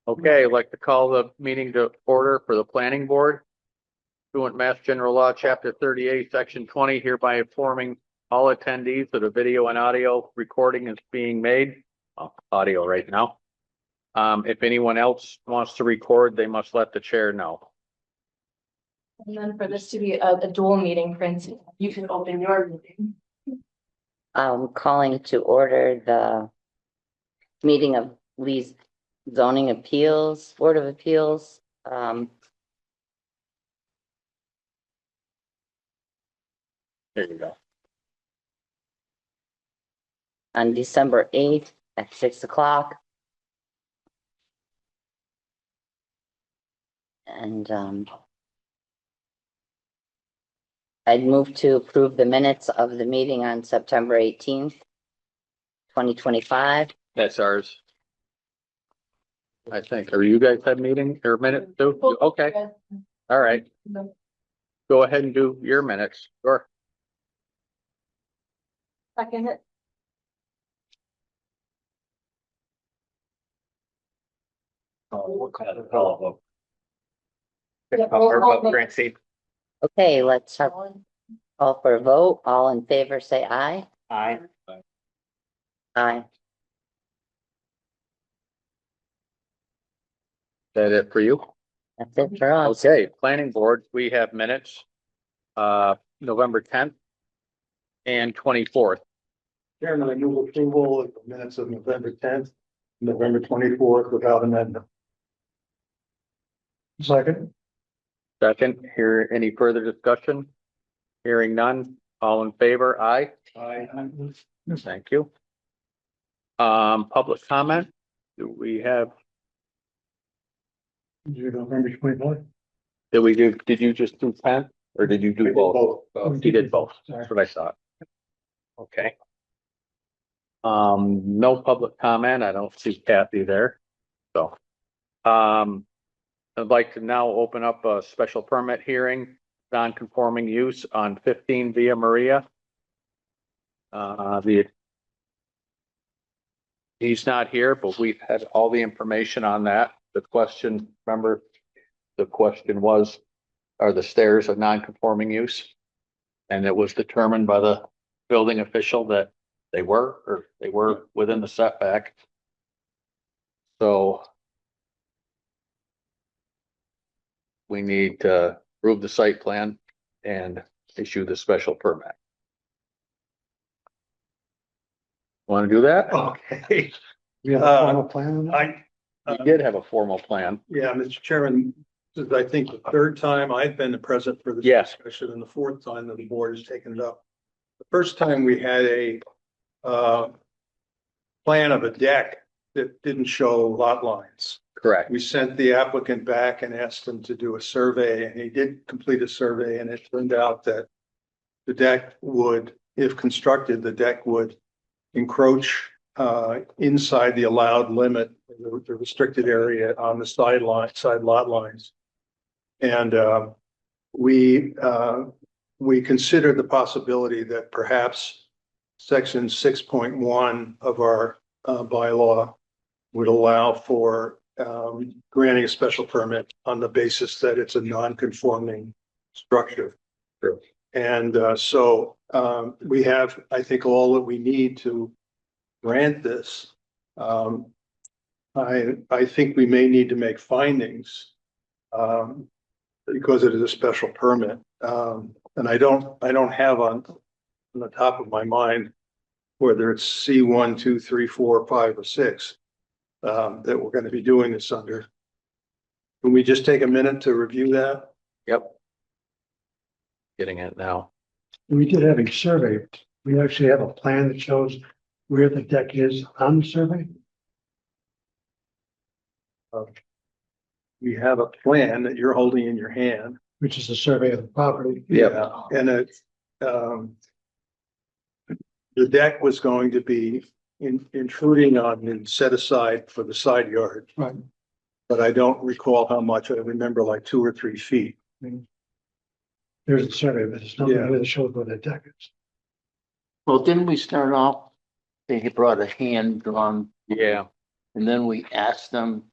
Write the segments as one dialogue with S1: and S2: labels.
S1: Okay, I'd like to call the meeting to order for the planning board. Pursuant Mass General Law, Chapter 38, Section 20, hereby informing all attendees that a video and audio recording is being made. Audio right now. If anyone else wants to record, they must let the chair know.
S2: And then for this to be a dual meeting, Prince, you can open your meeting.
S3: Calling to order the meeting of Lee's Zoning Appeals, Board of Appeals.
S1: There you go.
S3: On December 8th at 6 o'clock. And I'd move to approve the minutes of the meeting on September 18th, 2025.
S1: That's ours. I think. Are you guys have meeting or minute too? Okay, all right. Go ahead and do your minutes. Sure.
S2: Second it.
S1: We'll call it a
S2: vote.
S3: Okay, let's have call for a vote. All in favor, say aye.
S1: Aye.
S3: Aye.
S1: That it for you?
S3: That's it for us.
S1: Okay, planning board, we have minutes, November 10th and 24th.
S4: Chairman, I move approval of the minutes of November 10th, November 24th without amendment. Second.
S1: Second, here, any further discussion? Hearing none, all in favor, aye.
S4: Aye.
S1: Thank you. Public comment, do we have,
S4: November 24th.
S1: did you just do 10th or did you do both? You did both, that's what I thought. Okay. No public comment, I don't see Kathy there, so. I'd like to now open up a special permit hearing, non-conforming use on 15 Via Maria. He's not here, but we've had all the information on that. The question, remember, the question was, are the stairs a non-conforming use? And it was determined by the building official that they were within the setback. So we need to approve the site plan and issue the special permit. Want to do that?
S4: Okay.
S5: We have a final plan on that?
S4: I,
S1: You did have a formal plan.
S4: yeah, Mr. Chairman, this is, I think, the third time I've been present for this
S1: Yes.
S4: discussion and the fourth time that the board has taken it up. The first time we had a plan of a deck that didn't show lot lines.
S1: Correct.
S4: We sent the applicant back and asked him to do a survey, and he did complete a survey, and it turned out that the deck would, if constructed, the deck would encroach inside the allowed limit, the restricted area on the side lot lines. And we considered the possibility that perhaps section 6.1 of our bylaw would allow for granting a special permit on the basis that it's a non-conforming structure.
S1: True.
S4: And so we have, I think, all that we need to grant this. I think we may need to make findings because it is a special permit. And I don't have on the top of my mind whether it's C1, 2, 3, 4, 5, or 6 that we're going to be doing this under. Can we just take a minute to review that?
S1: Yep. Getting it now.
S5: We did have a survey. We actually have a plan that shows where the deck is on the survey.
S4: We have a plan that you're holding in your hand.
S5: Which is a survey of the property.
S1: Yeah.
S4: And it, the deck was going to be intruding on and set aside for the side yard.
S5: Right.
S4: But I don't recall how much. I remember like 2 or 3 feet.
S5: There's a survey, but it's not really shows where the deck is.
S6: Well, didn't we start off, they brought a hand drawn,
S1: Yeah.
S6: and then we asked them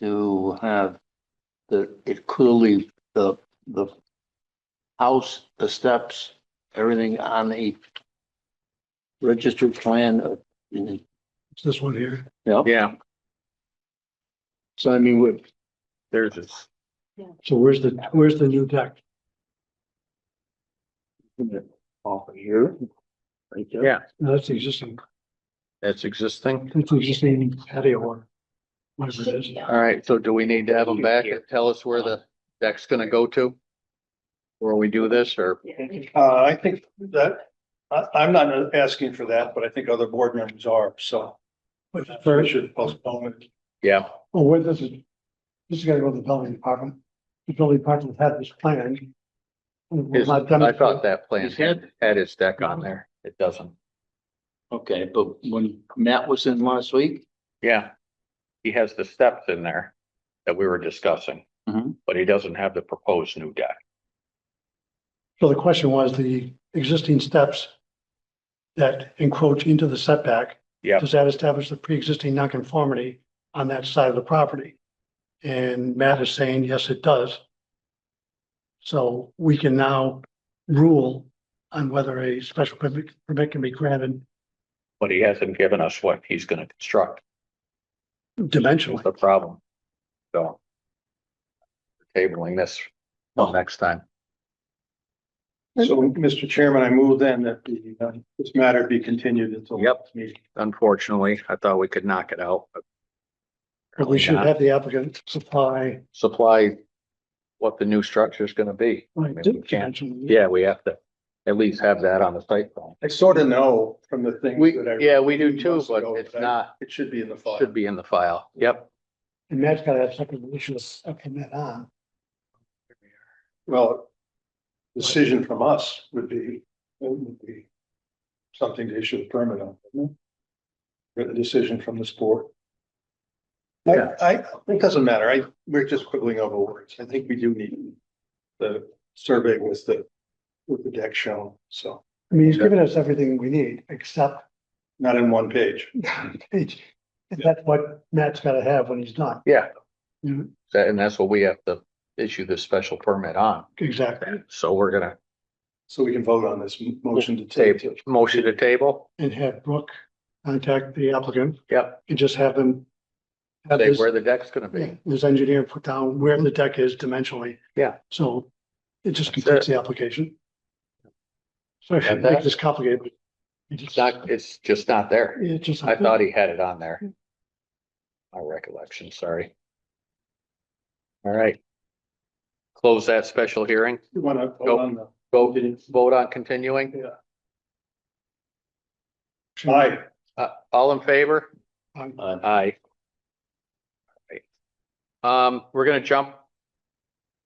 S6: to have it clearly, the house, the steps, everything on a registered plan of,
S5: It's this one here.
S6: yeah.
S1: Yeah,
S6: So I mean, we're
S1: there's this.
S5: So where's the new deck?
S6: off of here. Right there.
S1: Yeah,
S5: No, that's the existing,
S1: that's existing.
S5: that's the existing patio or whatever it is.
S1: All right, so do we need to have them back and tell us where the deck's gonna go to? Where we do this, or,
S4: I think that, I'm not asking for that, but I think other board members are, so.
S5: But
S4: We
S5: first,
S4: should postpone it.
S1: yeah,
S5: well, where this is gotta go to the building department. The building department had this plan.
S1: his, I thought that plan had his deck on there. It doesn't.
S6: Okay, but when Matt was in last week,
S1: Yeah. He has the steps in there that we were discussing,
S6: Mhm.
S1: but he doesn't have the proposed new deck.
S5: So the question was the existing steps that encroach into the setback.
S1: Yep.
S5: Does that establish the pre-existing nonconformity on that side of the property? And Matt is saying, yes, it does. So we can now rule on whether a special permit can be granted
S1: But he hasn't given us what he's gonna construct. That's
S5: dimensionally.
S1: the problem. So. Tabling this till next time.
S4: So, Mr. Chairman, I move then that this matter be continued until.
S1: Yep.
S4: next meeting.
S1: Unfortunately, I thought we could knock it out, but.
S5: But we should have the applicant supply.
S1: Supply what the new structure is gonna be.
S5: Like,
S1: I mean, we can't-
S5: dimension.
S1: Yeah, we have to at least have that on the site plan.
S4: I sort of know from the things
S1: We,
S4: that I.
S1: yeah, we do too,
S4: months
S1: but
S4: ago,
S1: it's
S4: I-
S1: not,
S4: It should be in the file.
S1: should be in the file. Yep.
S5: And Matt's gotta have something to issue a permit on.
S4: Well, decision from us would be something to issue a permit on. wouldn't it? Written decision from this board. It doesn't matter. We're just quibbling over words. I think we do need the survey with the deck shown, so
S5: I mean, he's given us everything we need, except
S4: not in one page.
S5: page. And that's what Matt's gotta have when he's done.
S1: Yeah.
S5: Mhm.
S1: And that's what we have to issue this special permit on.
S5: Exactly.
S1: So we're gonna
S4: So we can vote on this motion to
S1: table, motion to table.
S5: And have Brooke contact the applicant
S1: Yep.
S5: and just have them. Have
S1: Say
S5: his,
S1: where the deck's gonna be.
S5: his engineer put down where the deck is dimensionally.
S1: Yeah.
S5: So it just
S1: That's
S5: completes
S1: it.
S5: the application. So I should
S1: And that-
S5: make this complicated, but.
S1: It's just not there.
S5: It's just.
S1: I thought he had it on there. My recollection, sorry. All right. Close that special hearing.
S4: You wanna
S1: Go.
S4: vote on the?
S1: Go vote on continuing.
S4: Yeah. Aye.
S1: All in favor? Aye. We're gonna jump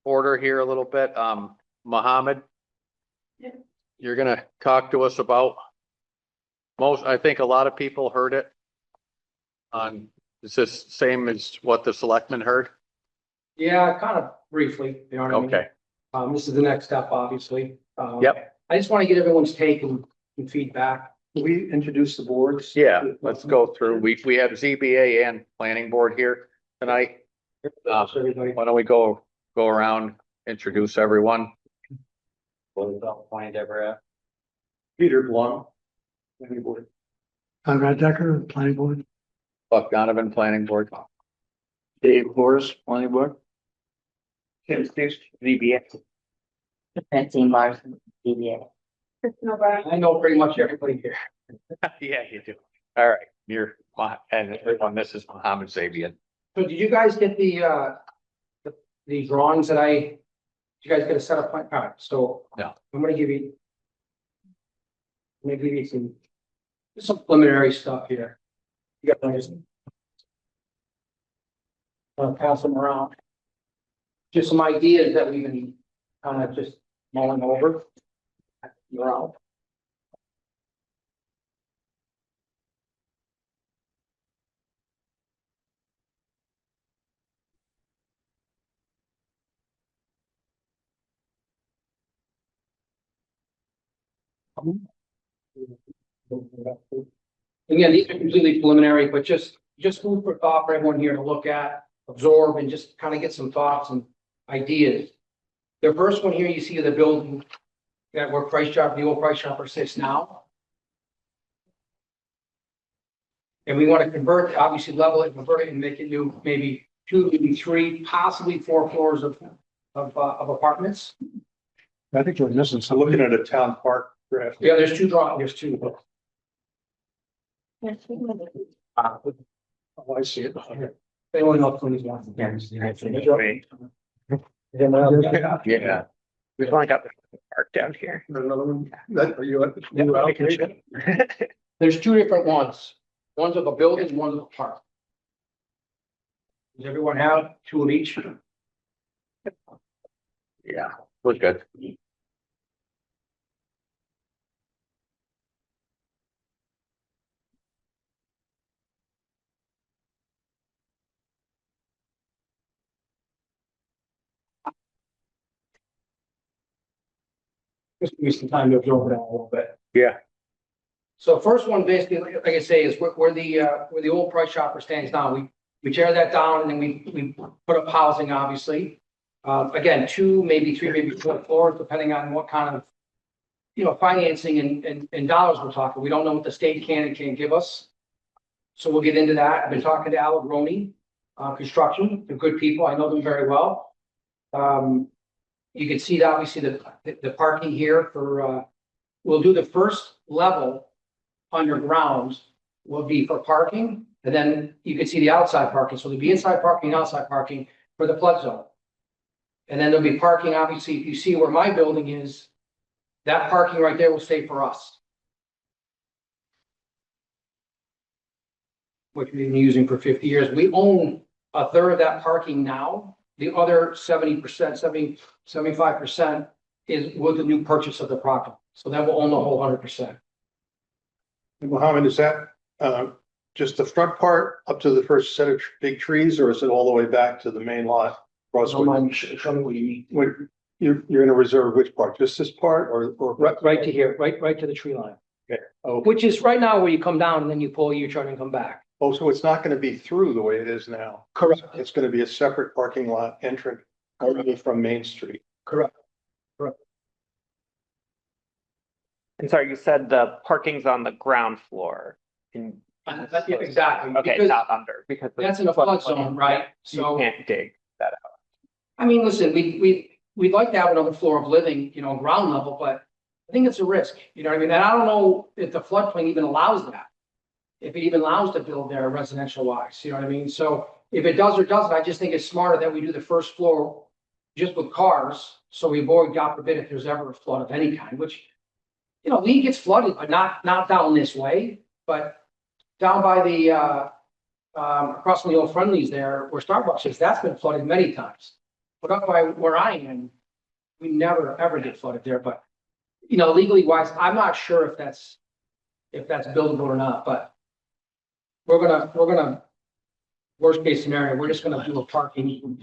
S1: order here a little bit. Mohammed.
S2: Yeah.
S1: You're gonna talk to us about I think a lot of people heard it. Is this same as what the selectmen heard?
S7: Yeah, kind of briefly, you know what I mean?
S1: Okay,
S7: This is the next step, obviously.
S1: Yep.
S7: I just want to get everyone's take and feedback.
S4: Can we introduce the boards?
S1: yeah, let's go through. We have ZBA and planning board here tonight.
S7: So everybody,
S1: Why don't we go around, introduce everyone?
S4: Peter Blum. Planning board.
S5: Conrad Decker, planning board.
S1: Buck Donovan, planning board.
S6: Dave Horace, planning board.
S4: Tim Sticks, ZBA.
S3: Francine Larson, DBA.
S7: I know pretty much everybody here.
S1: Yeah, you do. All right, and everyone, this is Mohammed Zabian.
S7: So did you guys get the drawings that did you guys get a set up plan? All right, so.
S1: No.
S7: I'm gonna give you some preliminary stuff here. You guys. I'll pass them around. Just some ideas that we've been kind of just mulling over. Around. Again, these are completely preliminary, but just food for thought for everyone here to look at. absorb and just kind of get some thoughts and ideas. The first one here, you see the building that where Price Chopper, the old Price Chopper sits now. And we want to convert, obviously level it, convert it and make it new, maybe 2, maybe 3, possibly 4 floors of apartments.
S5: I think we're missing
S4: I'm
S5: something.
S4: looking at a town park draft.
S7: Yeah, there's 2 drawings, there's 2.
S5: Oh, I see it.
S7: They only know 21.
S1: Yeah.
S8: We've only got the park down here.
S4: Another one? That, are you?
S7: There's 2 different ones. One's of a building, one's of a park. Does everyone have 2 of each?
S1: Yeah, was good.
S7: Just give me some time to absorb it all a little bit.
S1: Yeah.
S7: So first one, basically, like I say, is where the old Price Chopper stands now. We tear that down and then we put up housing, obviously. Again, 2, maybe 3, maybe 4 floors, depending on what kind of, financing and dollars we're talking. We don't know what the state can and can't give us. So we'll get into that. I've been talking to Allegroni Construction. They're good people. I know them very well. You can see obviously the parking here for, we'll do the first level underground will be for parking. And then you can see the outside parking. So there'll be inside parking and outside parking for the flood zone. And then there'll be parking, obviously, if you see where my building is, that parking right there will stay for us. Which we've been using for 50 years. We own a third of that parking now. The other 70%, 75% is with the new purchase of the property. So then we'll own the whole 100%.
S4: Mohammed, is that, just the front part up to the first set of big trees, or is it all the way back to the main lot?
S7: Don't mind, show me what you need.
S4: When you're gonna reserve which part, just this part or?
S7: Right to here, right to the tree line.
S4: Oh,
S7: Which is right now where you come down and then you pull your turn and come back.
S4: oh, so it's not gonna be through the way it is now.
S7: Correct.
S4: It's gonna be a separate parking lot entrance only from Main Street.
S7: Correct.
S8: And sorry, you said the parking's on the ground floor.
S7: Yeah, exactly.
S8: Okay,
S7: Because
S8: not under, because.
S7: that's in a flood zone, right?
S8: You
S7: So,
S8: can't dig that out.
S7: I mean, listen, we'd like to have another floor of living, ground level, but I think it's a risk, you know what I mean? And I don't know if the floodplain even allows that. If it even allows to build there residential wise, you know what I mean? So if it does or doesn't, I just think it's smarter that we do the first floor just with cars. So we avoid, God forbid, if there's ever a flood of any kind, which, Lee gets flooded, but not down this way, but down by the, across from the old Friendlies there, where Starbucks is, that's been flooded many times. But up by where I am, we never, ever get flooded there, but, legally wise, I'm not sure if that's buildable or not, but we're gonna, worst case scenario, we're just gonna do a parking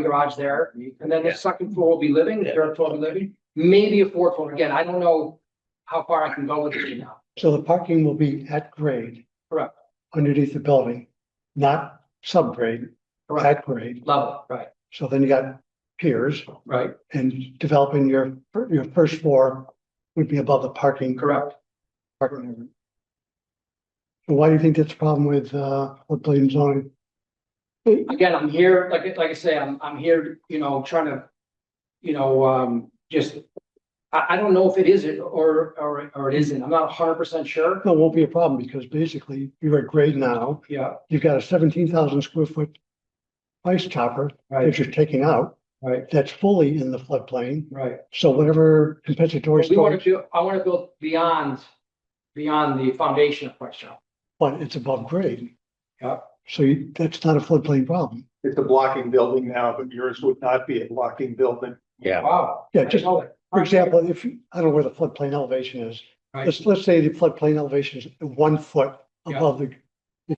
S7: garage there. And then the second floor will be living, the third floor will be living, maybe a fourth floor. Again, I don't know how far I can go with it now.
S5: So the parking will be at grade.
S7: Correct.
S5: Underneath the building, not subgrade,
S7: Correct.
S5: at grade.
S7: Level, right,
S5: So then you got piers
S7: right,
S5: and developing your first floor would be above the parking.
S7: correct.
S5: Parking. So why do you think that's a problem with, floodplain zoning?
S7: Again, I'm here, like I say, I'm here, trying to, just, I don't know if it is it or it isn't. I'm not 100% sure.
S5: No, it won't be a problem because basically you're at grade now.
S7: Yeah,
S5: You've got a 17,000 square foot ice chopper that
S7: right,
S5: you're taking out.
S7: right,
S5: That's fully in the floodplain.
S7: right.
S5: So whatever compensatory
S7: We want to
S5: storage,
S7: do, I want to build beyond the foundation of Price Chopper.
S5: but it's above grade.
S7: Yeah.
S5: So that's not a floodplain problem.
S4: It's a blocking building now, but yours would not be a blocking building.
S1: Yeah.
S7: Wow.
S5: Yeah,
S7: I
S5: just,
S7: know that.
S5: for example, if, I don't know where the floodplain elevation is.
S7: Right,
S5: Let's say the floodplain elevation is 1 foot
S7: Yeah.
S5: above the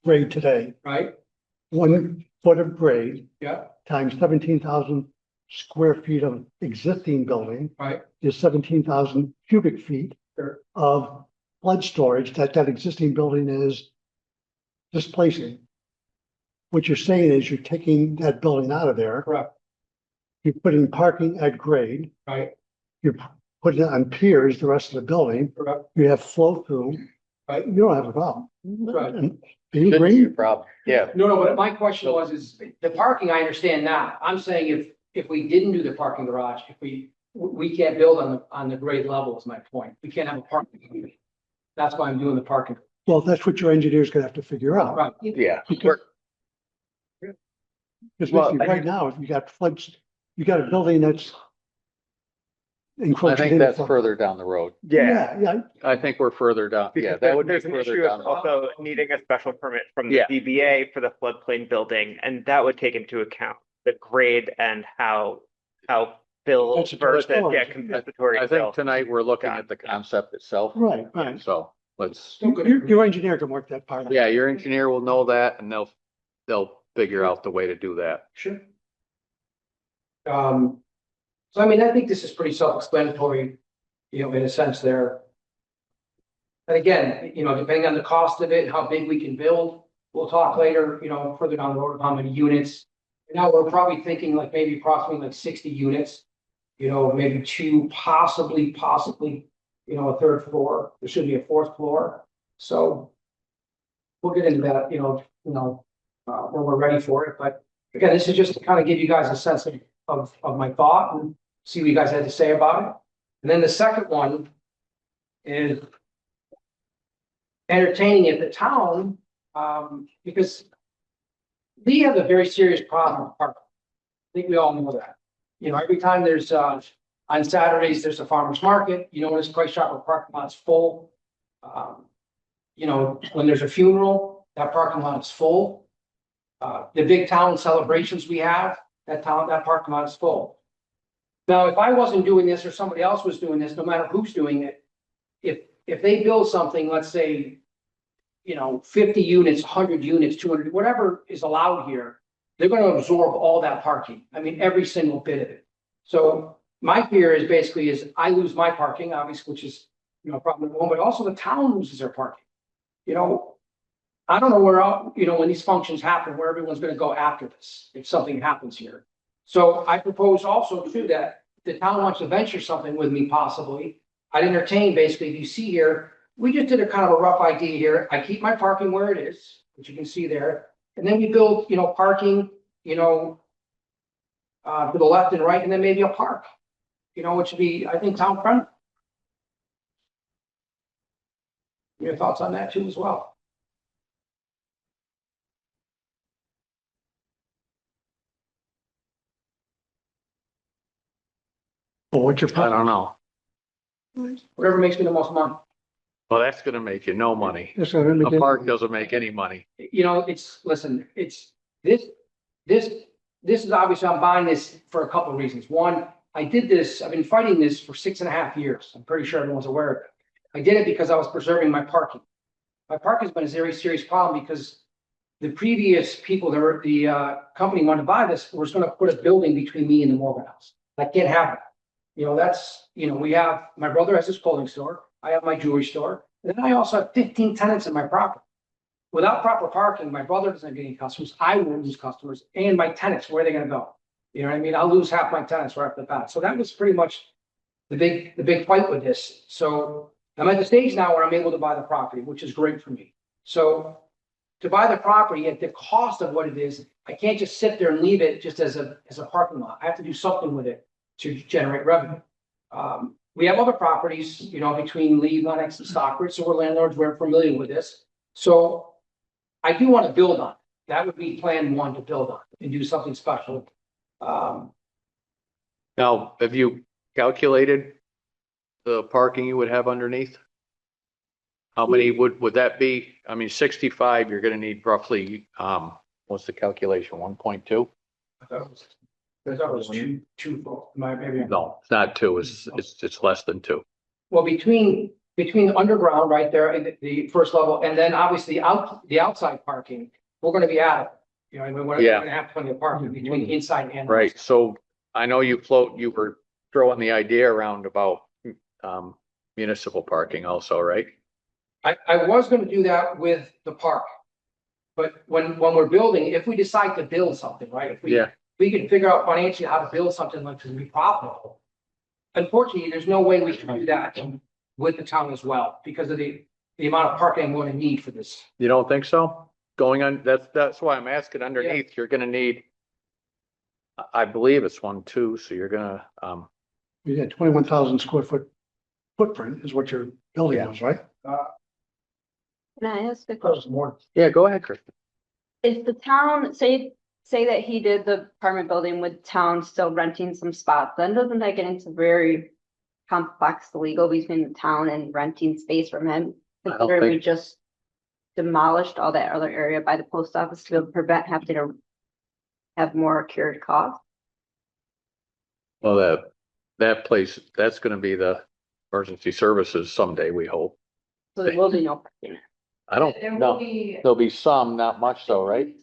S5: grade today.
S7: right,
S5: 1 foot of grade
S7: yeah,
S5: times 17,000 square feet of existing building
S7: right,
S5: is 17,000 cubic feet
S7: Sure.
S5: of flood storage that existing building is displacing. what you're saying is you're taking that building out of there,
S7: Correct,
S5: you're putting parking at grade,
S7: right,
S5: you're putting it on piers, the rest of the building,
S7: correct,
S5: you have flow through,
S7: right,
S5: you don't have a problem.
S7: right.
S5: And do you
S1: Shouldn't be a
S5: agree?
S1: problem. Yeah,
S7: No, but my question is the parking, I understand now. I'm saying if we didn't do the parking garage, if we can't build on the grade level is my point. We can't have a parking. That's why I'm doing the parking.
S5: Well, that's what your engineer's gonna have to figure out.
S7: Right,
S1: yeah.
S5: Because because
S8: Well,
S5: right now, if you got floods, you got a building that's
S1: I
S5: encroaching.
S1: think
S5: into
S1: that's
S5: flood.
S1: further down the road.
S8: Yeah.
S5: Yeah,
S1: I think we're further down. Yeah,
S8: Because
S1: that would be
S8: there's an
S1: further
S8: issue
S1: down.
S8: of also needing a special permit from the
S1: Yeah.
S8: ZBA for the floodplain building, and that would take into account the grade and how fill
S5: Compensatory
S8: versus,
S5: storage.
S8: yeah, compensatory
S1: I
S8: fill.
S1: think tonight we're looking at the concept itself.
S5: right, right.
S1: So let's,
S5: Your engineer can work that part out.
S1: yeah, your engineer will know that and they'll figure out the way to do that.
S7: sure. So I mean, I think this is pretty self-explanatory, in a sense there. And again, depending on the cost of it, how big we can build, we'll talk later, further down the road, how many units. Now we're probably thinking like maybe approximately like 60 units, maybe two, possibly, a third floor. There should be a fourth floor. So we'll get into that, when we're ready for it. But again, this is just to kind of give you guys a sense of my thought and see what you guys had to say about it. And then the second one is entertaining at the town, because Lee has a very serious problem with parking. I think we all know that. Every time there's, on Saturdays, there's a farmer's market, this Price Chopper parking lot's full. When there's a funeral, that parking lot is full. The big town celebrations we have, that parking lot is full. Now, if I wasn't doing this or somebody else was doing this, no matter who's doing it, if they build something, let's say, 50 units, 100 units, 200, whatever is allowed here, they're going to absorb all that parking. I mean, every single bit of it. So my fear is basically I lose my parking, obviously, which is, problem one, but also the town loses their parking. I don't know when these functions happen, where everyone's going to go after this, if something happens here. So I propose also too that the town wants to venture something with me possibly. I'd entertain basically, if you see here, we just did a kind of a rough idea here. I keep my parking where it is, which you can see there. And then we build, parking, to the left and right, and then maybe a park, which would be, I think, town friendly. Your thoughts on that too as well?
S5: Well, what's your
S1: I
S5: problem?
S1: don't know.
S7: Whatever makes me the most money.
S1: Well, that's gonna make you no money.
S5: Yes, I really
S1: A
S5: did.
S1: park doesn't make any money.
S7: Listen, it's this is obviously, I'm buying this for a couple of reasons. One, I've been fighting this for 6.5 years. I'm pretty sure everyone's aware of it. I did it because I was preserving my parking. My parking has been a very serious problem because the previous people, the company wanted to buy this, was gonna put a building between me and the Morgan House. That can't happen. My brother has his clothing store. I have my jewelry store. And then I also have 15 tenants in my property. Without proper parking, my brother doesn't get any customers. I will lose customers, and my tenants, where are they gonna go? You know what I mean? I'll lose half my tenants right off the bat. So that was pretty much the big fight with this. So I'm at the stage now where I'm able to buy the property, which is great for me. So to buy the property at the cost of what it is, I can't just sit there and leave it just as a parking lot. I have to do something with it to generate revenue. We have other properties, between Lee, Lennox, and Stockbridge, so we're landlords, we're familiar with this. So I do want to build on it. That would be plan one, to build on and do something special.
S1: Now, have you calculated the parking you would have underneath? How many would that be? I mean, 65, you're gonna need roughly, what's the calculation, 1.2?
S7: I thought it was two, maybe.
S1: No, it's not two, it's less than two.
S7: Well, between the underground right there and the first level, and then obviously the outside parking, we're gonna be at it. We're
S1: Yeah.
S7: gonna have plenty of parking between inside and.
S1: Right, so I know you were throwing the idea around about, municipal parking also, right?
S7: I was gonna do that with the park. But when we're building, if we decide to build something, right? If we,
S1: Yeah.
S7: we can figure out financially how to build something like to be profitable. Unfortunately, there's no way we can do that with the town as well, because of the amount of parking I'm going to need for this.
S1: You don't think so? Going on, that's why I'm asking underneath, you're gonna need. I believe it's 1, 2, so you're gonna,
S5: You got 21,000 square foot footprint is what your building
S1: Yeah.
S5: is, right?
S2: Can I ask a
S7: Plus more.
S1: yeah, go ahead, Chris.
S2: If the town, say that he did the apartment building with town still renting some spots, then doesn't that get into very complex legal between the town and renting space from him?
S1: I don't
S2: Considering we
S1: think-
S2: just demolished all that other area by the post office to be able to prevent having to have more cured costs.
S1: Well, that place, that's gonna be the emergency services someday, we hope.
S2: So there will be no parking.
S1: I don't know.
S2: be.
S1: There'll be some, not much though, right?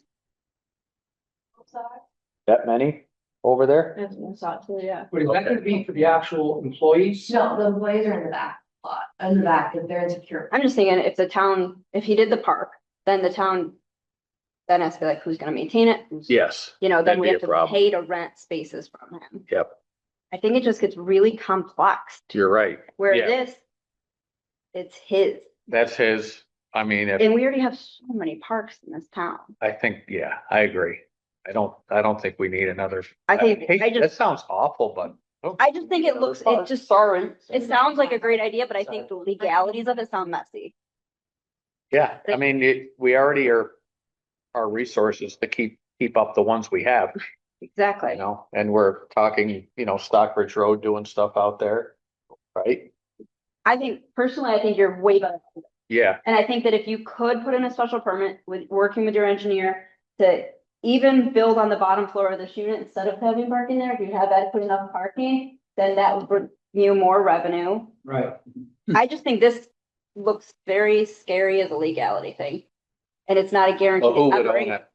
S1: That many over there?
S2: Yeah.
S7: But is that gonna be for the actual employees?
S2: No, the employees are in the back lot, in the back, if they're insecure. I'm just thinking if the town, if he did the park, then the town. Then has to be like, who's gonna maintain it? Who's-
S1: Yes,
S2: You know, then
S1: that'd
S2: we
S1: be
S2: have
S1: a
S2: to
S1: problem.
S2: pay to rent spaces from him.
S1: Yep,
S2: I think it just gets really complex,
S1: you're right.
S2: where
S1: Yeah.
S2: this. It's his,
S1: That's his, I mean, if,
S2: and we already have so many parks in this town.
S1: I think, yeah, I agree. I don't think we need another.
S2: I think,
S1: hate-
S2: I
S1: That
S2: just,
S1: sounds awful, but.
S2: I just think it looks, it just,
S3: Sorry.
S2: it sounds like a great idea, but I think the legalities of it sound messy.
S1: Yeah, I mean, we already are, our resources to keep up the ones we have,
S2: Exactly.
S1: you know, and we're talking, Stockbridge Road doing stuff out there, right?
S2: I think, personally, I think you're way better.
S1: Yeah,
S2: And I think that if you could put in a special permit with, working with your engineer to even build on the bottom floor of this unit instead of having parking there, if you have that put enough parking, then that would bring you more revenue.
S7: Right.
S2: I just think this looks very scary as a legality thing. And it's not a guarantee.
S1: well, who would
S2: ever.
S1: own it?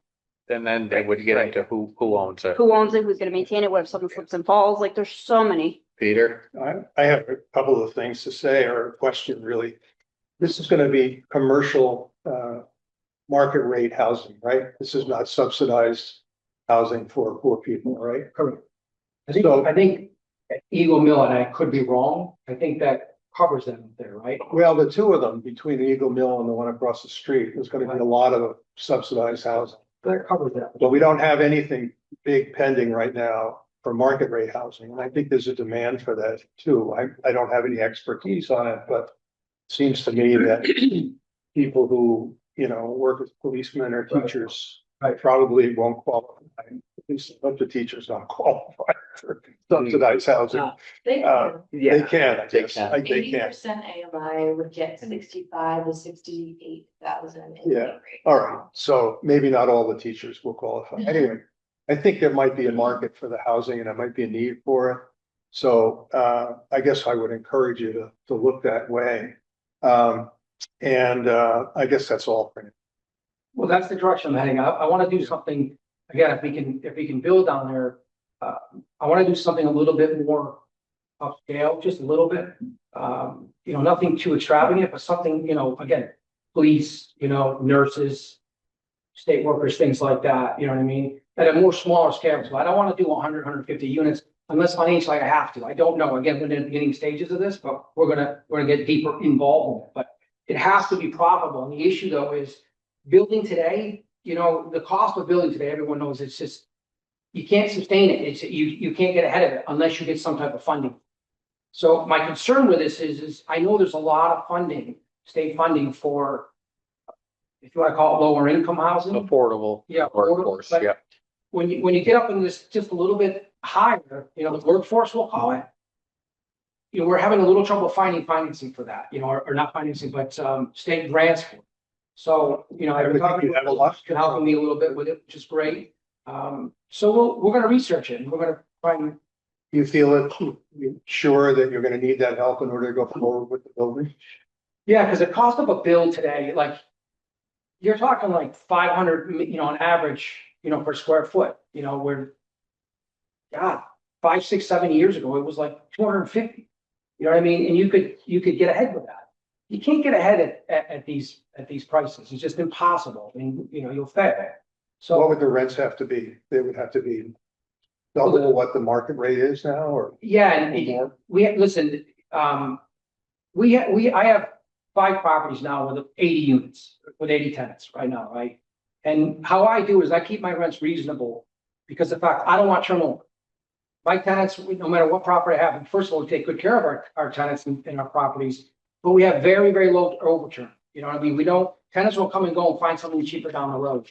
S1: And then they would get into who owns it.
S2: Who owns it? Who's gonna maintain it? What if something slips and falls? Like, there's so many.
S1: Peter?
S4: I have a couple of things to say, or a question really. This is gonna be commercial, market rate housing, right? This is not subsidized housing for poor people, right?
S7: Correct.
S4: So-
S7: I think Eagle Mill, and I could be wrong, I think that covers them there, right?
S4: Well, the two of them, between the Eagle Mill and the one across the street, there's gonna be a lot of subsidized housing.
S7: That covers that.
S4: But we don't have anything big pending right now for market rate housing, and I think there's a demand for that too. I don't have any expertise on it, but it seems to me that people who, work as policemen or teachers
S7: Right.
S4: probably won't qualify. At least a bunch of teachers don't qualify for subsidized housing.
S2: They
S4: They can, I
S1: They
S4: guess.
S1: can.
S4: They
S2: Eighty
S4: can.
S2: percent AMI would get 65 to 68,000.
S4: Yeah. All right, so maybe not all the teachers will qualify. Anyway, I think there might be a market for the housing and there might be a need for it. So I guess I would encourage you to look that way. I guess that's all for now.
S7: Well, that's the direction I'm heading. I want to do something, again, if we can build down there. I want to do something a little bit more upscale, just a little bit. Nothing too extravagant, but something, again, police, nurses, state workers, things like that, you know what I mean? At a more smaller scale. So I don't want to do 100, 150 units unless financially I have to. I don't know. Again, we're in the beginning stages of this, but we're gonna get deeper involved in it. But it has to be profitable. And the issue though is building today, the cost of building today, everyone knows it's just, you can't sustain it. It's, you can't get ahead of it unless you get some type of funding. So my concern with this is I know there's a lot of funding, state funding for, if you want to call it lower income housing.
S1: Affordable.
S7: Yeah,
S1: Workforce,
S7: but
S1: yeah.
S7: When you get up in this just a little bit higher, the workforce we'll call it. We're having a little trouble finding financing for that, or not financing, but state grants. For it. So, I've been talking
S4: You have a lot.
S7: to helping me a little bit with it, which is great. So we're gonna research it and we're gonna try and,
S4: You feel it, you're sure that you're gonna need that help in order to go forward with the building?
S7: yeah, because the cost of a bill today, like. You're talking like 500, on average, per square foot, where. God, 5, 6, 7 years ago, it was like 250. You know what I mean? And you could get ahead with that. you can't get ahead at these prices. It's just impossible. I mean, you know, you'll fail.
S4: What
S7: So,
S4: would the rents have to be? They would have to be double what the market rate is now, or
S7: yeah, and
S4: more?
S7: listen, I have 5 properties now with 80 units, with 80 tenants right now, right? And how I do is I keep my rents reasonable because the fact, I don't want turnover. My tenants, no matter what property I have, first of all, we take good care of our tenants in our properties, but we have very, very low overturn. You know what I mean? Tenants will come and go and find something cheaper down the road.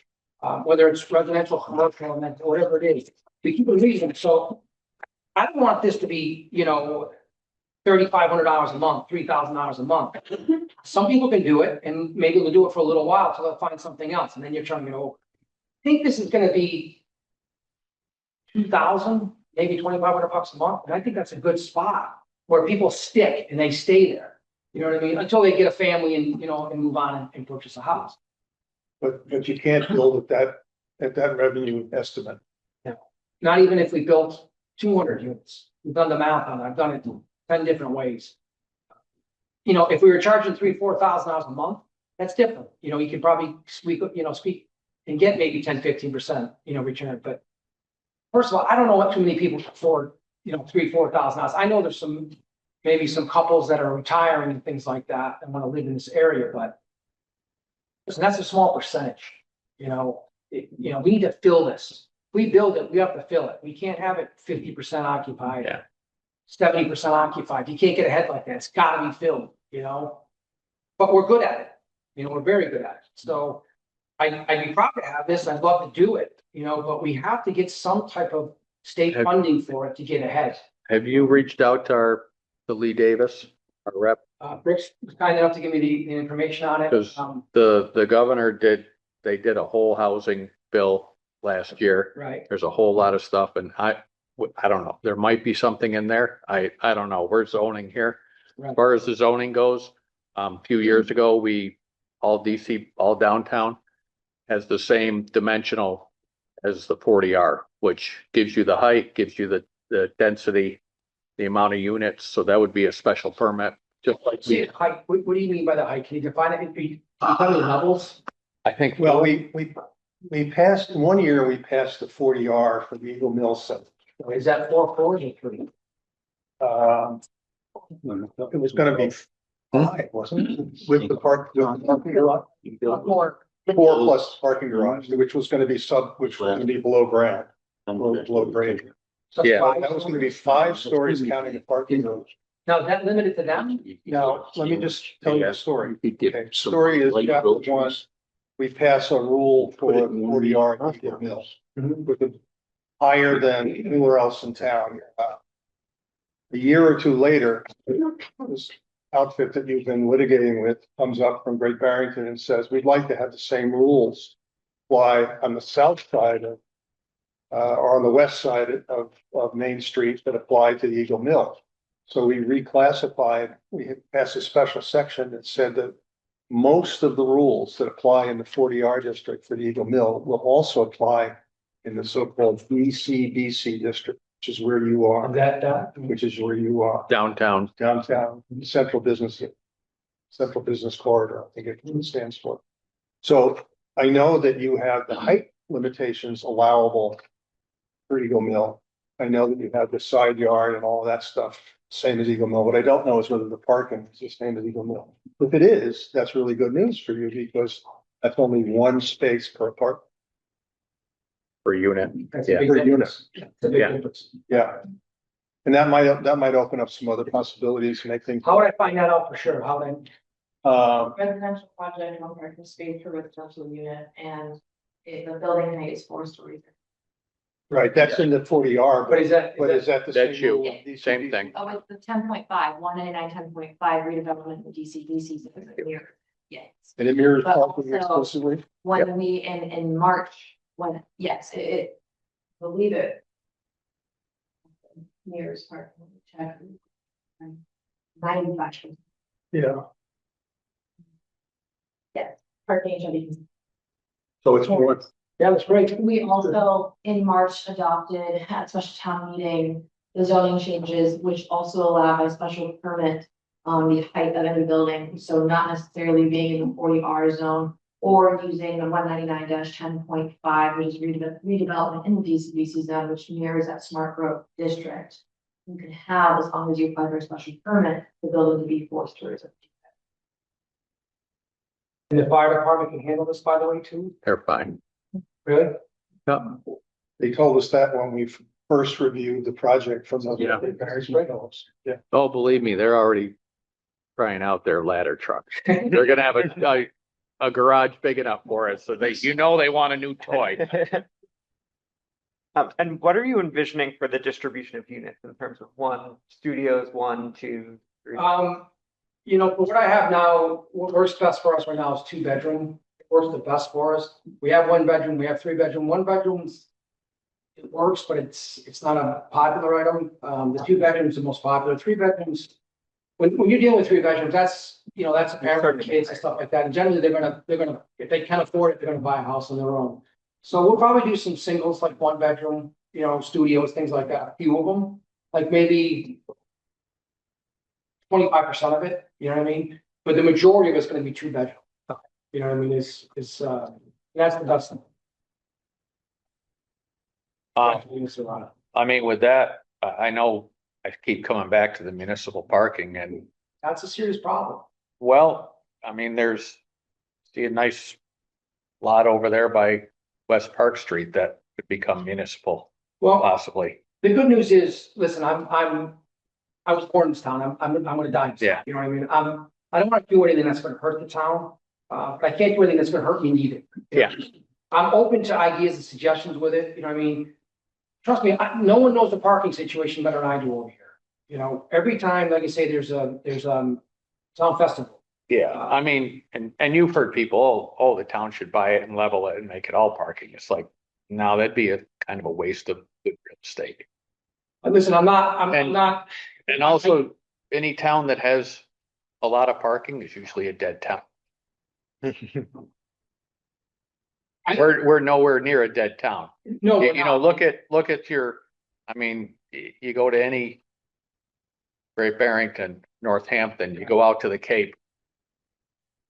S7: Whether it's residential, commercial, and whatever it is, we keep it reasonable. So I don't want this to be, you know, $3,500 a month, $3,000 a month. Some people can do it and maybe they'll do it for a little while till they'll find something else and then you're turning it over. I think this is gonna be 2,000, maybe $2,500 a month. And I think that's a good spot where people stick and they stay there. You know what I mean? Until they get a family and, you know, and move on and purchase a house.
S4: But you can't build at that revenue estimate.
S7: Not even if we built 200 units. We've done the math on it. I've done it 10 different ways. You know, if we were charging $3,000-$4,000 a month, that's different. You know, you could probably speak and get maybe 10-15%, you know, return. But first of all, I don't know what too many people can afford, you know, $3,000-$4,000. I know there's maybe some couples that are retiring and things like that and want to live in this area, but listen, that's a small percentage. You know, we need to fill this. If we build it, we have to fill it. We can't have it 50% occupied.
S1: Yeah.
S7: 70% occupied. You can't get ahead like that. It's gotta be filled, you know? But we're good at it. You know, we're very good at it. So I'd be proud to have this. I'd love to do it, you know, but we have to get some type of state
S1: Have-
S7: funding for it to get ahead.
S1: Have you reached out to Lee Davis, our rep?
S7: Rick's kind enough to give me the information on it.
S1: Because the governor they did a whole housing bill last year.
S7: Right.
S1: There's a whole lot of stuff and I don't know, there might be something in there. I don't know. We're zoning here. As
S7: Right.
S1: far as the zoning goes, a few years ago, all downtown has the same dimensional as the 40R, which gives you the height, gives you the density, the amount of units. So that would be a special permit, just like
S7: See, height, what do you mean by the height? Can you define it? Can you tell me the levels?
S1: I think.
S4: Well, we passed, one year we passed the 40R for the Eagle Mill Center.
S7: Is that 4 floors or 3?
S4: It was gonna be 5, wasn't it? With the parking garage.
S7: More.
S4: 4 plus parking garage, which was gonna be below ground, or below grade.
S7: So
S1: Yeah.
S7: five.
S4: That was gonna be 5 stories counting the parking garage.
S7: Now, is that limited to them?
S4: Now, let me just tell you the story. Okay,
S6: Okay,
S4: story is chapter 1. We pass a rule for the 40R at Eagle Mill, with a higher than anywhere else in town. A year or two later, this outfit that you've been litigating with comes up from Great Barrington and says, we'd like to have the same rules apply on the south side of, or on the west side of Main Street that apply to the Eagle Mill. So we reclassified, we had passed a special section that said that most of the rules that apply in the 40R district for the Eagle Mill will also apply in the so-called BCBC district, which is where you are, which is where you are,
S1: Downtown.
S4: downtown, central business corridor, I think it stands for. So I know that you have the height limitations allowable for Eagle Mill. I know that you have the side yard and all that stuff, same as Eagle Mill. What I don't know is whether the parking is the same as Eagle Mill. If it is, that's really good news for you because that's only 1 space per apartment.
S1: Per unit.
S7: That's a
S1: Yeah.
S7: big
S4: Per
S7: difference. That's a big
S1: Yeah.
S7: difference.
S4: Yeah. And that might open up some other possibilities, make things.
S7: How would I find that out for sure? How then?
S9: Residential project, one parking space per residential unit, and the building height is 4 stories.
S4: Right, that's in the 40R,
S7: But is that?
S4: but is that the
S1: That's
S4: same?
S1: you.
S4: rule of
S1: Same thing.
S9: Oh, it's the 10.5, 199, 10.5 redevelopment of DCDC. Yes,
S4: And it mirrors
S9: But
S4: parking
S9: also-
S4: exclusively?
S9: when we, in March, yes, I believe it. Mirrors part, check. 95%.
S4: Yeah.
S9: Parking should be.
S4: So it's more,
S7: Yeah, that's great.
S9: We also, in March, adopted at special town meeting, the zoning changes, which also allow by special permit the height of any building, so not necessarily being in the 40R zone. Or using the 199-10.5, which is redevelopment in the DCBC zone, which mirrors that smart growth district. You can have, as long as you apply for a special permit, the building to be forced tourism.
S7: And the fire department can handle this, by the way, too,
S1: They're fine.
S7: really?
S1: Yep.
S4: They told us that when we first reviewed the project from the.
S1: Yeah.
S4: Barry Springles. Yeah.
S1: Oh, believe me, they're already trying out their ladder trucks. They're gonna have a garage big enough for it, so they want a new toy.
S8: And what are you envisioning for the distribution of units in terms of studios, 1, 2, 3?
S7: You know, what I have now, what works best for us right now is 2-bedroom. It works the best for us. We have 1-bedroom, we have 3-bedroom. 1-bedrooms, it works, but it's not a popular item. The 2-bedrooms are the most popular. 3-bedrooms, when you're dealing with 3-bedrooms, that's a parent, kids and stuff like that. And generally, they're gonna, if they can't afford it, they're gonna buy a house on their own. So we'll probably do some singles, like 1-bedroom, studios, things like that, a few of them, like maybe 25% of it, you know what I mean? But the majority of it's gonna be 2-bedroom. You know what I mean? That's the best thing.
S1: I mean, with that, I know I keep coming back to the municipal parking and,
S7: That's a serious problem.
S1: well, I mean, see a nice lot over there by West Park Street that could become municipal,
S7: Well,
S1: possibly.
S7: the good news is, listen, I was born in this town. I'm gonna die. In this town,
S1: Yeah.
S7: You know what I mean? I don't want to do anything that's gonna hurt the town. But I can't do anything that's gonna hurt me neither.
S1: Yeah.
S7: I'm open to ideas and suggestions with it, you know what I mean? Trust me, no one knows the parking situation better than I do over here. You know, every time, like I say, there's town festival.
S1: Yeah, I mean, and you've heard people, oh, the town should buy it and level it and make it all parking. It's like, no, that'd be a kind of a waste of good real estate.
S7: But listen, I'm
S1: And-
S7: not,
S1: And also, any town that has a lot of parking is usually a dead town. We're nowhere near a dead town.
S7: no. we're
S1: You know,
S7: not.
S1: look at you go to any Great Barrington, Northampton, you go out to the Cape.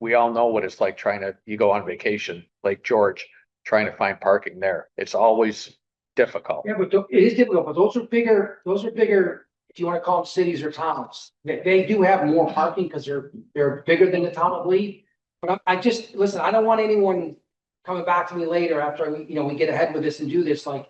S1: We all know what it's like you go on vacation, Lake George, trying to find parking there. It's always difficult.
S7: Yeah, but it is difficult, but those are bigger, if you want to call them cities or towns. They do have more parking because they're bigger than the town of Lee. But I just, listen, I don't want anyone coming back to me later after, we get ahead with this and do this, like,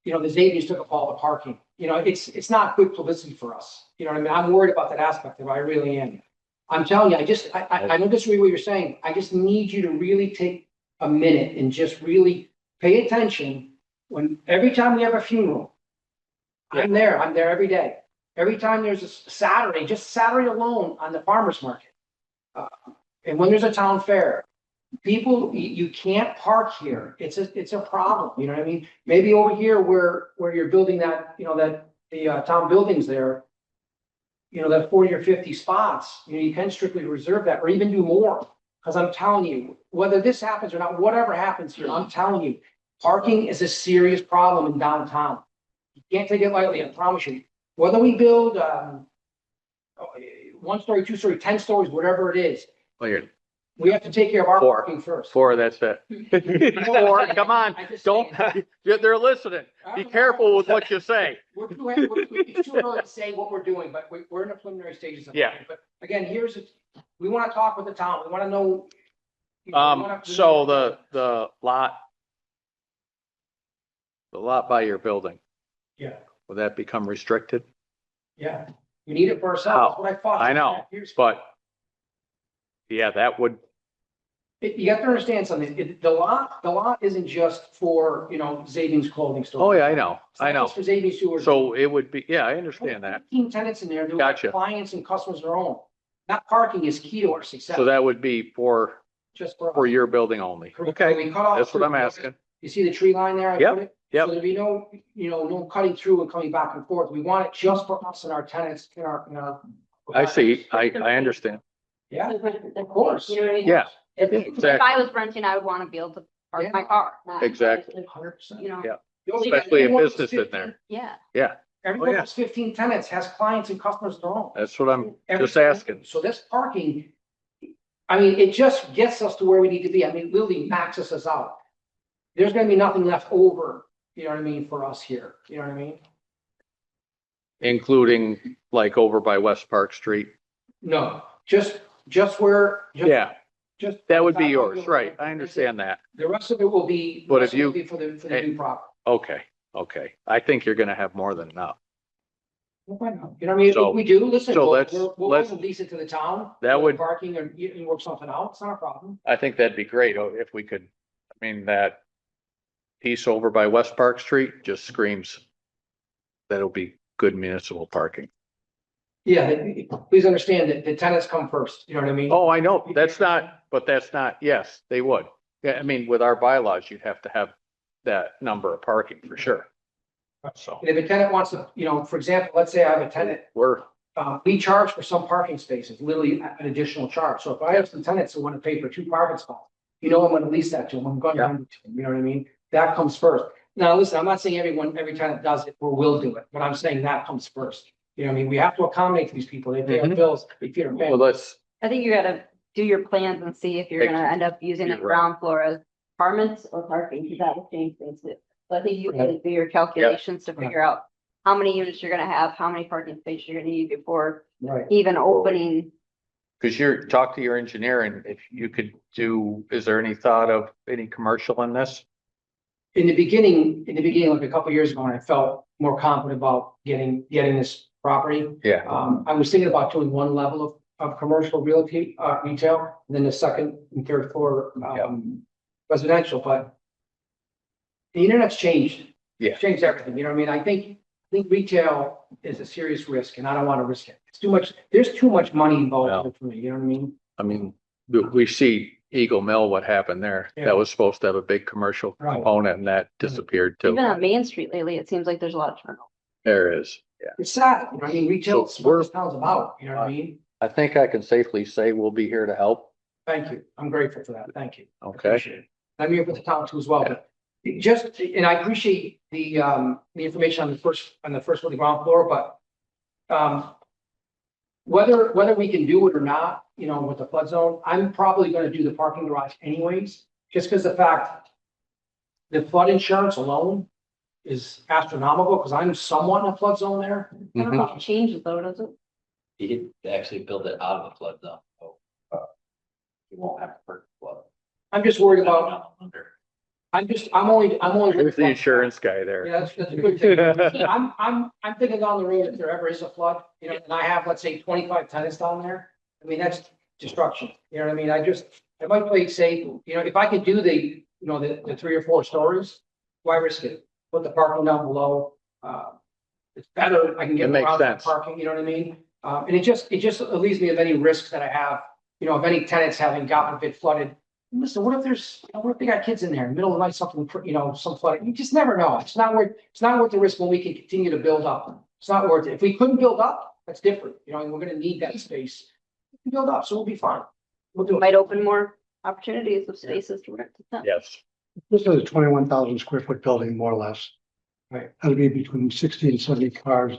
S7: the Xaviers took up all the parking. It's not good publicity for us. You know what I mean? I'm worried about that aspect of it. I really am. I'm telling you, I don't disagree with what you're saying. I just need you to really take a minute and just really pay attention when, every time we have a funeral, I'm there every day. Every time there's a Saturday, just Saturday alone on the farmer's market. And when there's a town fair, people, you can't park here. It's a problem, you know what I mean? Maybe over here where you're building that, the town buildings there, that 40 or 50 spots, you can strictly reserve that or even do more. Because I'm telling you, whether this happens or not, whatever happens here, I'm telling you, parking is a serious problem in downtown. You can't take it lightly, I promise you. Whether we build 1 story, 2 story, 10 stories, whatever it is,
S1: Well,
S7: we have to take care of our
S1: Four.
S7: parking first.
S1: that's it. Four, come on,
S7: I just
S1: don't,
S7: saying.
S1: they're listening. Be careful with what you say.
S7: It's too early to say what we're doing, but we're in the preliminary stages of it.
S1: Yeah.
S7: But again, we want to talk with the town. We want to know.
S1: So the lot by your building,
S7: Yeah,
S1: will that become restricted?
S7: yeah. We need it for ourselves. That's what I fought.
S1: I know, but yeah, that would,
S7: You have to understand something. The lot isn't just for, Zabin's clothing store.
S1: oh yeah, I know,
S7: It's not just for Zabin's stores.
S1: So it would be, yeah, I understand that.
S7: 15 tenants in there, who have
S1: Gotcha.
S7: clients and customers of their own. That parking is key to our success.
S1: So that would be for
S7: Just for.
S1: your building only.
S7: Correct.
S1: Okay,
S7: We cut off
S1: that's what I'm
S7: through-
S1: asking.
S7: You see the tree line there? I
S1: Yep,
S7: put it?
S1: yep.
S7: So there'll be no cutting through and coming back and forth. We want it just for us and our tenants in our.
S1: I see, I understand.
S7: Yeah,
S2: Of
S7: course.
S2: You know what I mean?
S1: Yeah,
S2: If
S1: exactly.
S2: I was renting, I would want to be able to park my car. not-
S1: Exactly.
S7: 100%.
S2: You know,
S1: Yeah.
S7: The only-
S1: Especially if
S7: the only
S1: business in there.
S2: yeah.
S1: Yeah,
S7: Everyone
S1: Oh, yeah.
S7: that's 15 tenants has clients and customers of their own.
S1: That's what I'm
S7: Every-
S1: just asking.
S7: So this parking, I mean, it just gets us to where we need to be. I mean, literally maxes us out. There's gonna be nothing left over, you know what I mean, for us here, you know what I mean?
S1: Including like over by West Park Street.
S7: No, just where.
S1: Yeah,
S7: Just.
S1: that would be yours, right? I understand that.
S7: The rest of it will be.
S1: But if
S7: the rest of it will
S1: you-
S7: be For the new property.
S1: Okay, okay. I think you're gonna have more than enough.
S7: We'll find out. You know what I mean?
S1: So-
S7: If we do, listen,
S1: so
S7: we'll,
S1: let's-
S7: we'll
S1: let's-
S7: lease it to the town.
S1: That
S7: with
S1: would-
S7: Parking and you work something out. It's not a problem.
S1: I think that'd be great if we could, I mean, that piece over by West Park Street just screams that'll be good municipal parking.
S7: Yeah, please understand that the tenants come first, you know what I mean?
S1: Oh, I know, that's not, but that's not, yes, they would. Yeah, I mean, with our bylaws, you'd have to have that number of parking for sure. So
S7: And if a tenant wants to, you know, for example, let's say I have a tenant,
S1: we're,
S7: we charge for some parking spaces, literally an additional charge. So if I have some tenants who want to pay for 2 parking spots, you know, I'm gonna lease that to them, I'm going to, hand it to them, you know what I mean? That comes first. Now, listen, I'm not saying every tenant does it or will do it, but I'm saying that comes first. You know what I mean? We have to accommodate these people. They pay our
S1: Mhm.
S7: bills, they feed our
S1: well,
S7: families.
S1: let's,
S2: I think you gotta do your plans and see if you're gonna end up using the
S1: You're right.
S2: ground floor as apartments or parking, because that will change things too. So I think you gotta do your calculations to figure out how many units you're gonna have, how many parking spaces you're gonna need before
S7: Right.
S2: even opening.
S1: because talk to your engineer and if you could do, is there any thought of any commercial in this?
S7: In the beginning, like a couple of years ago, when I felt more confident about getting this property,
S1: Yeah,
S7: I was thinking about doing one level of commercial realty, retail, and then the second and third floor, residential, but the internet's changed.
S1: Yeah.
S7: It's changed everything, you know what I mean? I think retail is a serious risk and I don't want to risk it. It's too much, there's too much money involved in it for me, you know what I mean?
S1: I mean, we see Eagle Mill, what happened there.
S7: Yeah.
S1: That was supposed to have a big commercial
S7: Right.
S1: component and that disappeared too.
S2: Even on Main Street lately, it seems like there's a lot of turnover.
S1: There is, yeah.
S7: It's sad, you know, I mean, retail is
S1: So
S7: what this town's about, you know what I mean?
S1: I think I can safely say we'll be here to help.
S7: Thank you. I'm grateful for that. Thank you.
S1: Okay,
S7: Appreciate it. I'm here for the town too as well, but just, and I appreciate the information on the first of the ground floor, but whether we can do it or not, you know, with the flood zone, I'm probably gonna do the parking garage anyways, just because the fact the flood insurance alone is astronomical, because I'm somewhat in a flood zone there.
S2: I don't know if it changes though, does it?
S6: He did actually build it out of the flood zone, so, you won't have to purchase flood.
S7: I'm just worried about, I'm only.
S1: there's the insurance guy there.
S7: Yeah, that's a good thing. I'm thinking down the road, if there ever is a flood, you know, and I have, let's say, 25 tenants down there. I mean, that's destruction, you know what I mean? I might play it safe, you know, if I could do the 3 or 4 stories, why risk it? Put the parking down below, it's better, I can
S1: It
S7: get
S1: makes
S7: around
S1: sense.
S7: parking, you know what I mean? And it just relieves me of any risks that I have, you know, of any tenants having gotten a bit flooded. Listen, what if they got kids in there, in the middle of the night, something, you know, some flooding, you just never know. It's not worth the risk when we can continue to build up. It's not worth it. If we couldn't build up, that's different, you know, and we're gonna need that space. We can build up, so we'll be fine. We'll do it.
S2: Might open more opportunities of spaces to rent to them.
S1: Yes,
S5: This is a 21,000 square foot building, more or less.
S7: Right.
S5: That'll be between 60 and 70 cars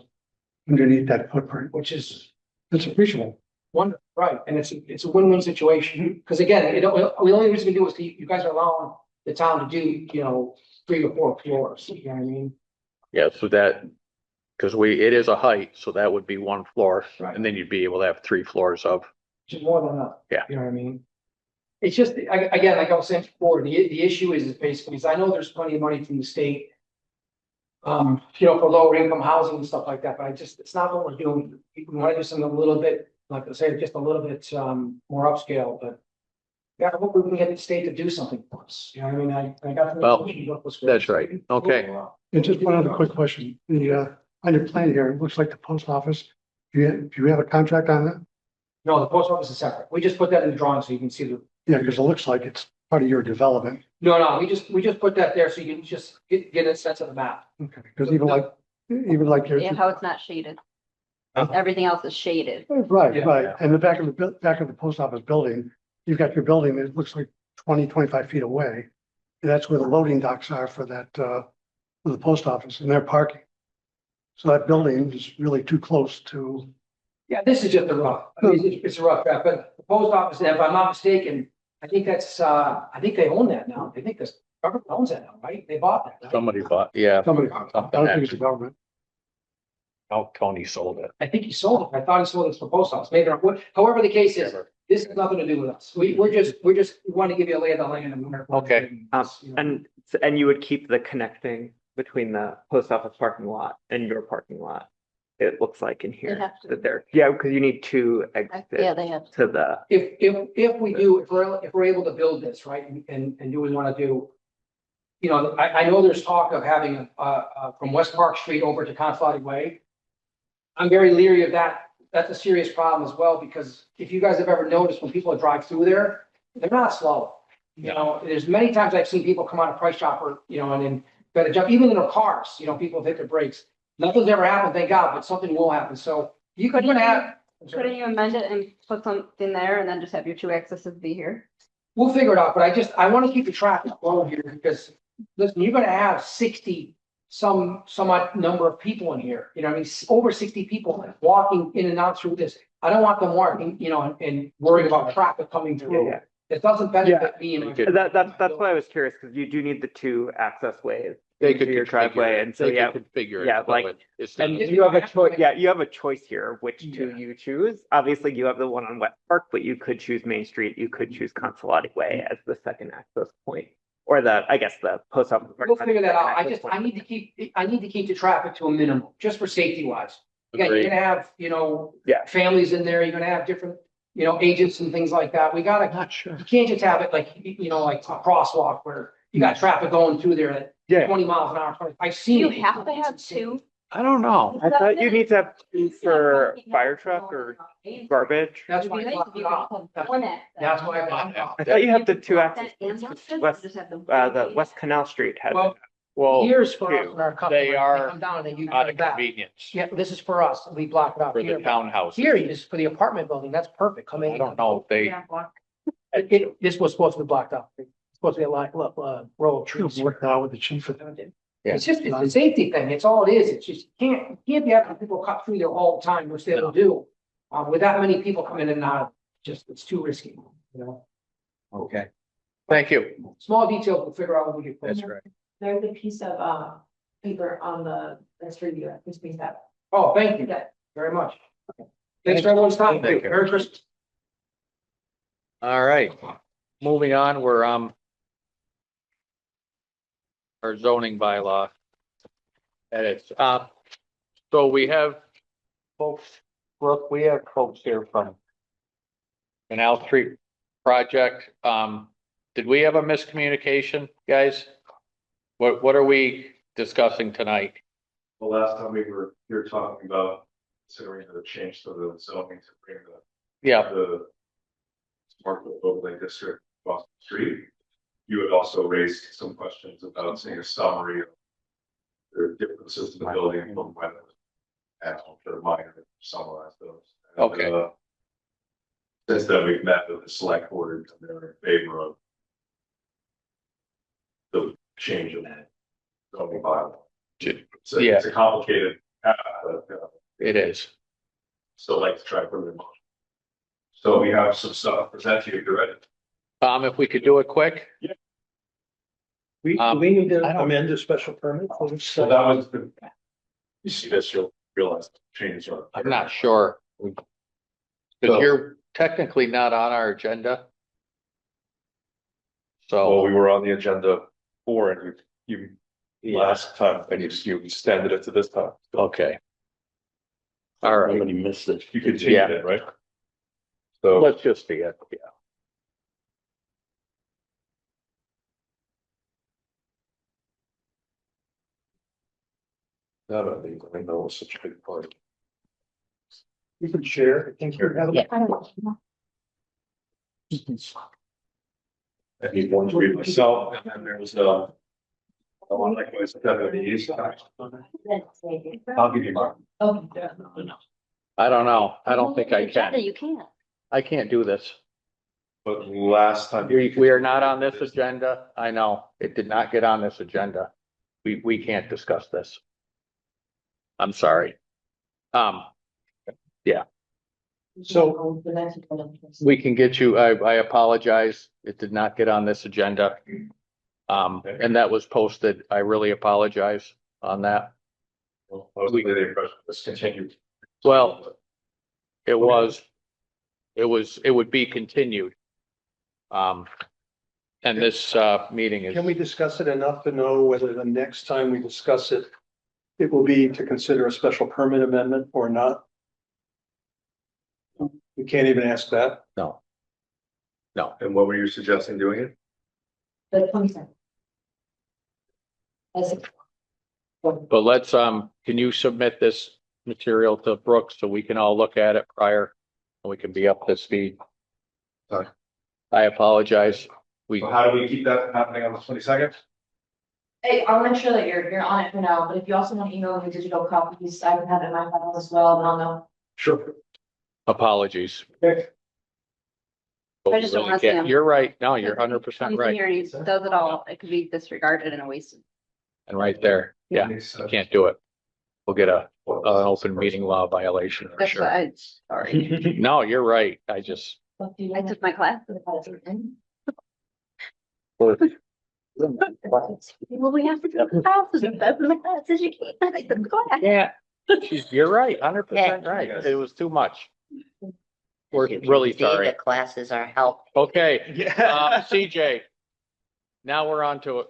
S5: underneath that footprint.
S7: Which is
S5: It's appreciable.
S7: wonderful, right? And it's a win-win situation, because again, the only reason we do is you guys are allowing the town to do, you know, 3 or 4 floors, you know what I mean?
S1: yeah, so that, because it is a height, so that would be 1 floor.
S7: Right.
S1: And then you'd be able to have 3 floors of,
S7: Which is more than enough.
S1: Yeah.
S7: You know what I mean? It's just, again, like I was saying before, the issue is basically, because I know there's plenty of money from the state. You know, for lower income housing and stuff like that, but it's not what we're doing. We want to do something a little bit, like I say, just a little bit more upscale, but. Yeah, I hope we can get the state to do something for us. You know what I mean? I got.
S1: Well, that's right. Okay.
S5: And just one other quick question. On your plan here, it looks like the post office. Do you have a contract on that?
S7: No, the post office is separate. We just put that in the drawing so you can see the.
S5: Yeah, because it looks like it's part of your development.
S7: No, we just put that there so you can just get a sense of the map.
S5: Okay, because even like your.
S2: Yeah, how it's not shaded. Everything else is shaded.
S5: Right,
S7: Yeah.
S5: right. And the back of the post office building, you've got your building that looks like 20, 25 feet away. And that's where the loading docks are for that, for the post office and their parking. So that building is really too close to,
S7: Yeah, this is just a rough, I mean, it's a rough draft, but the post office, if I'm not mistaken, I think that's, I think they own that now. I think this government owns that now, right? They bought that. right?
S1: Somebody bought, yeah,
S5: somebody, I don't think it's the government.
S1: no, Tony sold it.
S7: I think he sold it. I thought he sold it to the post office. Maybe, however the case is, this has nothing to do with us. We want to give you a lay of the land. And
S1: Okay.
S8: And you would keep the connecting between the post office parking lot and your parking lot. It looks like in here
S2: have to.
S8: that there, yeah, because you need two
S3: Yeah,
S8: exits
S3: they have.
S8: to the,
S7: If we do, if we're able to build this, right, and do we want to do, you know, I know there's talk of having from West Park Street over to Consolati Way. I'm very leery of that. That's a serious problem as well, because if you guys have ever noticed when people drive through there, they're not slow. You know, there's many times I've seen people come out of Price Chopper, you know, and then gotta jump, even in their cars, you know, people hit their brakes. Nothing's ever happened, thank God, but something will happen. So you're gonna have.
S2: Couldn't you amend it and put something there and then just have your two accesses be here?
S7: We'll figure it out, but I want to keep the traffic flow here because, listen, you're gonna have 60, some odd number of people in here. You know, I mean, over 60 people walking in and out through this. I don't want them walking, you know, and worrying about traffic coming through.
S8: Yeah.
S7: It doesn't benefit me and.
S8: that's why I was curious, because you do need the two access ways
S1: They
S8: into
S1: could
S8: your driveway, and so,
S1: they
S8: yeah.
S1: could configure it.
S8: yeah,
S1: so
S8: like-
S1: it's
S8: And
S1: not-
S8: you have a choice, yeah, you have a choice here, which two you choose. Obviously, you have the one on West Park, but you could choose Main Street, you could choose Consolati Way as the second access point. Or I guess the post office.
S7: We'll figure that out. I
S8: access point.
S7: need to keep the traffic to a minimum, just for safety wise. Again, you're
S1: Agreed.
S7: gonna have, you know.
S8: Yeah.
S7: Families in there, you're gonna have different, you know, agents and things like that. We gotta,
S5: Not sure.
S7: you can't just have it like, you know, like a crosswalk where you got traffic going through there at
S8: Yeah.
S7: 20 miles an hour. I've
S2: Do
S7: seen
S2: you
S7: it.
S2: have to have two?
S1: I don't know.
S8: I thought you need to have two for fire truck or garbage.
S7: That's
S2: It'd
S7: why
S2: be
S7: I
S2: nice
S7: blocked
S2: if
S7: it
S2: you could
S7: off.
S2: have one access.
S7: That's why I blocked it off.
S8: I thought you had the two
S2: That
S8: access
S2: and
S8: points, 'cause
S2: access, or
S8: West,
S2: just have
S8: the West Canal Street had.
S7: Well,
S1: Well,
S7: here's for us
S1: two.
S7: and our customers.
S1: They are
S7: come down and you
S1: out
S7: cut
S1: of
S7: back.
S1: convenience
S7: Yeah, this is for us. We block it off
S1: for the
S7: here.
S1: townhouse.
S7: Here is for the apartment building. That's perfect. Come in.
S1: I don't know, they,
S7: This was supposed to be blocked off. It's supposed to be a row of trees.
S5: You've worked out with the chief of that.
S1: Yeah.
S7: It's just, it's a safety thing. It's all it is. It's just, you can't be having people cut through there all the time, which they will do. With that many people coming in and out, just, it's too risky, you know?
S1: okay. Thank you.
S7: Small details, we'll figure out when we get.
S1: That's right.
S9: There's a piece of, paper on the, that's for you, this means that.
S7: Oh, thank you very much. Thanks for everyone's time.
S1: Thank you.
S7: Merry Christmas.
S1: All right, moving on, we're, our zoning bylaw edits. So we have folks, Brooke, we have folks here from Canal Street project. Did we have a miscommunication, guys? What are we discussing tonight?
S10: The last time we were here talking about considering the change to the zoning to bring
S1: Yeah,
S10: the smart overlay district across the street. You had also raised some questions about seeing a summary of the differences in the building from when and the minor summarize those. And,
S1: Okay.
S10: Since then, we've met with the select board and they're in favor of the change of that zoning bylaw. So
S1: Yeah.
S10: it's a complicated path, but
S1: it is.
S10: still like to try to put it in motion. So we have some stuff to present to you if you're ready.
S1: If we could do it quick?
S5: We need to amend the special permit for this.
S10: So that was the, you see this, you'll realize the changes are.
S1: I'm not sure. Because you're technically not on our agenda.
S10: Well,
S1: So,
S10: we were on the agenda for and you last time, and you extended it to this time.
S1: okay. All right,
S10: Somebody missed it. You could change
S1: Yeah.
S10: it, right? So.
S1: let's just see it, yeah.
S10: I don't think, I know it's such a big part.
S5: You can share. I think you're.
S3: Yeah.
S10: I need one to read myself, and then there was, I want like, what's these? I'll give you mine.
S1: I don't know. I don't think I can.
S3: You can't.
S1: I can't do this.
S10: But last time.
S1: We are not on this agenda. I know. It did not get on this agenda. We can't discuss this. I'm sorry.
S4: So-
S9: The next one.
S1: We can get you, I apologize. It did not get on this agenda. And that was posted. I really apologize on that.
S10: Well, I was under the impression this continued.
S1: Well, it would be continued. And this, meeting is.
S4: Can we discuss it enough to know whether the next time we discuss it, it will be to consider a special permit amendment or not? We can't even ask that.
S1: No. No,
S10: And what were you suggesting doing it?
S9: The 22nd. As a-
S1: but let's, can you submit this material to Brooks so we can all look at it prior? And we can be up to speed.
S10: Sorry.
S1: I apologize.
S10: So how do we keep that happening on the 22nd?
S9: Hey, I'll make sure that you're on it for now, but if you also want to email me digital copies, I can have it in my file as well, and I'll know.
S10: Sure.
S1: Apologies.
S2: I just don't wanna see him.
S1: You're right. No, you're 100%
S2: Comes in
S1: right.
S2: here and he does it all. It could be disregarded and wasted.
S1: And right there, yeah, can't do it. We'll get an open meeting law violation for
S2: That's what
S1: sure.
S2: sorry.
S1: No, you're right. I
S2: I took my class. Well, we have to do classes. That's in the classes. You can't. I took the class.
S1: Yeah, you're right, 100% right. It was too much. We're really
S3: See,
S1: sorry.
S3: The classes are help.
S1: Okay, CJ. Now we're on to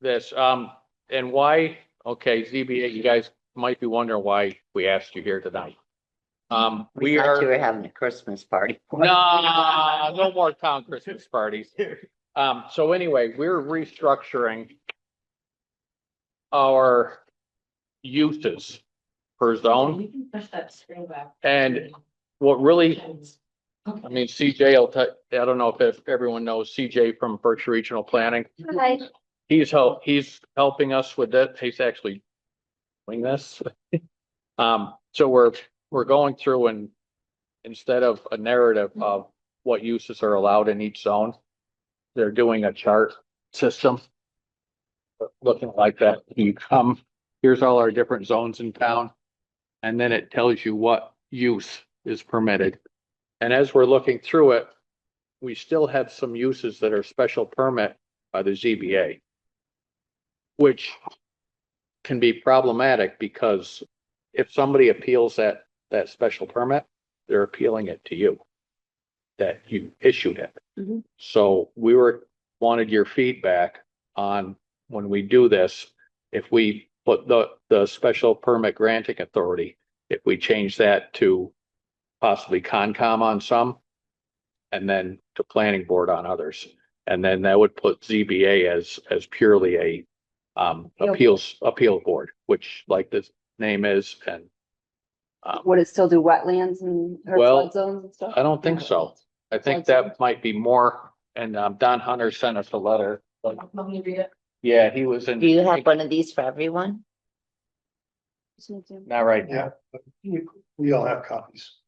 S1: this, and why, okay, ZBA, you guys might be wondering why we asked you here tonight.
S3: We
S1: We
S3: thought you
S1: are,
S3: were having a Christmas party.
S1: no more town Christmas parties. So anyway, we're restructuring our uses per zone.
S9: You can push that screen back.
S1: And what really, I mean, CJ, I don't know if everyone knows CJ from Berkshire Regional Planning.
S2: Hi.
S1: He's helping us with that. He's actually doing this. So we're going through and instead of a narrative of what uses are allowed in each zone, they're doing a chart system. Looking like that. You come, here's all our different zones in town. And then it tells you what use is permitted. And as we're looking through it, we still have some uses that are special permit by the ZBA, which can be problematic because if somebody appeals that special permit, they're appealing it to you, that you issued it.
S2: Mhm.
S1: So wanted your feedback on when we do this, if we put the special permit granting authority, if we change that to possibly Concom on some, and then to planning board on others. And then that would put ZBA as purely a appeal board, which like this name is, and
S2: Would it still do wetlands and or
S1: Well,
S2: flood zones and stuff?
S1: I don't think so. I think that might be more, and Don Hunter sent us a letter.
S9: Want me to read it?
S1: Yeah, he was in.
S3: Do you have one of these for everyone?
S1: Not right now.
S4: Yeah, we all have copies.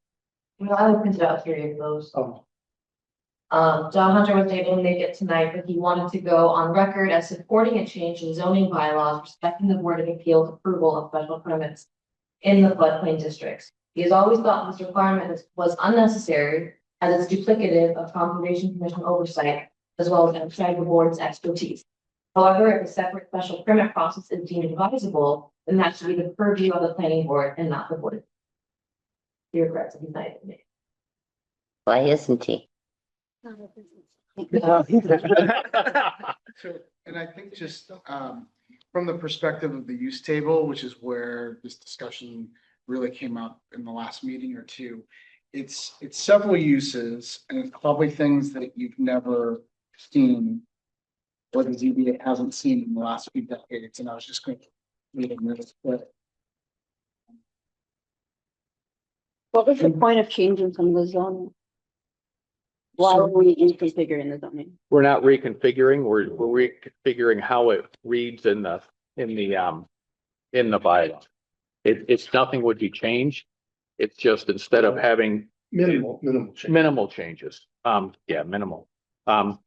S9: Well, I printed out 3 of those.
S4: Oh,
S9: John Hunter was able to make it tonight, but he wanted to go on record as supporting a change in zoning bylaws respecting the Board of Appeals approval of special permits in the floodplain districts. He has always thought this requirement was unnecessary as it's duplicative of Conservation Commission oversight as well as outside the board's expertise. However, if a separate special permit process is deemed advisable, then that should be the purview of the planning board and not the board. He regrets it, he's not even me.
S3: Why isn't he?
S11: So, and I think just from the perspective of the use table, which is where this discussion really came up in the last meeting or two, it's several uses and it's probably things that you've never seen or the ZBA hasn't seen in the last few decades. And I was just going to read a minute, but
S2: What was the point of changing some of the zoning? Why were we reconfiguring the zoning?
S1: We're not reconfiguring, we're reconfiguring how it reads in the bylaw. It's nothing would be changed. It's just instead of having
S4: minimal change.
S1: minimal changes, minimal.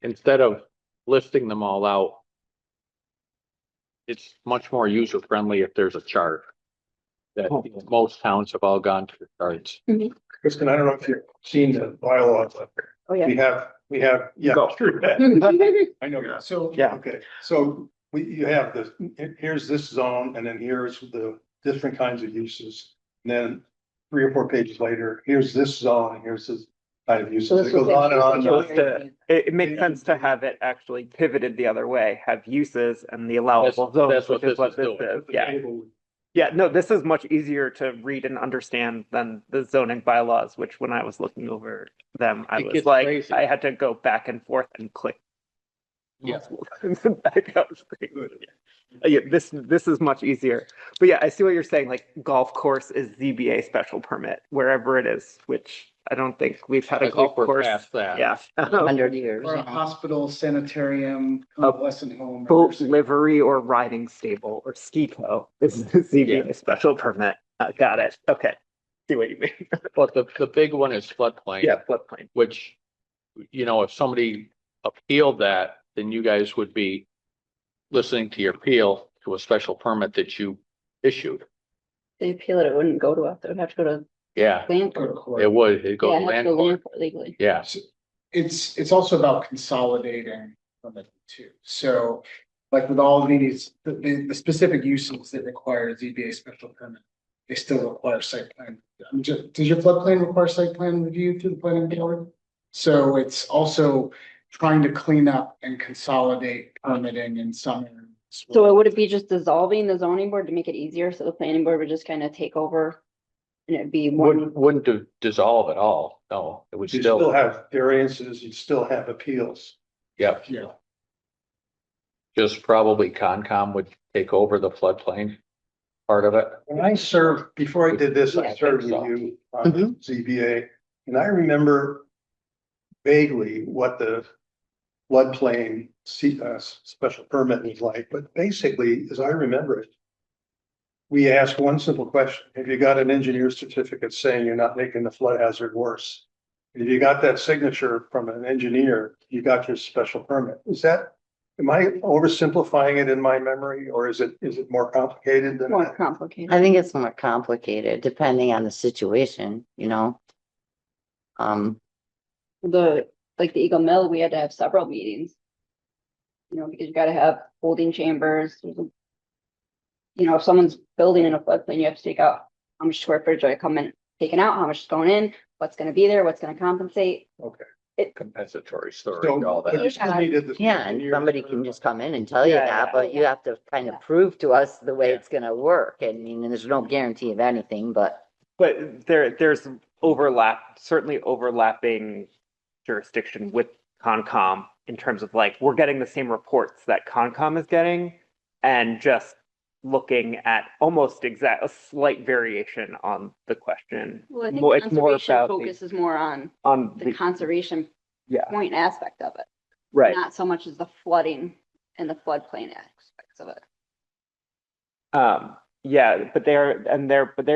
S1: Instead of listing them all out, it's much more user friendly if there's a chart that most towns have all gone to the cards.
S4: Kristen, I don't know if you've seen the bylaws up there.
S2: Oh, yeah.
S4: We have, yeah,
S8: Go.
S4: true. I know, so,
S8: Yeah.
S4: okay, so you have this, here's this zone, and then here's the different kinds of uses. And then 3 or 4 pages later, here's this zone, and here's this kind of uses. It goes on and on. And on.
S8: It makes sense to have it actually pivoted the other way, have uses and the allowable zones,
S1: That's what
S8: which is what
S1: this
S8: this
S1: is
S8: is, yeah. Yeah, no, this is much easier to read and understand than the zoning bylaws, which when I was looking over them, I
S1: It
S8: was
S1: gets
S8: like,
S1: crazy.
S8: I had to go back and forth and click.
S1: Yeah.
S8: multiple times and back out. Yeah, this is much easier. But yeah, I see what you're saying, like golf course is ZBA special permit, wherever it is, which I don't think we've had
S1: I
S8: a
S1: think
S8: golf
S1: we're
S8: course.
S1: past that.
S8: Yeah.
S3: 100 years.
S11: Or a hospital, sanitarium, convalescent home. or
S8: Boat
S11: nursing.
S8: livery or riding stable or ski tow is the ZBA special permit. Got it. Okay. See what you mean.
S1: But the big one is floodplain.
S8: Yeah, floodplain.
S1: Which, you know, if somebody appealed that, then you guys would be listening to your appeal to a special permit that you issued.
S2: They appeal it, it wouldn't go to us, it would have to go to
S1: Yeah,
S2: land
S11: Go to
S2: court.
S11: court.
S1: it would. It'd go
S2: Yeah,
S1: to
S2: it has to
S1: land
S2: go
S1: court.
S2: land court legally.
S1: Yeah,
S11: It's also about consolidating from the two. So like with all of these, the specific uses that require a ZBA special permit, they still require site plan. Does your floodplain require site plan review through the planning board? So it's also trying to clean up and consolidate permitting in some areas.
S2: So would it be just dissolving the zoning board to make it easier, so the planning board would just kind of take over? And it'd be one,
S1: wouldn't dissolve at all. No, it would
S4: You still
S1: still,
S4: have variances, you still have appeals.
S1: yeah,
S11: Yeah.
S1: just probably Concom would take over the floodplain part of it.
S4: When I served, before I did this,
S1: Yeah,
S4: I
S1: I
S4: served
S1: think
S4: with
S1: so.
S4: you on the ZBA, and I remember vaguely what the floodplain special permit was like, but basically, as I remember it, we asked one simple question: have you got an engineer's certificate saying you're not making the flood hazard worse? And if you got that signature from an engineer, you got your special permit. Am I oversimplifying it in my memory, or is it more complicated than
S2: more
S4: that?
S2: complicated.
S3: I think it's more complicated depending on the situation, you know?
S2: Like the Eagle Mill, we had to have several meetings. You know, because you gotta have holding chambers. You know, if someone's building in a floodplain, you have to take out how much square footage are coming, taken out, how much is going in, what's gonna be there, what's gonna compensate.
S1: Compensatory story,
S4: So,
S1: all
S4: but
S1: that.
S4: you still needed the
S3: Yeah, and
S4: engineer's
S3: somebody can just come in and tell you
S8: Yeah,
S3: that,
S8: yeah.
S3: but you have to kind of prove to us the way it's gonna work. I mean, and there's no guarantee of anything, but
S8: But there's certainly overlapping jurisdiction with Concom in terms of like, we're getting the same reports that Concom is getting and just looking at almost a slight variation on the question.
S2: Well, I think
S8: More- it's more
S2: conservation
S8: about the-
S2: focus is more on
S8: On
S2: the conservation
S8: yeah,
S2: point aspect of it,
S8: right.
S2: not so much as the flooding and the floodplain aspects of it.
S8: Yeah, but they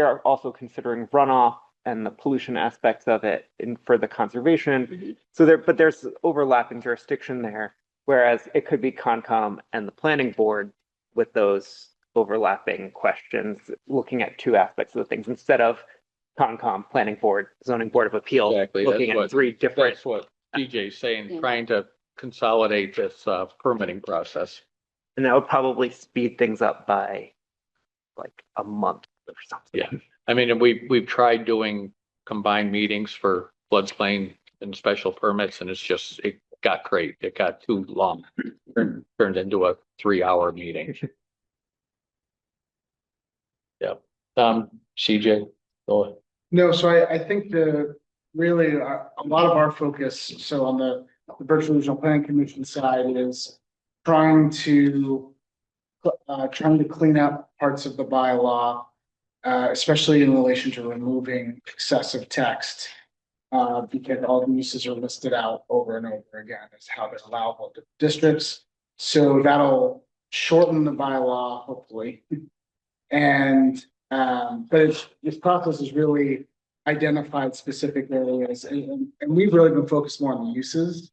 S8: are also considering runoff and the pollution aspects of it for the conservation.
S2: Mhm.
S8: So there's overlapping jurisdiction there, whereas it could be Concom and the planning board with those overlapping questions, looking at two aspects of the things instead of Concom, planning board, zoning board of appeals,
S1: Exactly, that's
S8: looking at
S1: what-
S8: three different.
S1: That's what DJ's saying,
S2: Yeah.
S1: trying to consolidate this permitting process.
S8: And that would probably speed things up by like a month or something.
S1: Yeah. I mean, and we've tried doing combined meetings for floodplain and special permits, and it got great. It got too long. Turned into a 3-hour meeting. Yeah. CJ, go ahead.
S11: No, so I think really a lot of our focus, so on the Berkshire Regional Planning Commission side is trying to clean up parts of the bylaw, especially in relation to removing excessive text. Because all the uses are listed out over and over again as how they're allowable to districts. So that'll shorten the bylaw, hopefully. And, but this process has really identified specific areas and we've really been focused more on the uses.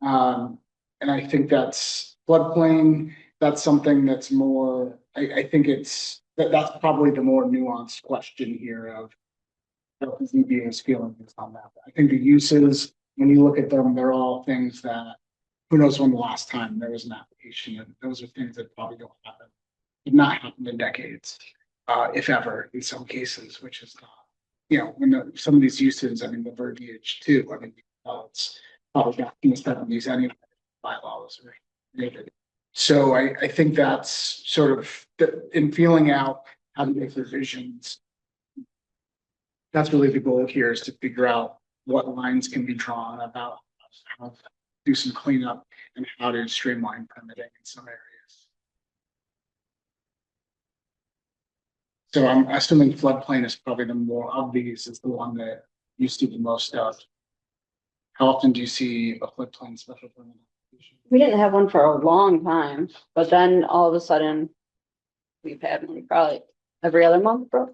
S11: And I think that's floodplain. That's something that's more, I think it's that's probably the more nuanced question here of what the ZBA's feeling is on that. I think the uses, when you look at them, they're all things that, who knows when the last time there was an application, and those are things that probably don't happen. Did not happen in decades, if ever, in some cases, which is not, you know, when some of these uses, I mean, the verbiage too, I mean, it's probably not in the seventies anyway, bylaws are created. So I think that's sort of, in feeling out how to make revisions. That's really the goal here, is to figure out what lines can be drawn about how to do some cleanup and how to streamline permitting in some areas. So I'm assuming floodplain is probably the more of these, is the one that you see the most of. How often do you see a floodplain special permit application?
S2: We didn't have one for a long time, but then all of a sudden we've had one probably every other month, bro.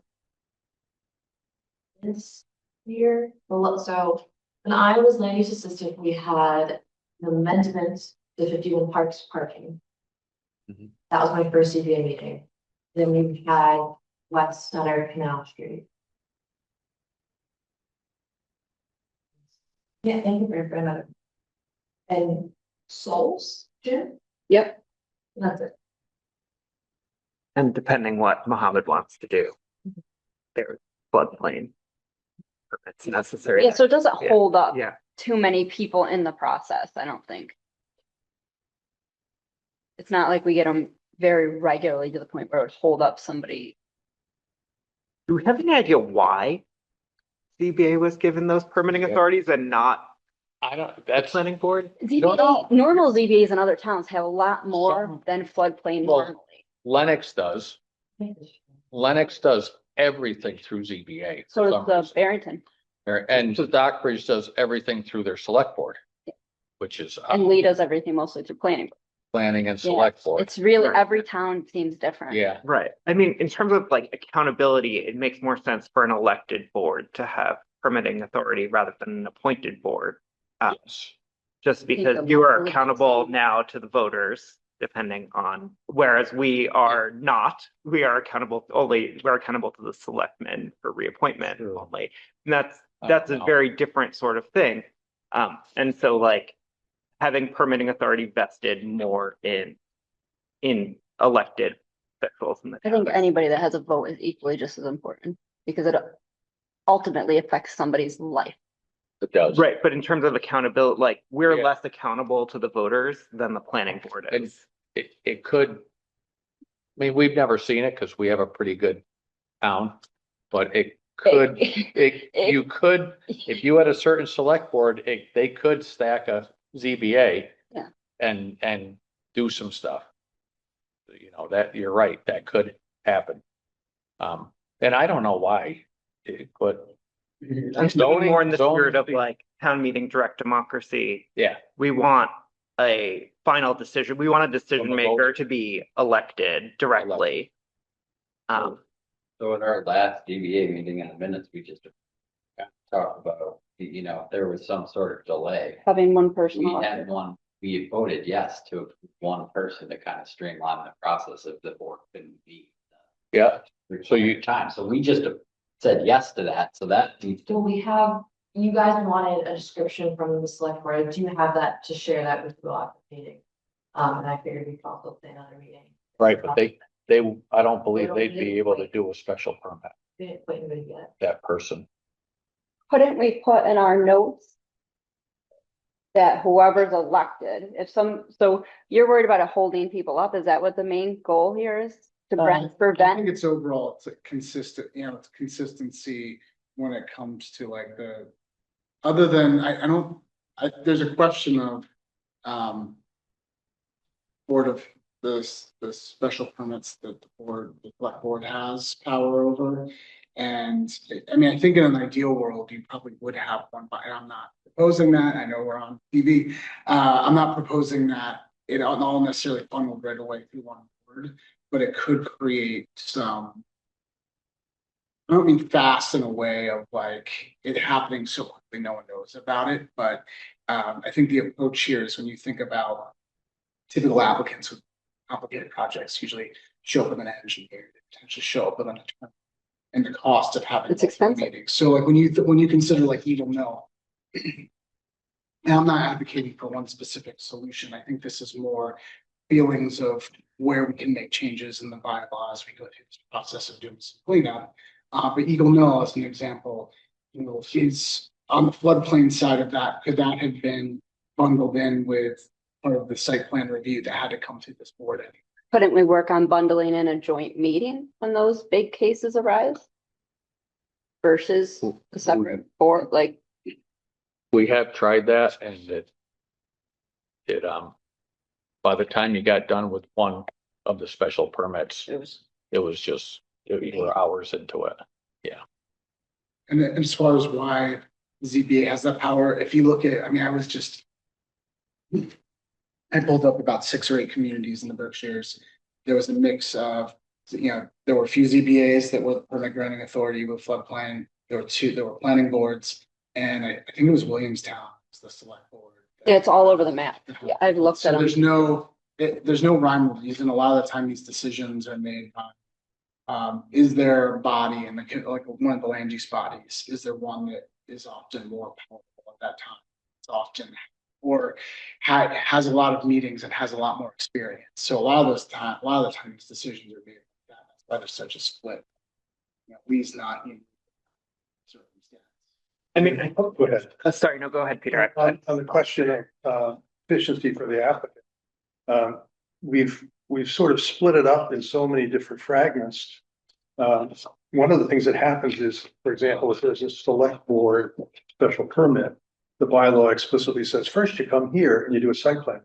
S9: This year, so when I was land use assistant, we had an amendment to 51 Parks parking.
S1: Mhm.
S9: That was my first CBA meeting. Then we had West Center Canal Street. Yeah, thank you for another. And Souls, Jim?
S2: Yep.
S9: That's it.
S8: And depending what Mohammed wants to do, there's floodplain permits necessary.
S2: Yeah, so it doesn't
S8: Yeah.
S2: hold up
S8: Yeah,
S2: too many people in the process, I don't think. It's not like we get them very regularly to the point where it would hold up somebody.
S8: do we have any idea why CBA was given those permitting
S1: Yeah.
S8: authorities and not
S1: I don't,
S8: the
S1: that's,
S8: planning board?
S2: ZBA, normal ZBAs in other towns have a lot more
S1: Some-
S2: than floodplain
S1: Well-
S2: normally.
S1: Lennox does. Lennox does everything through ZBA. for
S2: So
S1: some
S2: does
S1: reason.
S2: Barrington,
S1: And Stockbridge does everything through their select board. Which is
S2: and Lee does everything mostly through planning.
S1: planning and
S2: Yeah,
S1: select board.
S2: It's really,
S8: Right.
S2: every town seems different.
S1: Yeah,
S8: Right. I mean, in terms of like accountability, it makes more sense for an elected board to have permitting authority rather than an appointed board.
S1: yes.
S8: Just
S2: think
S8: because
S2: the
S8: you are
S2: local
S8: accountable
S2: agency-
S8: now to the voters, depending on, whereas we are not, we are accountable to the selectmen for reappointment
S1: True.
S8: only. And that's a
S1: No.
S8: very different sort of thing. And so like having permitting authority vested more in elected officials in the
S2: I think
S8: town.
S2: anybody that has a vote is equally just as important because it ultimately affects somebody's life.
S1: It does.
S8: Right, but in terms of accountability, like we're
S1: Yeah.
S8: less accountable to the voters than the planning board
S1: And
S8: is.
S1: it could. I mean, we've never seen it because we have a pretty good town, but it could, you could, if you had a certain select board, they could stack a ZBA.
S2: Yeah.
S1: And do some stuff. You know, that, you're right, that could happen. And I don't know why, but.
S8: I'm thinking more in the
S1: Zoning-
S8: spirit of like town meeting direct democracy.
S1: Yeah,
S8: We want a final decision. We want a decision
S1: From the
S8: maker
S1: voters.
S8: to be elected directly.
S6: So in our last DBA meeting in the minutes, we just talked about, you know, if there was some sort of delay.
S2: Having one person.
S6: We
S2: elected.
S6: had one, we voted yes to one person to kind of streamline the process if the board couldn't meet.
S1: yeah,
S6: So
S1: you-
S6: time, so we just said yes to that, so that needs
S9: So
S6: to.
S9: we have, you guys wanted a description from the select board. I do have that to share that with the last meeting. And I figured we'd also say another meeting.
S1: right, but I don't believe they'd be able to do a special permit,
S9: We didn't put anybody yet.
S1: that person.
S2: Couldn't we put in our notes that whoever's elected, so you're worried about it holding people up? Is that what the main goal here is? To
S11: I think
S2: prevent?
S11: it's overall, it's a consistent, you know, it's consistency when it comes to like other than, there's a question of, board of the special permits that the select board has power over. And I mean, I think in an ideal world, you probably would have one, but I'm not proposing that. I know we're on TV. I'm not proposing that it all necessarily funneled right away through one board, but it could create some, I don't mean fast in a way of like it happening so quickly no one knows about it, but I think the approach here is when you think about typical applicants with complicated projects, usually show up with an engineer, potentially show up with an attorney. And the cost of having.
S2: It's
S11: multiple
S2: expensive.
S11: meetings. So like when you consider like Eagle Mill. And I'm not advocating for one specific solution. I think this is more feelings of where we can make changes in the bylaw as we go through this process of doing some cleanup. But Eagle Mill, as an example, is on the floodplain side of that. Could that have been bundled in with part of the site plan review that had to come through this board?
S2: Couldn't we work on bundling in a joint meeting when those big cases arise? Versus a separate board, like,
S1: We have tried that and by the time you got done with one of the special permits, it was just, you were hours into it.
S11: And as far as why ZBA has that power, if you look at, I mean, I pulled up about 6 or 8 communities in the Berkshires. There was a mix of, there were a few ZBAs that were the permit granting authority with floodplain. There were planning boards, and I think it was Williamstown, was the select board.
S2: yeah, it's all over the map. Yeah, I've looked
S11: So
S2: at them.
S11: there's no rhyme or reason. A lot of the time these decisions are made by, is there a body in like one of the land use bodies? Is there one that is often more powerful at that time? It's often, or has a lot of meetings and has a lot more experience. So a lot of the time these decisions are made like that. That's why there's such a split. Lee's not in circumstance.
S8: I mean,
S4: Go ahead.
S8: sorry, no, go ahead, Peter.
S4: On the question of efficiency for the applicant, we've sort of split it up in so many different fragments. One of the things that happens is, for example, if there's a select board special permit, the bylaw explicitly says, first you come here and you do a site plan.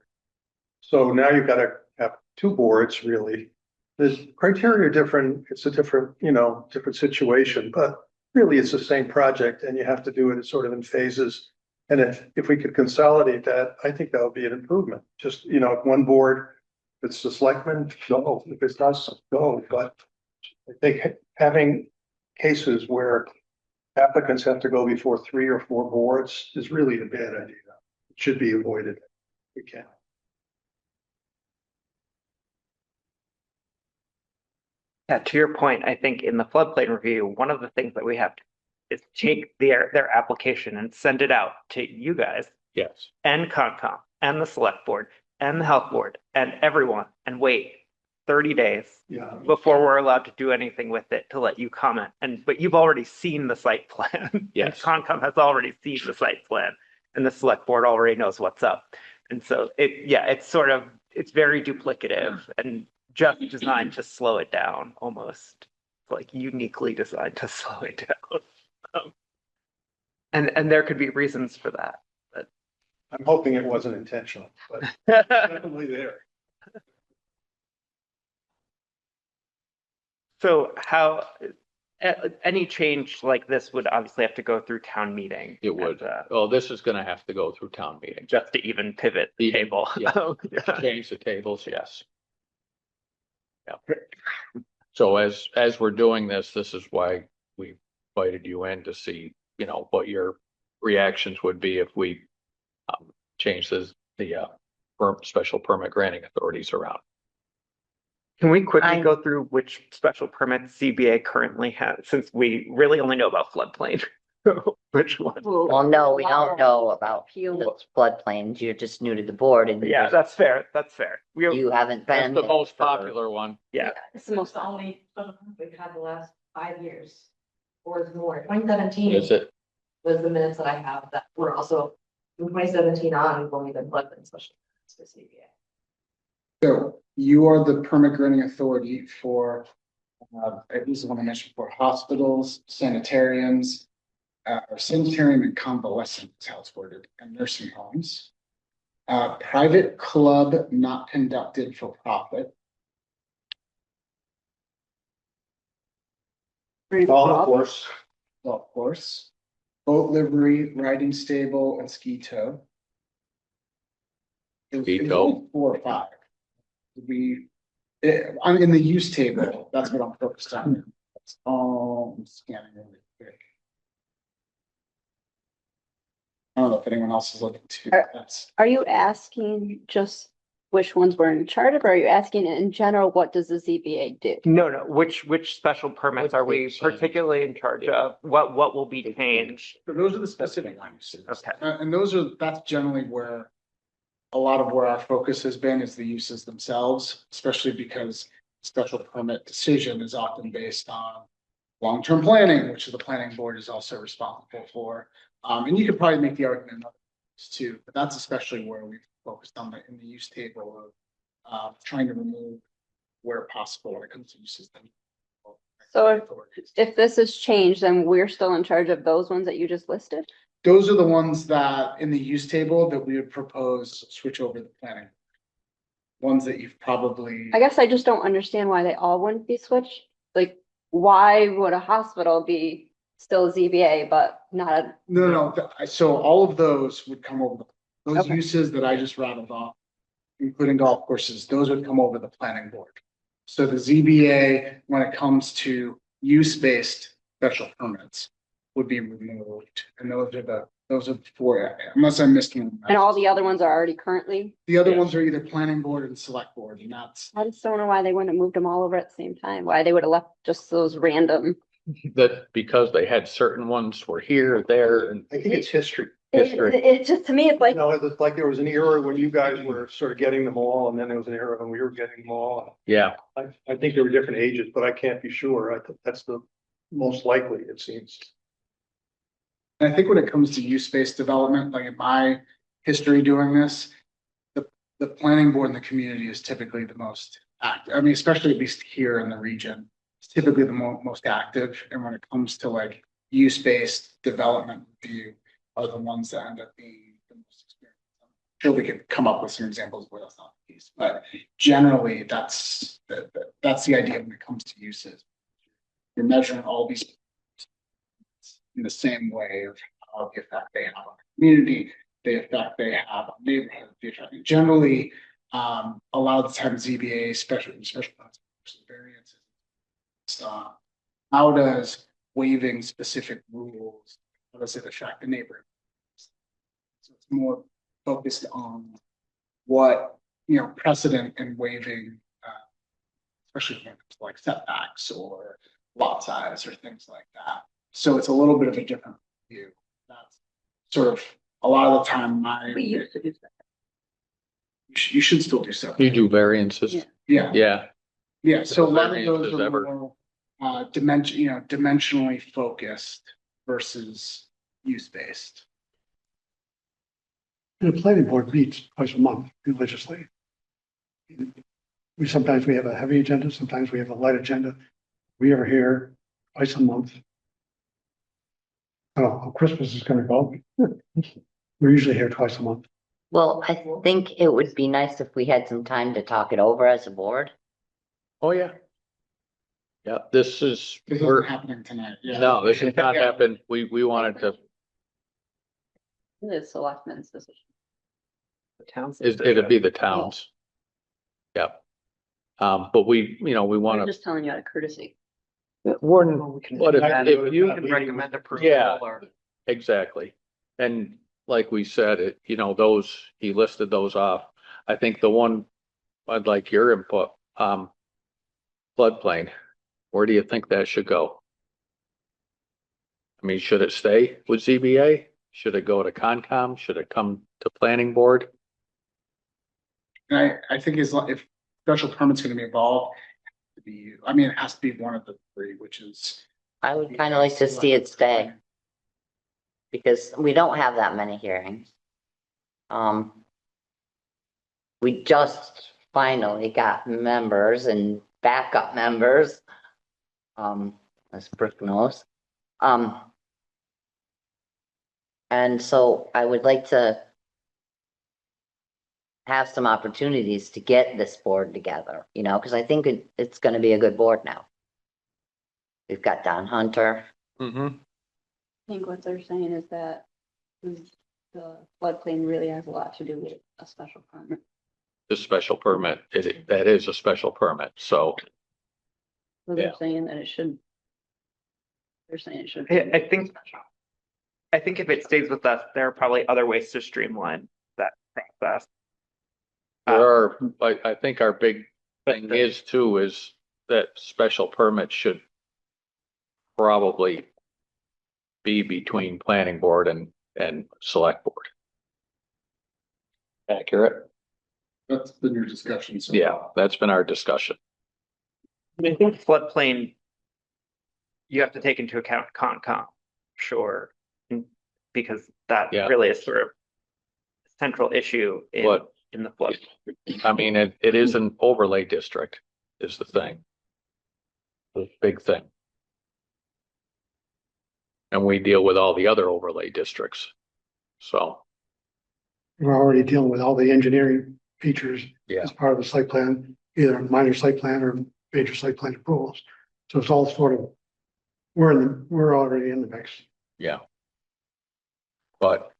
S4: So now you've got to have 2 boards, really. The criteria are different. It's a different, different situation, but really it's the same project and you have to do it sort of in phases. And if we could consolidate that, I think that would be an improvement. Just, if one board, if it's the selectmen, go. If it's us, go. But I think having cases where applicants have to go before 3 or 4 boards is really a bad idea. It should be avoided. We can.
S8: Yeah, to your point, I think in the floodplain review, one of the things that we have to is take their application and send it out to you guys
S1: Yes.
S8: and Concom and the select board and the health board and everyone and wait 30 days
S4: Yeah.
S8: before we're allowed to do anything with it to let you comment. But you've already seen the site plan.
S1: Yes.
S8: And Concom has already seen the site plan and the select board already knows what's up. And so it's very duplicative and just designed to slow it down, almost like uniquely designed to slow it down. And there could be reasons for that.
S4: I'm hoping it wasn't intentional, but definitely there.
S8: So how, any change like this would obviously have to go through town meeting.
S1: It would.
S8: and,
S1: Well, this is gonna have to go through town meeting.
S8: just to even pivot the
S1: Even-
S8: table.
S1: yeah.
S8: Yeah.
S1: Change the tables, yes. Yeah. So as we're doing this is why we invited you in to see, what your reactions would be if we change the special permit granting authorities around.
S8: Can we quickly
S3: I-
S8: go through which special permits CBA currently has, since we really only know about floodplain? Which one?
S3: Well, no, we don't know about those floodplains. You're just new to the board and
S8: Yeah, that's fair. That's fair.
S3: you haven't
S1: That's
S3: been.
S1: the most
S3: for-
S1: popular one.
S8: Yeah.
S2: It's the most,
S9: The only we've had the last 5 years or more. 2017
S1: Is it?
S9: was the minutes that I have that were also from 2017 on, we've only been floodplain special permits for CBA.
S11: So you are the permit granting authority for, at least the one I mentioned before, hospitals, sanitariums, or sanitarium and convalescent is how it's worded, and nursing homes. Private club not conducted for profit.
S4: Golf course.
S11: Golf course, boat livery, riding stable, and ski tow.
S1: Ski
S11: It was
S1: tow.
S11: only 4 or 5. I'm in the use table, that's what I'm focused on. That's all I'm scanning really quick. I don't know if anyone else is looking to, that's,
S2: are you asking just which ones we're in charge of, or are you asking in general, what does the ZBA do?
S8: No, which special permits are we
S1: Which they change.
S8: particularly in charge of? What will be changed?
S11: So those are the specific uses.
S8: Okay.
S11: And that's generally where a lot of where our focus has been is the uses themselves, especially because special permit decision is often based on long-term planning, which the planning board is also responsible for. And you could probably make the argument in other ways too, but that's especially where we've focused on in the use table of trying to remove where possible when it comes to uses.
S2: So if this is changed, then we're still in charge of those ones that you just listed?
S11: Those are the ones that in the use table that we would propose switch over the planning. Ones that you've probably.
S2: I guess I just don't understand why they all wouldn't be switched. Like, why would a hospital be still a ZBA, but not a?
S11: No, so all of those would come over, those
S2: Okay.
S11: uses that I just rattled off, including golf courses, those would come over the planning board. So the ZBA, when it comes to use-based special permits, would be removed. And those are the four, unless I missed one.
S2: And all the other ones are already currently?
S11: The other
S1: Yes.
S11: ones are either planning board and select board, and that's,
S2: I just don't know why they wouldn't have moved them all over at the same time, why they would have left just those random.
S1: That because they had certain ones were here, there, and
S4: I think it's history.
S1: History.
S2: It just, to me, it's like,
S4: You know, it's like there was an era when you guys were sort of getting them all, and then there was an era when we were getting them all.
S1: yeah,
S4: I think there were different ages, but I can't be sure. I think that's the most likely, it seems.
S11: and I think when it comes to use-based development, like in my history doing this, the planning board in the community is typically the most active. I mean, especially at least here in the region, it's typically the most active. And when it comes to like use-based development review, are the ones that end up being the most experienced. I'm sure we could come up with some examples where that's not the case, but generally that's the idea when it comes to uses. You're measuring all these in the same way of how the effect they have on the community, the effect they have on neighborhood, the effect. Generally, a lot of the time ZBA, special variances. How does waiving specific rules, how does it affect the neighborhood? So it's more focused on what, precedent and waiving, especially when it comes to like setbacks or lot size or things like that. So it's a little bit of a different view. That's sort of a lot of the time
S2: we used to do that.
S11: you should still do so.
S1: you do variances.
S2: Yeah.
S11: Yeah. So a lot of
S1: Variances
S11: those are
S1: ever.
S11: more dimensionally focused versus use-based.
S5: And the planning board meets twice a month religiously. Sometimes we have a heavy agenda, sometimes we have a light agenda. We are here twice a month. I don't know how Christmas is gonna go. We're usually here twice a month.
S3: Well, I think it would be nice if we had some time to talk it over as a board.
S1: Oh, yeah. Yeah, this is,
S11: This
S1: we're,
S11: isn't happening tonight. Yeah.
S1: no, this has not happened. We wanted to,
S2: The selectmen's decision.
S8: The towns.
S1: it'd be the towns. Yeah. But we
S2: I'm
S1: wanna,
S2: just telling you out of courtesy.
S1: Warren, what if you
S8: can recommend approval
S1: Yeah.
S8: or.
S1: exactly. And like we said, those, he listed those off. I think the one I'd like your input, floodplain, where do you think that should go? I mean, should it stay with ZBA? Should it go to Concom? Should it come to planning board?
S11: And I think if special permit's gonna be involved, it has to be one of the three, which is.
S3: I would kind of like to see it stay. Because we don't have that many hearings. We just finally got members and backup members. As Brooke knows. And so I would like to have some opportunities to get this board together, because I think it's gonna be a good board now. We've got Don Hunter.
S1: Mm-hmm.
S2: I think what they're saying is that the floodplain really has a lot to do with a special permit.
S1: The special permit, that is a special permit, so,
S2: So they're
S1: Yeah.
S2: saying that it should. They're saying it should.
S8: I think if it stays with us, there are probably other ways to streamline that process.
S1: There are, I think our big thing is too, is that special permits should probably be between planning board and select board. Accurate?
S11: That's been your discussion. So
S1: Yeah, that's been our discussion.
S8: I think floodplain, you have to take into account Concom, sure, because that
S1: Yeah.
S8: really is sort of a central issue
S1: But,
S8: in the flood.
S1: I mean, it is an overlay district is the thing. The big thing. And we deal with all the other overlay districts. So,
S5: We're already dealing with all the engineering features
S1: yeah,
S5: as part of the site plan, either minor site plan or major site plan approvals. So it's all sort of, we're already in the mix.
S1: yeah. But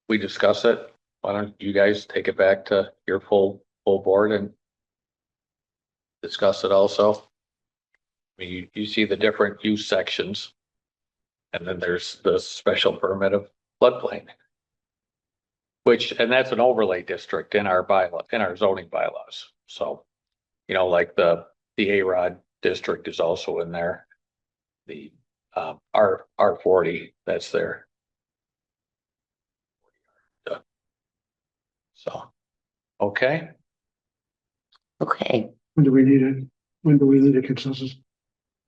S1: we discuss it. Why don't you guys take it back to your full board and discuss it also? I mean, you see the different use sections. And then there's the special permit of floodplain. And that's an overlay district in our bylaw, in our zoning bylaws. So, you know, like the A-Rod district is also in there. The R40, that's there. So, okay,
S3: Okay,
S5: When do we need a consensus?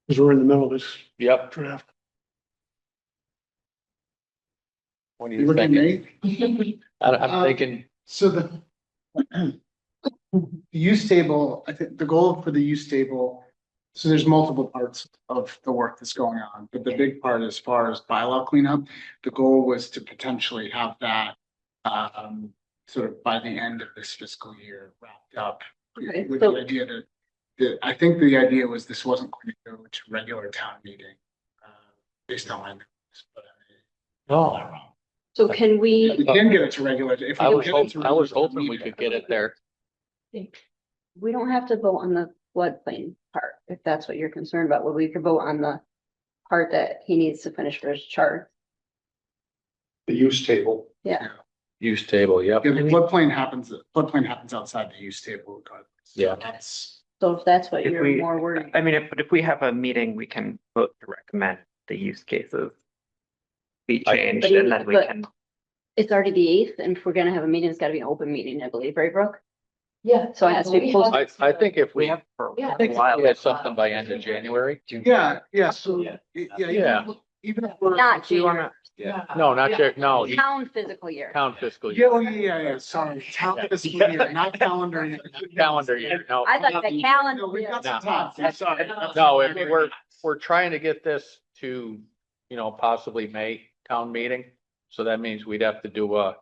S5: Because we're in the middle of this
S1: yep.
S5: draft.
S1: What are
S11: you
S1: you
S11: look at
S1: thinking?
S11: me.
S1: I'm thinking,
S11: So the use table, I think the goal for the use table, so there's multiple parts of the work that's going on, but the big part as far as bylaw cleanup, the goal was to potentially have that sort of by the end of this fiscal year wrapped up.
S2: Okay,
S11: With
S2: so-
S11: the idea I think the idea was this wasn't going to go to regular town meeting, based on my notes, but
S1: no,
S2: So can
S11: we
S2: we,
S11: can get it to regular. If we
S1: I
S11: can
S1: was
S11: get it to
S1: hoping we
S11: regular
S1: could get it there.
S2: we don't have to vote on the floodplain part, if that's what you're concerned about, well, we could vote on the part that he needs to finish for his chart.
S4: The use table.
S2: Yeah,
S1: Use table, yep.
S11: Yeah, the floodplain happens outside the use table regardless. So
S1: Yeah.
S11: That's,
S2: so if that's what
S8: If
S2: you're
S8: we-
S2: more worried.
S8: I mean, if we have a meeting, we can vote to recommend the use cases be changed, and then we
S2: But-
S8: can.
S2: It's already the 8th, and if we're gonna have a meeting, it's gotta be an open meeting, I believe, right, Brooke?
S9: Yeah.
S2: So it has to be posted.
S1: I think if we
S8: have for
S9: Yeah.
S8: a while.
S1: had something by end of January.
S11: yeah, so,
S8: Yeah.
S1: Yeah.
S11: even if we're.
S2: Not
S8: Do you
S2: January,
S8: wanna,
S9: Yeah.
S1: No, not yet, no,
S2: town physical year.
S1: town fiscal
S11: Yeah,
S1: year,
S11: oh, yeah, sorry, town fiscal year, not calendar year.
S1: calendar year, no.
S2: I thought the calendar.
S11: No, we've got
S1: No.
S11: some time, I'm sorry.
S1: No, if we're trying to get this to, you know, possibly May town meeting. So that means we'd have to do a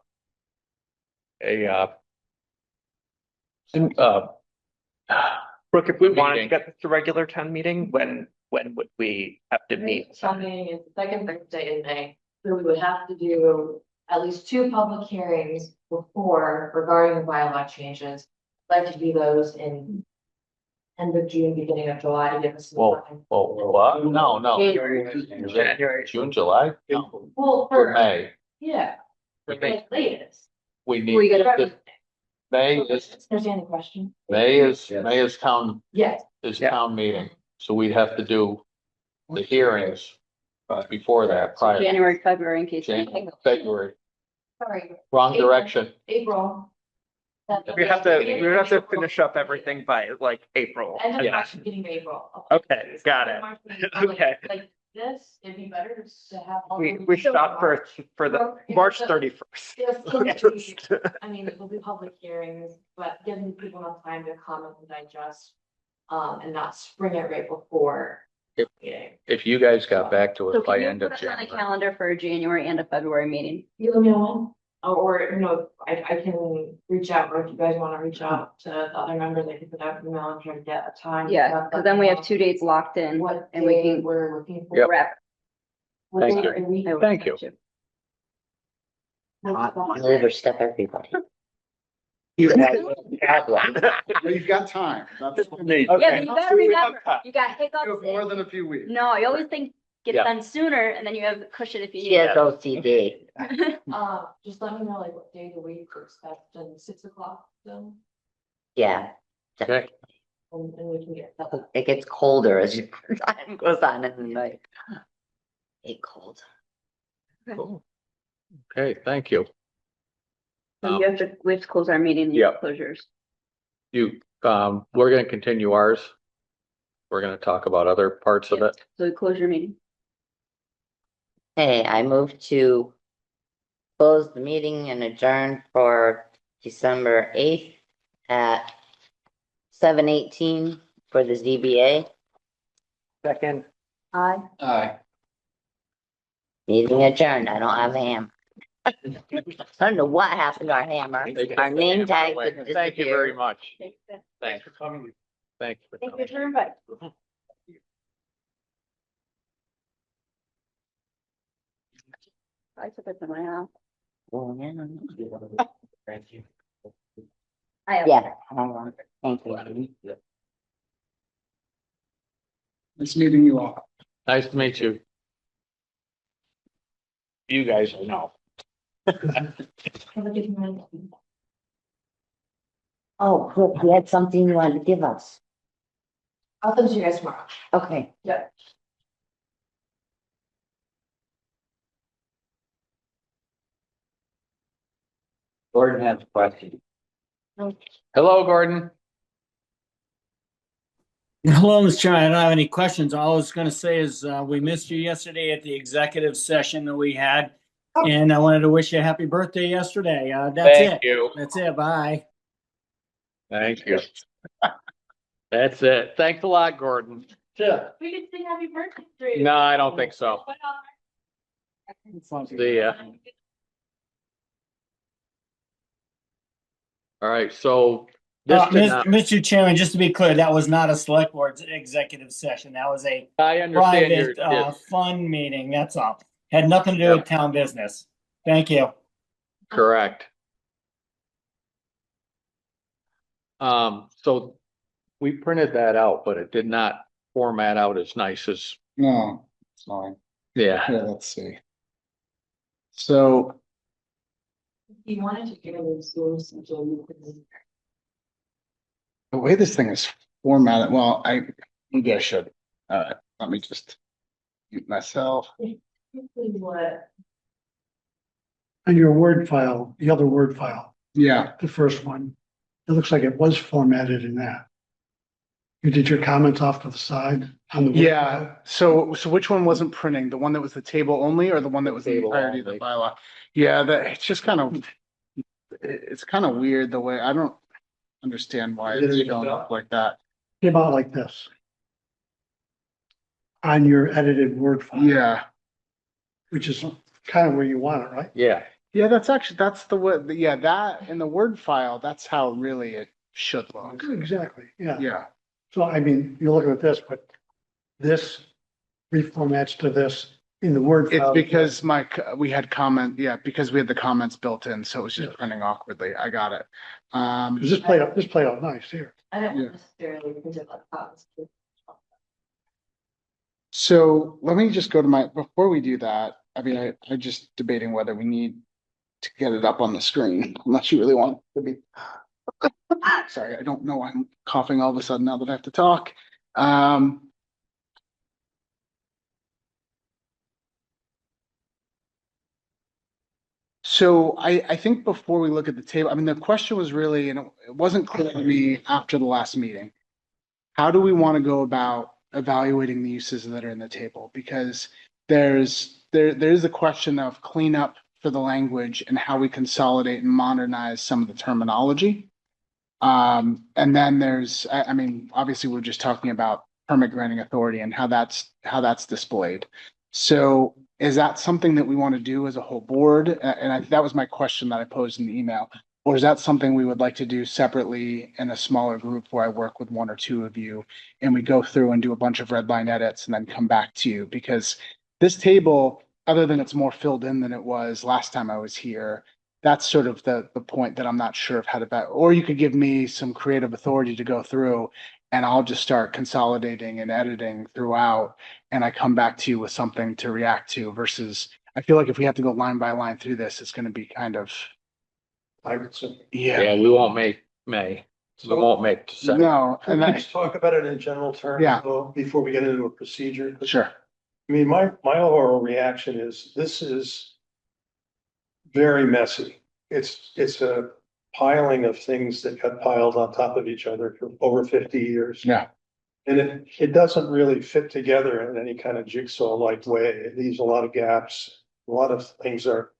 S8: Brooke, if we
S1: Meeting.
S8: wanted to get this to regular town meeting, when would we have to meet?
S9: Town meeting is the second Thursday in May, so we would have to do at least 2 public hearings before regarding the bylaw changes. I'd like to do those in end of June, beginning of July to give us some
S1: Whoa.
S9: time.
S1: what? No.
S2: January.
S1: June, July? No,
S9: Well,
S1: for May.
S9: yeah,
S1: We need,
S9: like latest.
S1: we
S2: We
S1: need,
S2: gotta-
S1: the- May is,
S9: Understand the question?
S1: May is town,
S9: Yes.
S1: is
S8: Yeah.
S1: town meeting. So we'd have to do the hearings before that, prior to
S2: January, February, in case.
S1: February.
S9: Sorry,
S1: Wrong direction.
S9: April.
S8: We have to finish up everything by like April.
S9: End of
S8: Yeah.
S9: March, beginning of April.
S8: Okay, got it.
S9: March, beginning of April.
S8: Okay.
S9: Like this, it'd be better to have. all
S8: We
S9: the-
S8: shot for the March 31st.
S9: Yes, I mean, it will be public hearings, but giving people enough time to comment and digest, and not spring it right before.
S1: Yep.
S9: meeting.
S1: If you guys got back to
S2: So
S1: us by
S2: can you
S1: end of
S2: put it on the
S1: January.
S2: calendar for a January and a February meeting?
S9: You let me know when, or, you know, I can reach out, or if you guys wanna reach out to the other members, I can put out an email and try to get a time.
S2: Yeah, because then we have 2 dates locked in
S9: What
S2: and we
S9: day
S2: can
S9: we're looking for.
S1: Yep.
S2: wrap.
S9: What
S1: Thank
S9: day
S1: you.
S9: of the week?
S2: I would
S1: Thank you.
S2: expect
S3: you overstep everybody.
S11: Well, you've got time. That's.
S2: Yeah, but you gotta remember, you got
S11: You have
S2: hiccups.
S11: more than a few weeks.
S2: No, you always think get
S1: Yeah.
S2: it done sooner, and then you have the cushion if you
S3: She
S2: need
S3: has
S2: it.
S3: OCD.
S9: Just let me know like what day of the week to expect, and 6 o'clock, then,
S3: Yeah.
S1: Okay.
S9: and we can get that.
S3: It gets colder as you time goes on in the night. It cold.
S1: Cool. Okay, thank you.
S2: So you have to, we have to close our meeting, and you have closures.
S1: We're gonna continue ours. We're gonna talk about other parts of
S2: Yeah.
S1: it.
S2: So we close your meeting.
S3: Hey, I move to close the meeting and adjourn for December 8th at 7:18 for the ZBA.
S8: Second.
S2: Aye.
S6: Aye.
S3: Meeting adjourned. I don't have a hammer. I don't know what happened to our hammer. Our name tag.
S1: Thank you very much.
S2: Thanks
S1: Thanks for coming. Thanks for
S2: for
S1: coming.
S2: your invite. I took it to my house.
S3: Oh, yeah.
S8: Thank you.
S2: I have.
S3: Yeah, hold on. Thank you.
S11: Nice meeting you all.
S1: Nice to meet you. You guys know.
S9: Have a good night.
S3: Oh, cool. You had something you wanted to give us.
S9: I'll talk to you guys tomorrow.
S3: Okay.
S9: Yeah.
S6: Gordon has a question.
S1: Hello, Gordon.
S12: Hello, Mr. Chairman. I don't have any questions. All I was going to say is we missed you yesterday at the executive session that we had. And I wanted to wish you a happy birthday yesterday. That's it.
S1: Thank you.
S12: That's it. Bye.
S1: Thank you. That's it. Thanks a lot, Gordon.
S7: Yeah.
S9: We could sing happy birthday to you.
S1: No, I don't think so. See ya. All right, so this did not,
S12: Mr. Chairman, just to be clear, that was not a select board executive session. That was a
S1: I understand your,
S12: private, fun meeting. That's all. Had nothing to do with town business. Thank you.
S1: correct. So we printed that out, but it did not format out as nice as,
S11: No, it's fine.
S1: yeah.
S11: Yeah, let's see. So
S9: You wanted to get it schools.
S11: the way this thing is formatted, well, maybe I should, let me just mute myself.
S9: What?
S5: On your Word file, the other Word file,
S11: Yeah,
S5: the first one, it looks like it was formatted in that. You did your comments off to the side on the. Word
S11: yeah. So which one wasn't printing? The one that was the table only or the one that was the
S1: Table
S11: entirety of the
S1: only.
S11: bylaw? Yeah, it's just kind of, it's kind of weird the way, I don't understand why it's showing up like that.
S5: Came out like this. On your edited Word file.
S11: Yeah,
S5: Which is kind of where you want it, right?
S1: Yeah,
S11: yeah, that's the way, yeah, that in the Word file, that's how really it should look.
S5: Exactly, yeah.
S11: Yeah,
S5: So I mean, you're looking at this, but this reformats to this in the Word
S11: it's
S5: file.
S11: because we had because we had the comments built in, so it was just
S5: Yeah.
S11: printing awkwardly. I got it.
S5: 'Cause this played out nice here.
S9: I don't
S11: Yeah.
S9: necessarily print it like that.
S11: So let me just go to before we do that, I mean, I'm just debating whether we need to get it up on the screen, unless you really want it to be. Sorry, I don't know why I'm coughing all of a sudden now that I have to talk. So I think before we look at the table, I mean, the question was really, and it wasn't clear to me after the last meeting. How do we want to go about evaluating the uses that are in the table? Because there's a question of cleanup for the language and how we consolidate and modernize some of the terminology. And then there's, I mean, obviously we're just talking about permit granting authority and how that's displayed. So is that something that we want to do as a whole board? And that was my question that I posed in the email. Or is that something we would like to do separately in a smaller group where I work with one or two of you and we go through and do a bunch of red line edits and then come back to you? Because this table, other than it's more filled in than it was last time I was here, that's sort of the point that I'm not sure of how to, or you could give me some creative authority to go through and I'll just start consolidating and editing throughout, and I come back to you with something to react to versus, I feel like if we have to go line by line through this, it's gonna be kind of,
S1: Yeah, we won't make May. We won't make December.
S11: no,
S5: Can
S11: and
S5: we
S11: I,
S5: just talk about it in general terms?
S11: Yeah.
S5: though, Before we get into a procedure?
S11: sure,
S5: I mean, my overall reaction is, this is very messy. It's a piling of things that got piled on top of each other for over 50 years.
S11: yeah,
S5: And it doesn't really fit together in any kind of jigsaw-like way. It leaves a lot of gaps. A lot of things are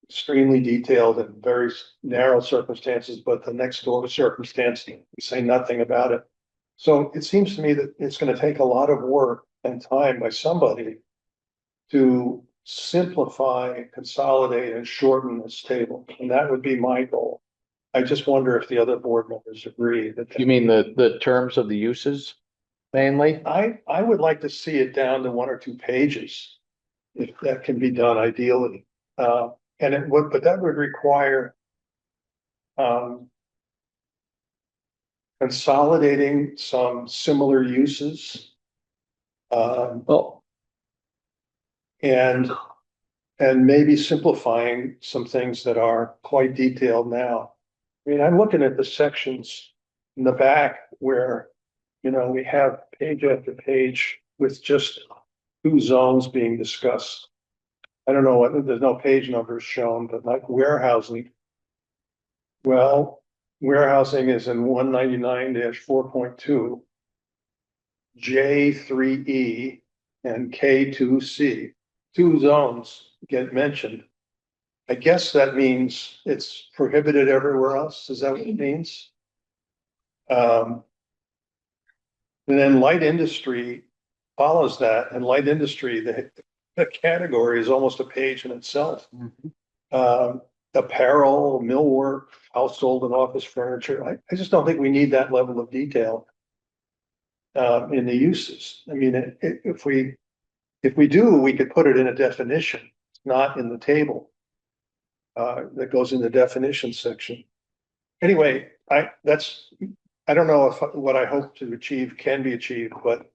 S5: extremely detailed and very narrow circumstances, but the next door circumstance, we say nothing about it. So it seems to me that it's gonna take a lot of work and time by somebody to simplify, consolidate, and shorten this table, and that would be my goal. I just wonder if the other board members agree that.
S1: You mean the terms of the uses mainly?
S5: I would like to see it down to 1 or 2 pages, if that can be done ideally. And it would, but that would require consolidating some similar uses.
S1: Well,
S5: And maybe simplifying some things that are quite detailed now. I mean, I'm looking at the sections in the back where, we have page after page with just 2 zones being discussed. I don't know what, there's no page numbers shown, but like warehousing. Well, warehousing is in 199-4.2, J3E and K2C. 2 zones get mentioned. I guess that means it's prohibited everywhere else. Is that what it means? And then light industry follows that, and light industry, the category is almost a page in itself. Apparel, millwork, household and office furniture. I just don't think we need that level of detail in the uses. I mean, if we do, we could put it in a definition, not in the table that goes in the definition section. Anyway, I don't know if what I hope to achieve can be achieved, but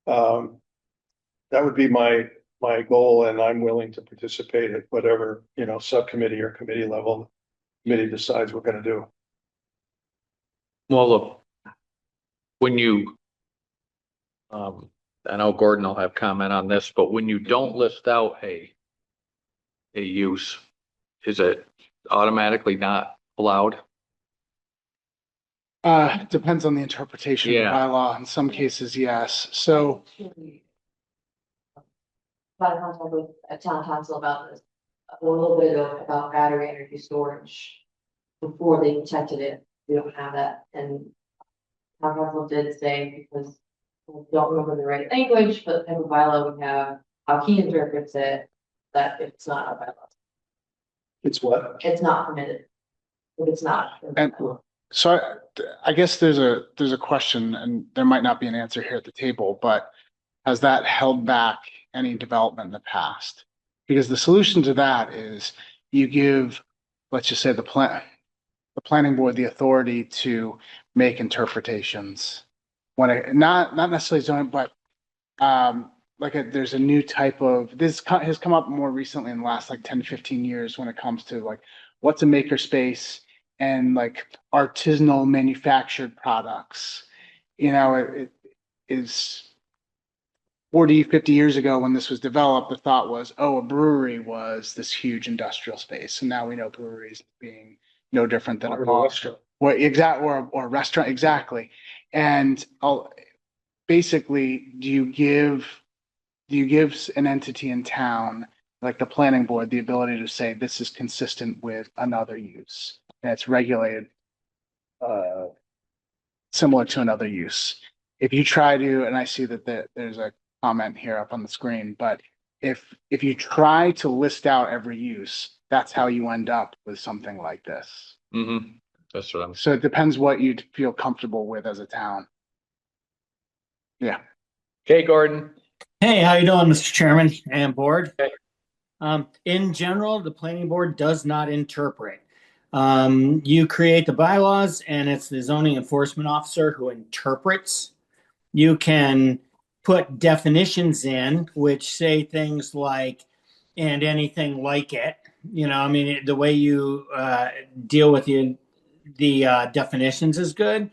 S5: that would be my goal, and I'm willing to participate at whatever, subcommittee or committee level committee decides we're gonna do.
S1: well, look, when you, I know Gordon will have comment on this, but when you don't list out a use, is it automatically not allowed?
S11: depends on the interpretation of the
S1: Yeah.
S11: bylaw. In some cases, yes. So,
S9: Got in contact with a town council about this, a little bit about battery energy storage. Before they protected it, we don't have that, and town council did say, because I don't remember the right language, but the type of bylaw we have, how he interprets it, that it's not a bylaw,
S5: It's what?
S9: it's not permitted. If it's not.
S11: and so I guess there's a question, and there might not be an answer here at the table, but has that held back any development in the past? Because the solution to that is you give, let's just say the planning board the authority to make interpretations. When it, not necessarily zoning, but there's a new type of, this has come up more recently in the last 10 to 15 years when it comes to what's a maker space and artisanal manufactured products. It is 40, 50 years ago when this was developed, the thought was, a brewery was this huge industrial space. And now we know breweries being no different than a bar. Or a restaurant, exactly. And basically, do you give an entity in town, like the planning board, the ability to say this is consistent with another use and it's regulated similar to another use? If you try to, and I see that there's a comment here up on the screen, but if you try to list out every use, that's how you end up with something like this.
S1: Mm-hmm. That's what I'm.
S11: So it depends what you'd feel comfortable with as a town. Yeah.
S1: Okay, Gordon.
S12: Hey, how you doing, Mr. Chairman and board?
S1: Okay.
S12: In general, the planning board does not interpret. You create the bylaws and it's the zoning enforcement officer who interprets. You can put definitions in which say things like, and anything like it. You know, I mean, the way you deal with the definitions is good.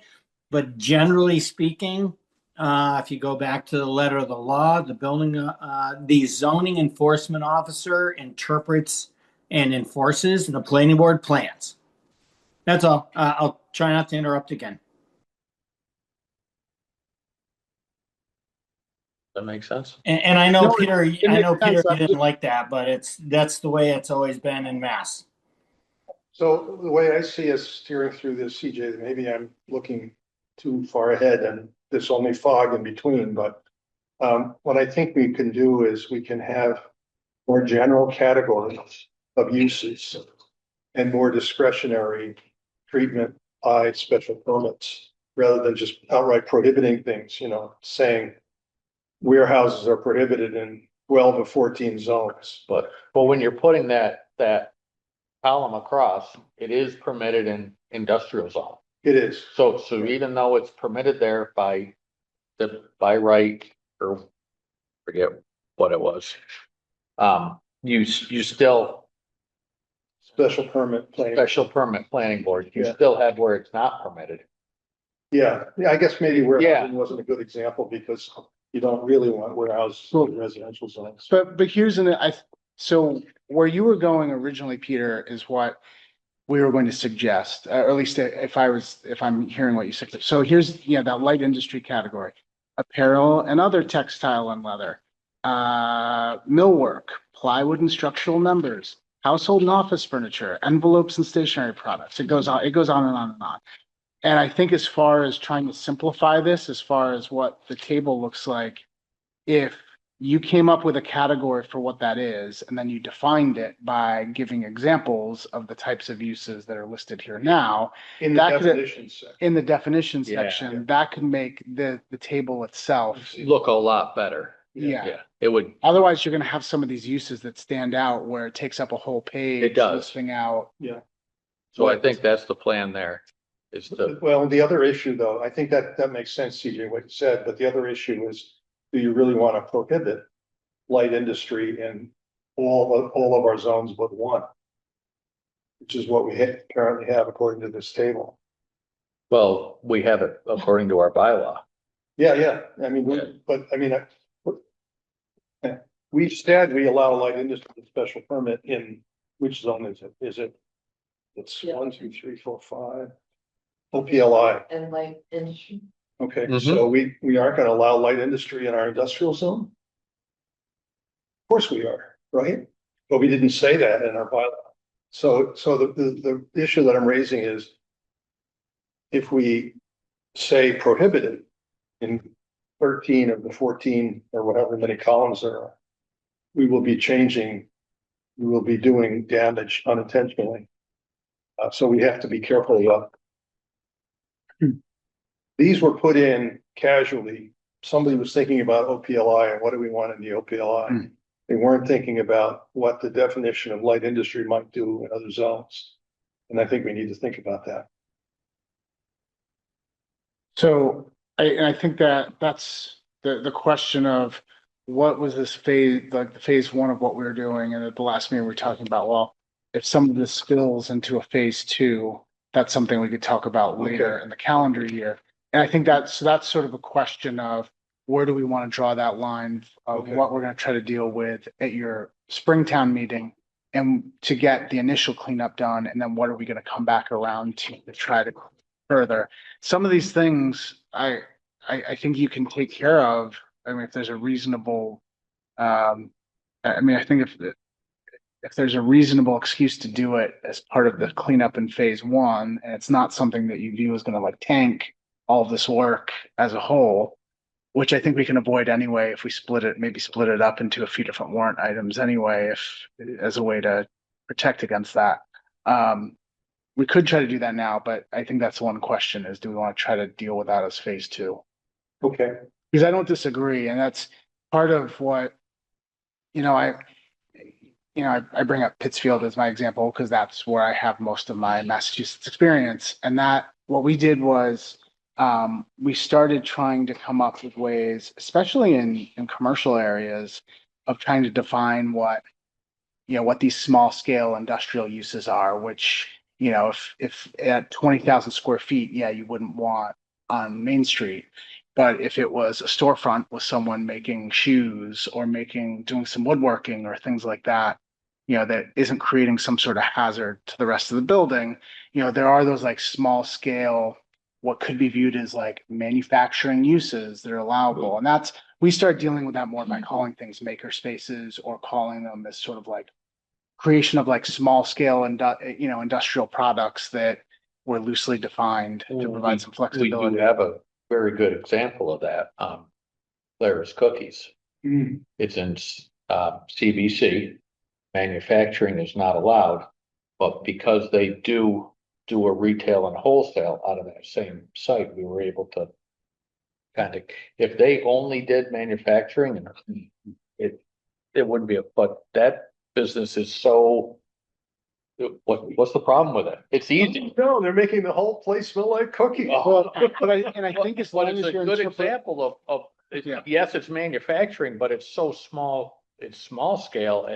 S12: But generally speaking, if you go back to the letter of the law, the zoning enforcement officer interprets and enforces, the planning board plans. That's all. I'll try not to interrupt again.
S1: That makes sense.
S12: And I know,
S11: No,
S12: Peter,
S11: it
S12: I know,
S11: makes sense.
S12: Peter, you didn't like that, but that's the way it's always been in Mass.
S4: So the way I see us steering through this, CJ, maybe I'm looking too far ahead and there's only fog in between, but what I think we can do is we can have more general categories of uses and more discretionary treatment by special permits rather than just outright prohibiting things, you know, saying warehouses are prohibited in 12 of 14 zones.
S1: But when you're putting that column across, it is permitted in industrial zone.
S4: It is.
S1: So even though it's permitted there by right, or forget what it was, you still
S4: Special permit planning.
S1: special permit planning board, you
S4: Yeah.
S1: still have where it's not permitted.
S4: Yeah, I guess maybe warehousing
S1: Yeah.
S4: wasn't a good example because you don't really want warehouses in residential zones.
S11: But so where you were going originally, Peter, is what we were going to suggest, or at least if I'm hearing what you said. So here's, that light industry category, apparel and other textile and leather, millwork, plywood and structural members, household and office furniture, envelopes and stationery products. It goes on and on and on. And I think as far as trying to simplify this, as far as what the table looks like, if you came up with a category for what that is, and then you defined it by giving examples of the types of uses that are listed here now,
S4: In the
S11: that could-
S4: definitions section.
S11: in the definition
S1: Yeah.
S11: section, that could make the table itself.
S1: Look a lot better.
S11: Yeah.
S1: It would,
S11: Otherwise, you're gonna have some of these uses that stand out where it takes up a whole page.
S1: It does.
S11: Listing out.
S1: so I think that's the plan there, is to,
S4: Well, the other issue though, I think that makes sense, CJ, what you said, but the other issue is, do you really want to prohibit light industry in all of our zones but one? Which is what we currently have according to this table.
S1: well, we have it according to our bylaw.
S4: Yeah, I mean,
S1: Yeah.
S4: we said we allow light industry special permit in, which zone is it? It's 1, 2, 3, 4, 5. OPLI.
S9: And like industry.
S4: Okay,
S1: Mhm.
S4: so we aren't gonna allow light industry in our industrial zone? Of course we are, right? But we didn't say that in our bylaw. So the issue that I'm raising is if we say prohibited in 13 of the 14 or whatever many columns there are, we will be doing damage unintentionally. So we have to be careful of. These were put in casually. Somebody was thinking about OPLI and what do we want in the OPLI? They weren't thinking about what the definition of light industry might do in other zones. And I think we need to think about that.
S11: So I think that's the question of what was this phase, like the phase one of what we were doing. And at the last meeting, we were talking about, well, if some of this spills into a phase two, that's something we could talk about later in the calendar year. And I think that's sort of a question of where do we want to draw that line of what we're going to try to deal with at your Springtown meeting and to get the initial cleanup done. And then what are we going to come back around to try to further? Some of these things I think you can take care of. I mean, if there's a reasonable, I think if there's a reasonable excuse to do it as part of the cleanup in phase one, and it's not something that you view as going to like tank all of this work as a whole, which I think we can avoid anyway if we maybe split it up into a few different warrant items anyway, as a way to protect against that. We could try to do that now, but I think that's one question is, do we want to try to deal with that as phase two?
S4: Okay.
S11: Because I don't disagree. And that's part of what, you know, I bring up Pittsfield as my example because that's where I have most of my Massachusetts experience. And that what we did was we started trying to come up with ways, especially in commercial areas, of trying to define what, you know, what these small scale industrial uses are, which, you know, if at 20,000 square feet, yeah, you wouldn't want on Main Street. But if it was a storefront with someone making shoes or doing some woodworking or things like that, you know, that isn't creating some sort of hazard to the rest of the building, you know, there are those like small scale, what could be viewed as like manufacturing uses that are allowable. And that's, we start dealing with that more by calling things maker spaces or calling them as sort of like creation of like small scale and, you know, industrial products that were loosely defined to provide some
S1: We
S11: flexibility.
S1: do have a very good example of that. Claire's Cookies. It's in CBC. Manufacturing is not allowed, but because they do a retail and wholesale out of that same site, we were able to kind of, if they only did manufacturing, and it wouldn't be but that business is so, what's the problem with it? It's easy.
S4: No, they're making the whole place smell like cookies.
S1: Oh.
S11: And I think as long
S1: But it's
S11: as
S1: a
S11: you're
S1: good
S11: interpret-
S1: example of,
S11: Yeah.
S1: yes, it's manufacturing, but it's so small, it's small scale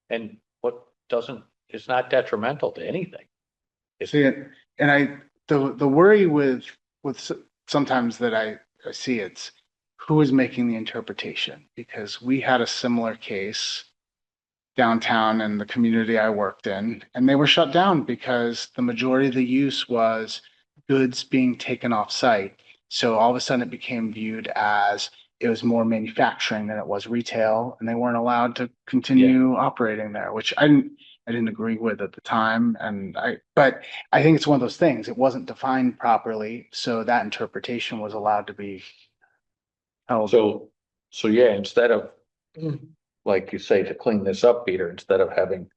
S1: and what doesn't, it's not detrimental to anything.
S11: See it, and the worry with sometimes that I see it's who is making the interpretation, because we had a similar case downtown in the community I worked in, and they were shut down because the majority of the use was goods being taken off site. So all of a sudden it became viewed as it was more manufacturing than it was retail, and they weren't allowed to continue operating there, which I didn't agree with at the time. But I think it's one of those things. It wasn't defined properly, so that interpretation was allowed to be held.
S1: So yeah, instead of, like you say, to clean this up, Peter, instead of having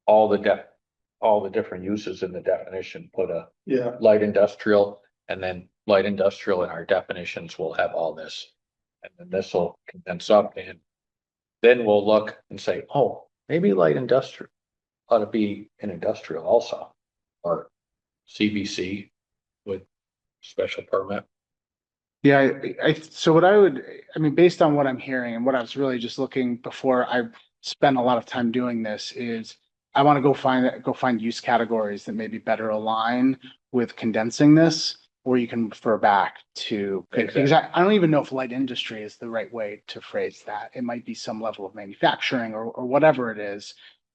S1: all the different uses in the definition, put a
S4: Yeah,
S1: light industrial, and then light industrial in our definitions will have all this. And then this will condense up, and then we'll look and say, oh, maybe light industrial ought to be an industrial also, or CBC with special permit.
S11: Yeah, so what I mean, based on what I'm hearing and what I was really just looking before I spent a lot of time doing this is I want to go find use categories that maybe better align with condensing this, where you can refer back to, because I don't even know if light industry is the right way to phrase that. It might be some level of manufacturing or whatever it is,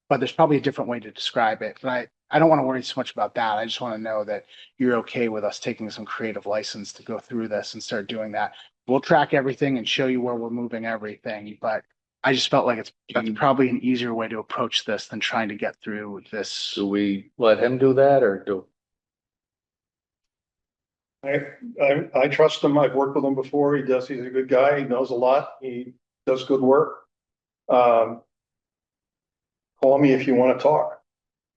S11: but there's probably a different way to describe it. But I don't want to worry so much about that. I just want to know that you're okay with us taking some creative license to go through this and start doing that. We'll track everything and show you where we're moving everything, but I just felt like that's probably an easier way to approach this than trying to get through this.
S1: Do we let him do that, or do?
S4: I trust him. I've worked with him before. He's a good guy. He knows a lot. He does good work. Call me if you want to talk.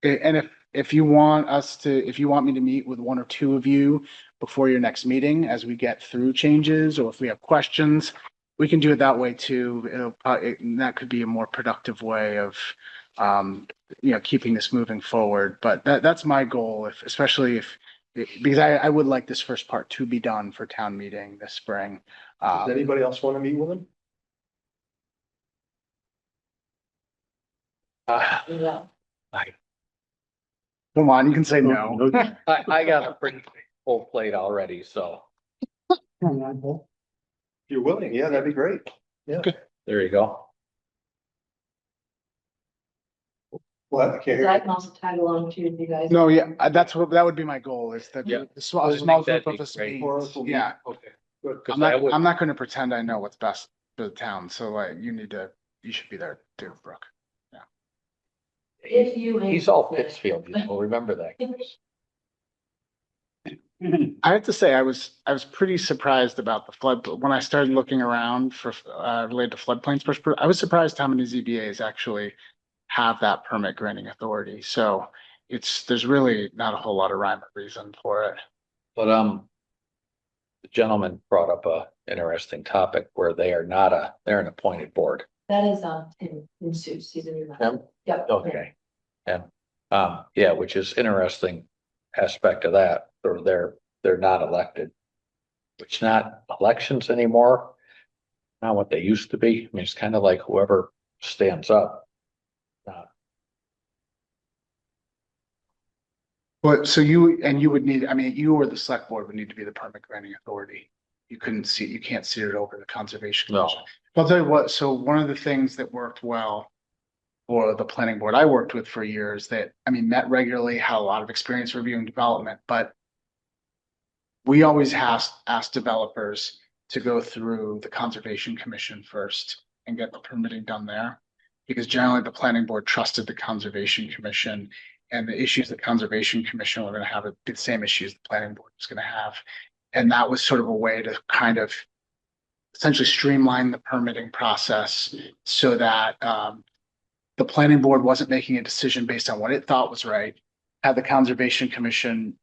S11: And if you want me to meet with one or two of you before your next meeting, as we get through changes, or if we have questions, we can do it that way too. That could be a more productive way of, keeping this moving forward. But that's my goal, because I would like this first part to be done for town meeting this spring.
S4: Does anybody else want to meet with him?
S11: Come on, you can say no.
S1: I got a pretty full plate already, so
S4: If you're willing, yeah, that'd be great. Yeah.
S1: there you go.
S4: What? I can't hear
S9: I
S4: you.
S9: can also tag along too, if you guys.
S11: No, yeah, that would be my goal, is that
S1: Yeah.
S11: a small
S1: I
S11: small
S1: think
S11: group
S1: that'd
S11: of
S1: be
S11: us
S1: great.
S11: meet. Yeah,
S4: Okay, good.
S11: I'm not going to pretend I know what's best for the town. So like, you should be there too, Brooke.
S9: If you.
S1: He's all Pittsfield, remember that.
S11: I have to say, I was pretty surprised about the flood, when I started looking around for, related to floodplains. I was surprised how many ZBAs actually have that permit granting authority. So there's really not a whole lot of rhyme or reason for it.
S1: But, the gentleman brought up a interesting topic where they're an appointed board.
S9: That is, in Sue's, he's a new member.
S1: Tim?
S9: Yep.
S1: Okay. And, yeah, which is interesting aspect of that, or they're not elected. Which not elections anymore, not what they used to be. I mean, it's kind of like whoever stands up.
S11: But so you would need, I mean, you or the select board would need to be the permit granting authority. You can't see it over the conservation.
S1: No.
S11: Commission. I'll tell you what, so one of the things that worked well for the planning board I worked with for years that, I mean, met regularly, had a lot of experience reviewing development, but we always asked developers to go through the Conservation Commission first and get the permitting done there. Because generally the planning board trusted the Conservation Commission, and the issues the Conservation Commission were gonna have would be the same issues the planning board was gonna have. And that was sort of a way to kind of essentially streamline the permitting process so that the planning board wasn't making a decision based on what it thought was right. Had the Conservation Commission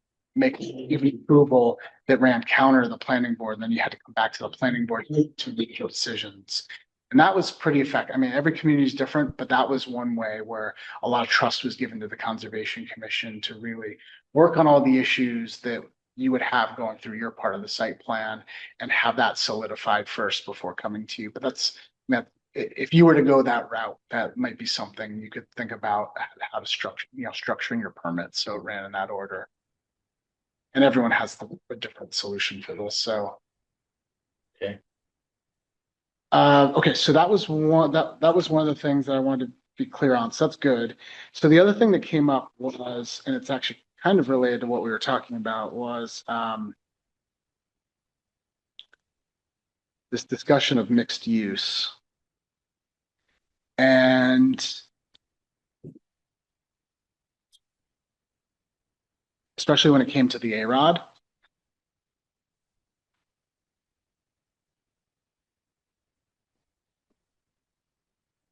S11: give approval that ran counter to the planning board, and then you had to come back to the planning board to make your decisions. And that was pretty effective. I mean, every community is different, but that was one way where a lot of trust was given to the Conservation Commission to really work on all the issues that you would have going through your part of the site plan and have that solidified first before coming to you. But that's, if you were to go that route, that might be something you could think about how to structure, structuring your permit so it ran in that order. And everyone has a different solution for this, so.
S1: Okay.
S11: Okay, so that was one of the things that I wanted to be clear on, so that's good. So the other thing that came up was, and it's actually kind of related to what we were talking about, was this discussion of mixed use. And especially when it came to the A-Rod.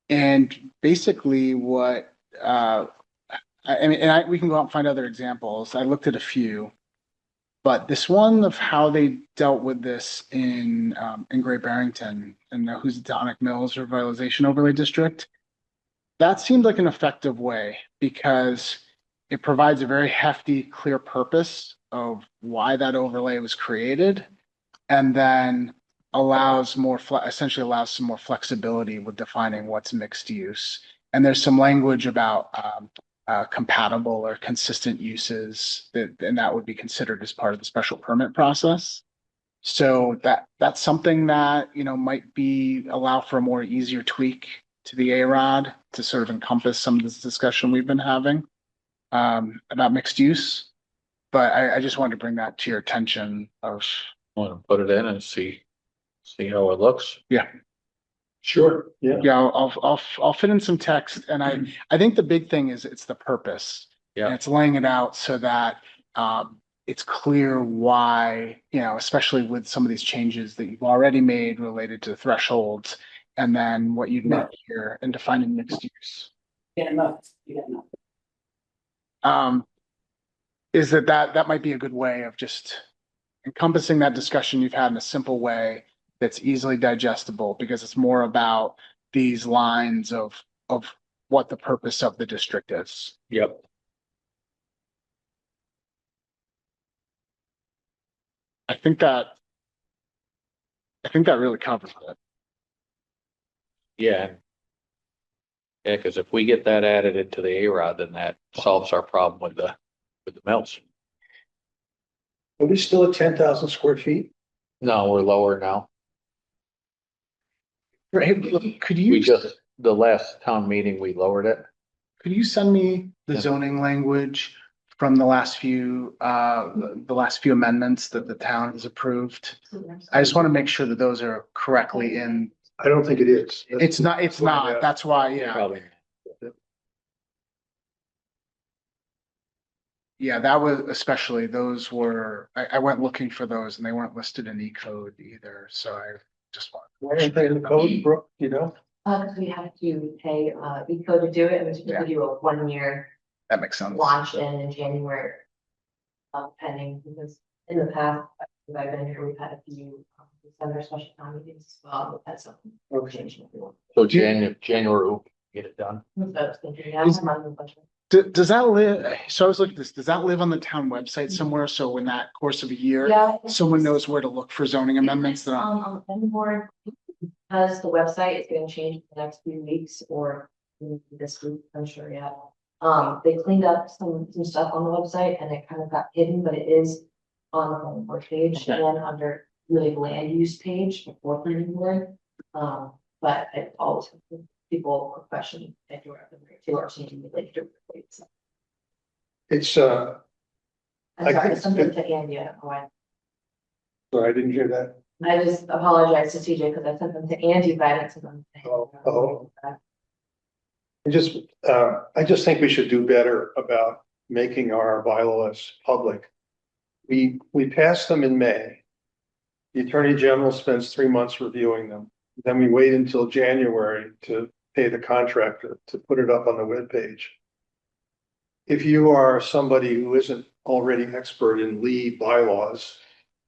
S11: And basically what, we can go out and find other examples. I looked at a few, but this one of how they dealt with this in Great Barrington and the Housatonic Mills Revitalization Overlay District, that seemed like an effective way because it provides a very hefty, clear purpose of why that overlay was created, and then essentially allows some more flexibility with defining what's mixed use. And there's some language about compatible or consistent uses and that would be considered as part of the special permit process. So that's something that, might allow for a more easier tweak to the A-Rod to sort of encompass some of this discussion we've been having about mixed use. But I just wanted to bring that to your attention of.
S1: Want to put it in and see how it looks?
S11: Yeah.
S4: Sure, yeah.
S11: Yeah, I'll fit in some text, and I think the big thing is it's the purpose.
S1: Yeah.
S11: And it's laying it out so that it's clear why, especially with some of these changes that you've already made related to thresholds, and then what you'd make here in defining mixed use. Is that might be a good way of just encompassing that discussion you've had in a simple way that's easily digestible, because it's more about these lines of what the purpose of the district is.
S1: Yep.
S11: I think that really covers it.
S1: Yeah. Yeah, because if we get that added into the A-Rod, then that solves our problem with the mills.
S4: Are we still at 10,000 square feet?
S1: No, we're lower now.
S11: Right, could you
S1: The last town meeting, we lowered it.
S11: could you send me the zoning language from the last few amendments that the town has approved? I just want to make sure that those are correctly in.
S4: I don't think it is.
S11: It's not, that's why, yeah.
S1: Probably.
S11: Yeah, that was especially, those were, I went looking for those and they weren't listed in E-code either, so I just want.
S4: Why aren't they in the code, Brooke,
S9: Because we have to pay ECO to do it, and we typically do a 1 year
S11: That makes sense.
S9: launch in January. Pending, because in the past, Since I've been here, we've had a few, December special town meetings as well, we've had some change in everyone.
S1: So January, we'll get it done.
S9: So I was thinking, yeah, I'm on the budget.
S11: Does that live, so I was looking at this, does that live on the town website somewhere? So in that course of a year,
S9: Yeah.
S11: someone knows where to look for zoning amendments that are.
S9: On the planning board, because the website is gonna change in the next few weeks or this week, I'm sure yet. They cleaned up some stuff on the website and it kind of got hidden, but it is on the planning board page
S1: Okay.
S9: and under really land use page before planning board. But it always, people question if you're up to or changing the link to.
S4: It's,
S9: I'm
S4: I
S9: sorry,
S4: think
S9: something to Andy, I don't know why.
S4: sorry, I didn't hear that.
S9: I just apologize to TJ because I sent them to Andy, but I didn't send them to him.
S4: Oh. I just think we should do better about making our bylaws public. We passed them in May. The Attorney General spends 3 months reviewing them. Then we wait until January to pay the contractor to put it up on the webpage. If you are somebody who isn't already expert in Lee bylaws,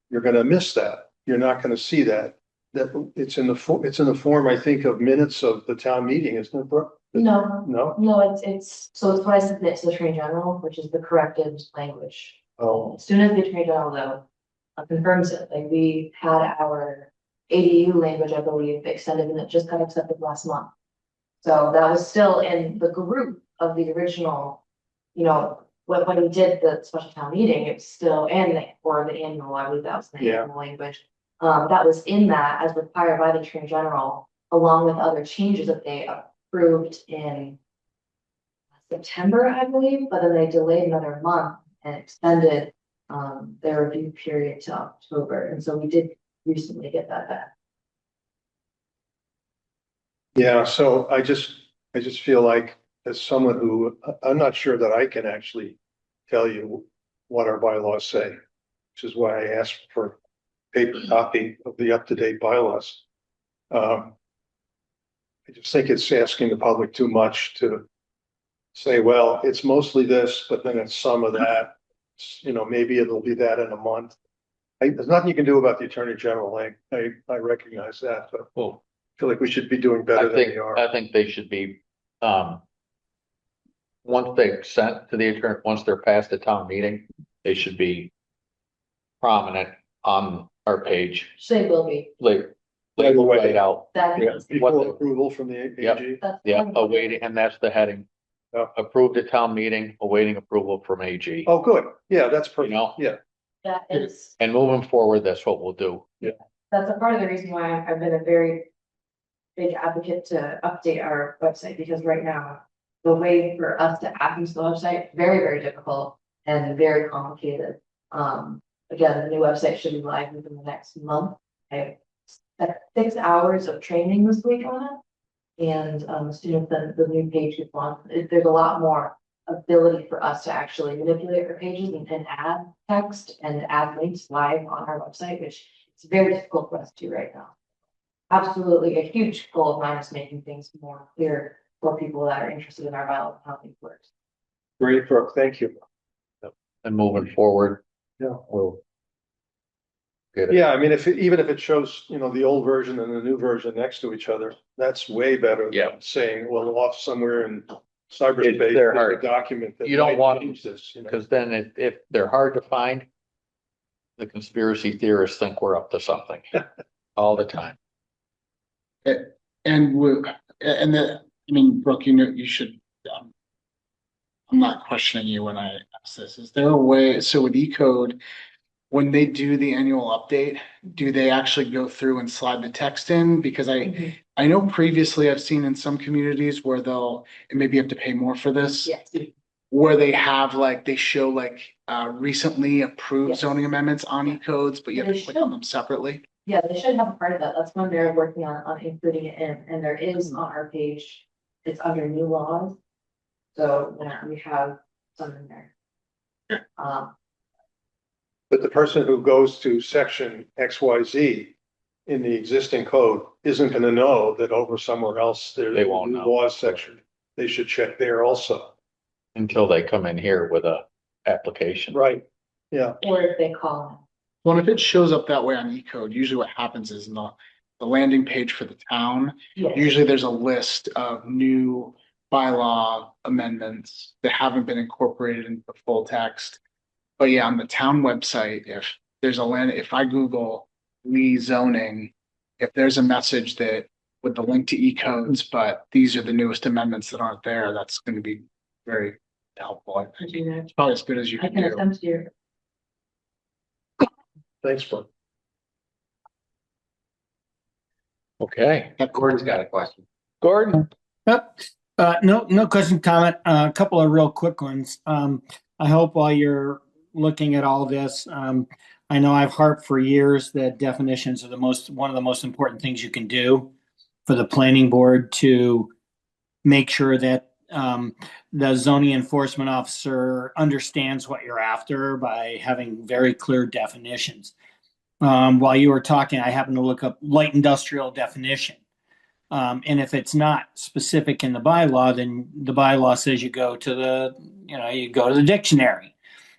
S4: you're gonna miss that. You're not gonna see that. That it's in the form, I think, of minutes of the town meeting, isn't it, Brooke?
S9: No,
S4: No?
S9: no, so it's what I submit to the Attorney General, which is the corrected language.
S4: Oh,
S9: As soon as the Attorney General though confirms it, like we had our ADU language, I believe, extended and it just got accepted last month. So that was still in the group of the original, you know, when we did the special town meeting, it was still, or the annual, I believe that was the
S4: Yeah.
S9: annual language. That was in that as required by the Attorney General, along with other changes that they approved in September, I believe, but then they delayed another month and extended their review period to October. And so we did recently get that back.
S4: yeah, so I just feel like as someone who, I'm not sure that I can actually tell you what our bylaws say, which is why I asked for paper copy of the up-to-date bylaws. I just think it's asking the public too much to say, well, it's mostly this, but then it's some of that. You know, maybe it'll be that in a month. There's nothing you can do about the Attorney General. I recognize that, but
S1: Well,
S4: I feel like we should be doing better than we are.
S1: I think they should be, once they're sent to the attorney, once they're past the town meeting, they should be prominent on our page,
S9: Say will be.
S1: laid out.
S9: That
S4: Yeah,
S9: is.
S4: before approval from the AG.
S9: That's
S1: Yeah,
S9: wonderful.
S1: awaiting, and that's the heading.
S4: Yeah.
S1: Approved at town meeting, awaiting approval from AG.
S4: Oh, good. Yeah, that's perfect.
S1: You know?
S4: Yeah.
S9: That is.
S1: And moving forward, that's what we'll do.
S9: That's a part of the reason why I've been a very big advocate to update our website, because right now, the way for us to add things to the website, very, very difficult and very complicated. Again, the new website should be live within the next month. I have 6 hours of training this week on it. And the students, the new page is on, there's a lot more ability for us to actually manipulate our pages and add text and add links live on our website, which is very difficult for us to do right now. Absolutely, a huge goal of mine is making things more clear for people that are interested in our bylaw and how things work.
S4: Great, Brooke. Thank you.
S1: And moving forward.
S4: Yeah.
S1: We'll get it.
S4: Yeah, I mean, even if it shows, you know, the old version and the new version next to each other, that's way better
S1: Yeah.
S4: than saying, well, off somewhere in cyberspace,
S1: They're
S4: there's
S1: hard.
S4: a document that
S1: You don't
S4: might
S1: want
S4: change this, you know?
S1: Because then if they're hard to find, the conspiracy theorists think we're up to something all the time.
S11: And I mean, Brooke, you know, you should, I'm not questioning you when I ask this. Is there a way, so with E-code, when they do the annual update, do they actually go through and slide the text in? Because I know previously I've seen in some communities where and maybe you have to pay more for this.
S9: Yes.
S11: Where they have they show recently approved
S9: Yes.
S11: zoning amendments on E-codes, but you have
S9: They
S11: to click on
S9: should.
S11: them separately.
S9: Yeah, they should have a part of that. That's when they're working on including it in, and there is on our page, it's under new laws. So we have some in there.
S4: But the person who goes to section XYZ in the existing code isn't gonna know that over somewhere else, there's
S1: They
S4: a
S1: won't
S4: new
S1: know.
S4: laws section. They should check there also.
S1: Until they come in here with a application.
S4: Right, yeah.
S9: Or if they call
S11: Well, if it shows up that way on E-code, usually what happens is in the landing page for the town, usually there's a list of new bylaw amendments that haven't been incorporated into the full text. But yeah, on the town website, if there's if I Google Lee zoning, if there's a message that with the link to E-codes, but these are the newest amendments that aren't there, that's going to be very helpful. I think it's probably as good as you
S9: I
S11: can
S9: can
S11: do.
S9: attempt to.
S1: Thanks, Brooke. Okay,
S6: Gordon's got a question.
S1: Gordon?
S12: Yep. No question, comment. A couple of real quick ones. I hope while you're looking at all this, I know I've harped for years that definitions are one of the most important things you can do for the planning board to make sure that the zoning enforcement officer understands what you're after by having very clear definitions. While you were talking, I happened to look up light industrial definition. And if it's not specific in the bylaw, then the bylaw says you go to the dictionary.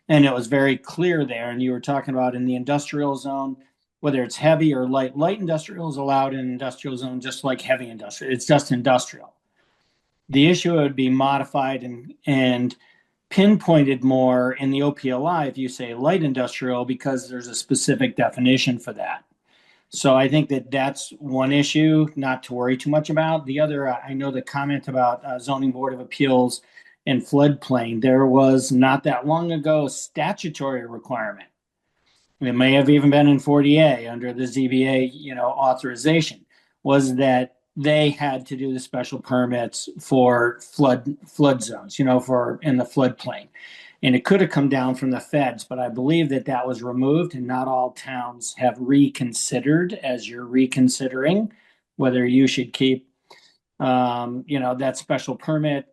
S12: And it was very clear there. And you were talking about in the industrial zone, whether it's heavy or light industrial is allowed in industrial zone, just like heavy industrial. It's just industrial. The issue would be modified and pinpointed more in the OPLI if you say light industrial, because there's a specific definition for that. So I think that that's one issue not to worry too much about. The other, I know the comment about zoning board of appeals and floodplain. There was not that long ago a statutory requirement. It may have even been in 40A under the ZBA, authorization, was that they had to do the special permits for flood zones, for in the floodplain. And it could have come down from the feds, but I believe that was removed, and not all towns have reconsidered as you're reconsidering whether you should keep, that special permit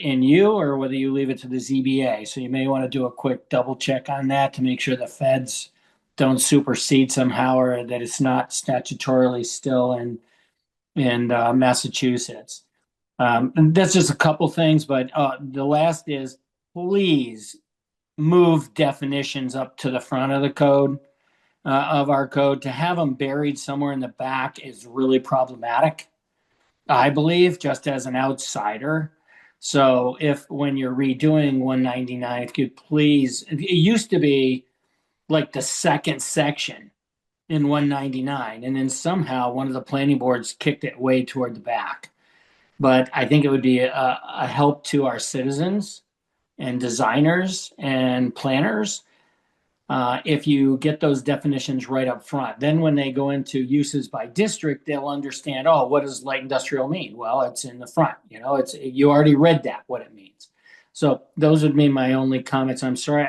S12: in you or whether you leave it to the ZBA. So you may want to do a quick double check on that to make sure the feds don't supersede somehow, or that it's not statutorily still in Massachusetts. And that's just a couple things, but the last is, please move definitions up to the front of the code, of our code. To have them buried somewhere in the back is really problematic, I believe, just as an outsider. So when you're redoing 199, if you could please, it used to be like the second section in 199, and then somehow one of the planning boards kicked it way toward the back. But I think it would be a help to our citizens and designers and planners if you get those definitions right up front. Then when they go into uses by district, they'll understand, oh, what does light industrial mean? Well, it's in the front, you already read that, what it means. So those would be my only comments. I'm sorry.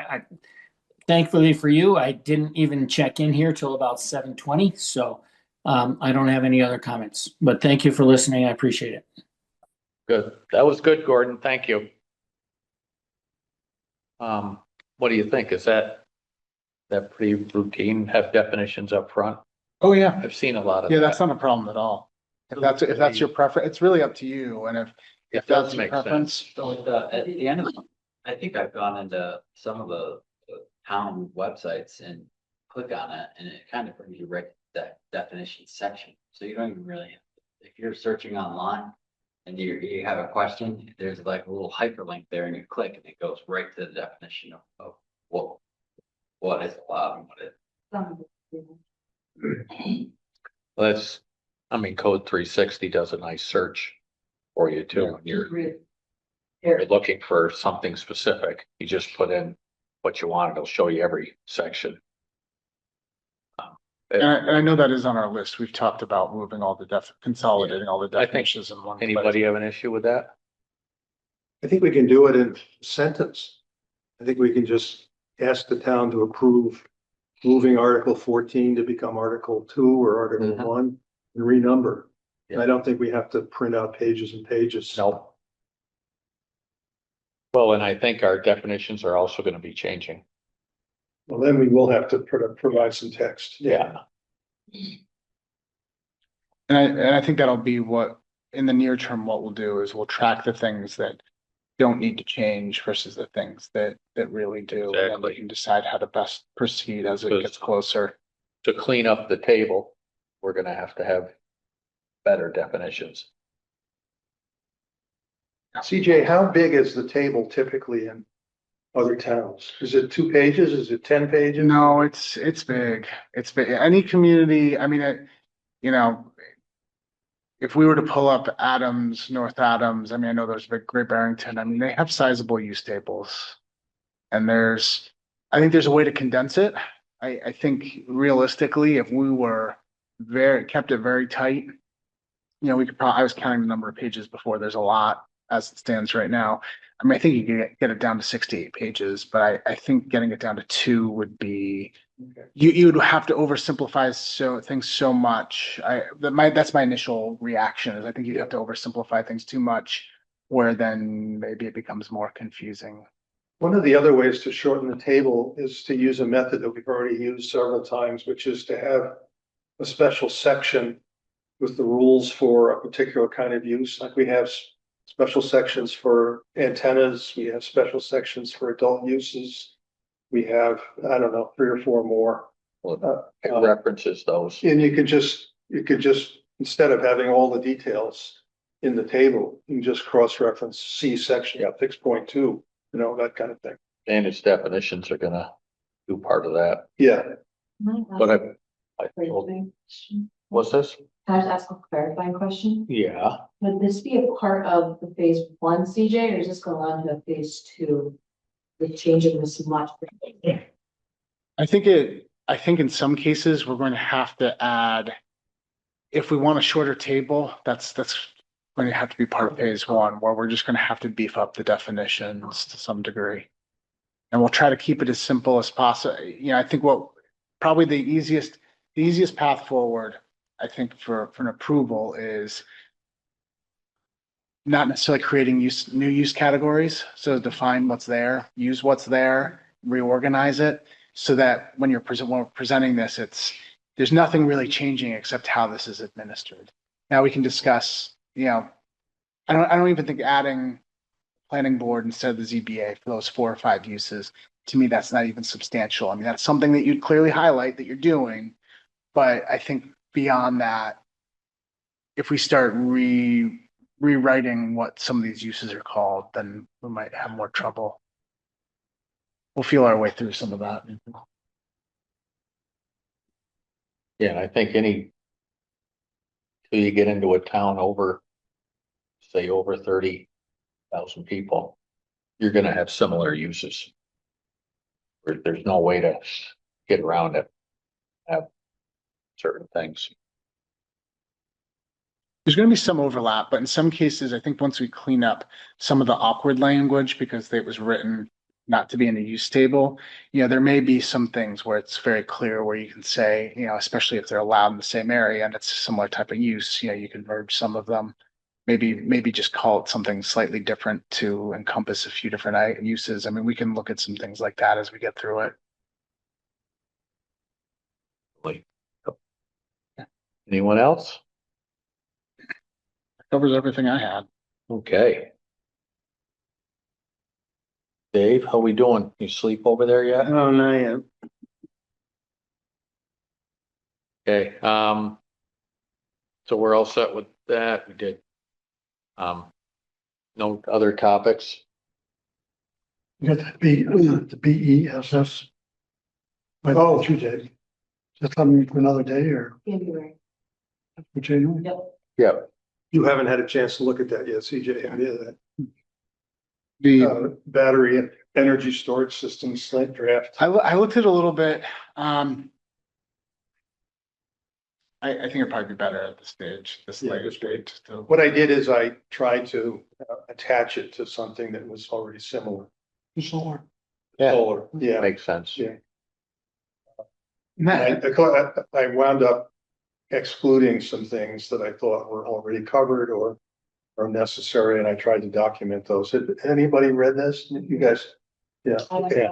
S12: Thankfully for you, I didn't even check in here till about 7:20. So I don't have any other comments, but thank you for listening. I appreciate it.
S1: Good. That was good, Gordon. Thank you. What do you think? Is that pretty routine, have definitions up front?
S11: Oh, yeah.
S1: I've seen a lot of
S11: Yeah,
S1: that.
S11: that's not a problem at all. If that's your preference, it's really up to you. And if
S1: It
S11: that's
S1: does
S11: your
S1: make sense.
S11: preference,
S6: So at the end of, I think I've gone into some of the town websites and click on it, and it kind of brings you right to that definition section. So you don't even really, if you're searching online and you have a question, there's like a little hyperlink there, and you click and it goes right to the definition of what is allowed and what is.
S1: That's, Code 360 does a nice search for you too. When you're looking for something specific, you just put in what you want, it'll show you every section.
S11: and I know that is on our list. We've talked about moving all the consolidating all the
S1: I think
S11: definitions in one place.
S1: Anybody have an issue with that?
S4: I think we can do it in a sentence. I think we can just ask the town to approve moving Article 14 to become Article 2 or Article
S1: Mhm.
S4: 1 and renumber.
S1: Yeah.
S4: I don't think we have to print out pages and pages.
S1: No. Well, and I think our definitions are also going to be changing.
S4: Well, then we will have to provide some text.
S1: Yeah.
S11: And I think that'll be what, in the near term, what we'll do is we'll track the things that don't need to change versus the things that really do. And then
S1: Exactly.
S11: we can decide how to best proceed as it gets closer.
S1: To clean up the table, we're gonna have to have better definitions.
S4: CJ, how big is the table typically in other towns? Is it 2 pages? Is it 10 pages?
S11: No, it's big. It's big. Any community, I mean, you know, if we were to pull up Adams, North Adams, I mean, I know there's big Great Barrington, I mean, they have sizable use tables. And I think there's a way to condense it. I think realistically, if we were kept it very tight, you know, we could probably, I was counting the number of pages before, there's a lot as it stands right now. I mean, I think you could get it down to 6 to 8 pages, but I think getting it down to 2 would be, you would have to oversimplify things so much. That's my initial reaction is I think you have to oversimplify things too much, where then maybe it becomes more confusing.
S4: One of the other ways to shorten the table is to use a method that we've already used several times, which is to have a special section with the rules for a particular kind of use. Like we have special sections for antennas, we have special sections for adult uses. We have, I don't know, 3 or 4 more.
S1: It references those.
S4: And you could just, instead of having all the details in the table, you can just cross-reference C section 6.2, you know, that kind of thing.
S1: And its definitions are gonna do part of that.
S4: Yeah.
S1: But what's this?
S9: Can I just ask a clarifying question?
S1: Yeah,
S9: Would this be a part of the phase 1 CJ, or is this going on to phase 2? With changing this much?
S11: I think in some cases, we're going to have to add, if we want a shorter table, that's going to have to be part of phase 1, where we're just going to have to beef up the definitions to some degree. And we'll try to keep it as simple as possible. You know, I think probably the easiest path forward, I think for an approval is not necessarily creating new use categories. So define what's there, use what's there, reorganize it so that when we're presenting this, there's nothing really changing except how this is administered. Now we can discuss, you know, I don't even think adding planning board instead of the ZBA for those 4 or 5 uses, to me, that's not even substantial. I mean, that's something that you'd clearly highlight that you're doing. But I think beyond that, if we start rewriting what some of these uses are called, then we might have more trouble. We'll feel our way through some of that.
S1: yeah, and I think till you get into a town over 30,000 people, you're gonna have similar uses. There's no way to get around it. Have certain things.
S11: There's going to be some overlap, but in some cases, I think once we clean up some of the awkward language because it was written not to be in a use table, you know, there may be some things where it's very clear where you can say, you know, especially if they're allowed in the same area and it's a similar type of use, you know, you can merge some of them. Maybe just call it something slightly different to encompass a few different uses. I mean, we can look at some things like that as we get through it.
S1: Anyone else?
S11: Covers everything I had.
S1: Okay. Dave, how we doing? You sleep over there yet?
S12: Oh, no, yeah.
S1: Okay, so we're all set with that. We did. No other topics?
S5: You got the BESS.
S4: Oh.
S5: You did. Is that something for another day or
S9: February.
S5: for January?
S9: Yep.
S1: Yeah.
S4: You haven't had a chance to look at that yet, CJ, have you?
S11: The
S4: Battery and energy storage system slate draft.
S11: I looked at it a little bit. I think it'd probably be better at this stage, this
S4: Yeah,
S11: later
S4: that's great.
S11: stage. So
S4: What I did is I tried to attach it to something that was already similar.
S5: Solar.
S1: Yeah.
S4: Solar, yeah.
S1: Makes sense.
S4: Yeah.
S11: Matt,
S4: I wound up excluding some things that I thought were already covered or necessary, and I tried to document those. Had anybody read this? You guys? Yeah, okay.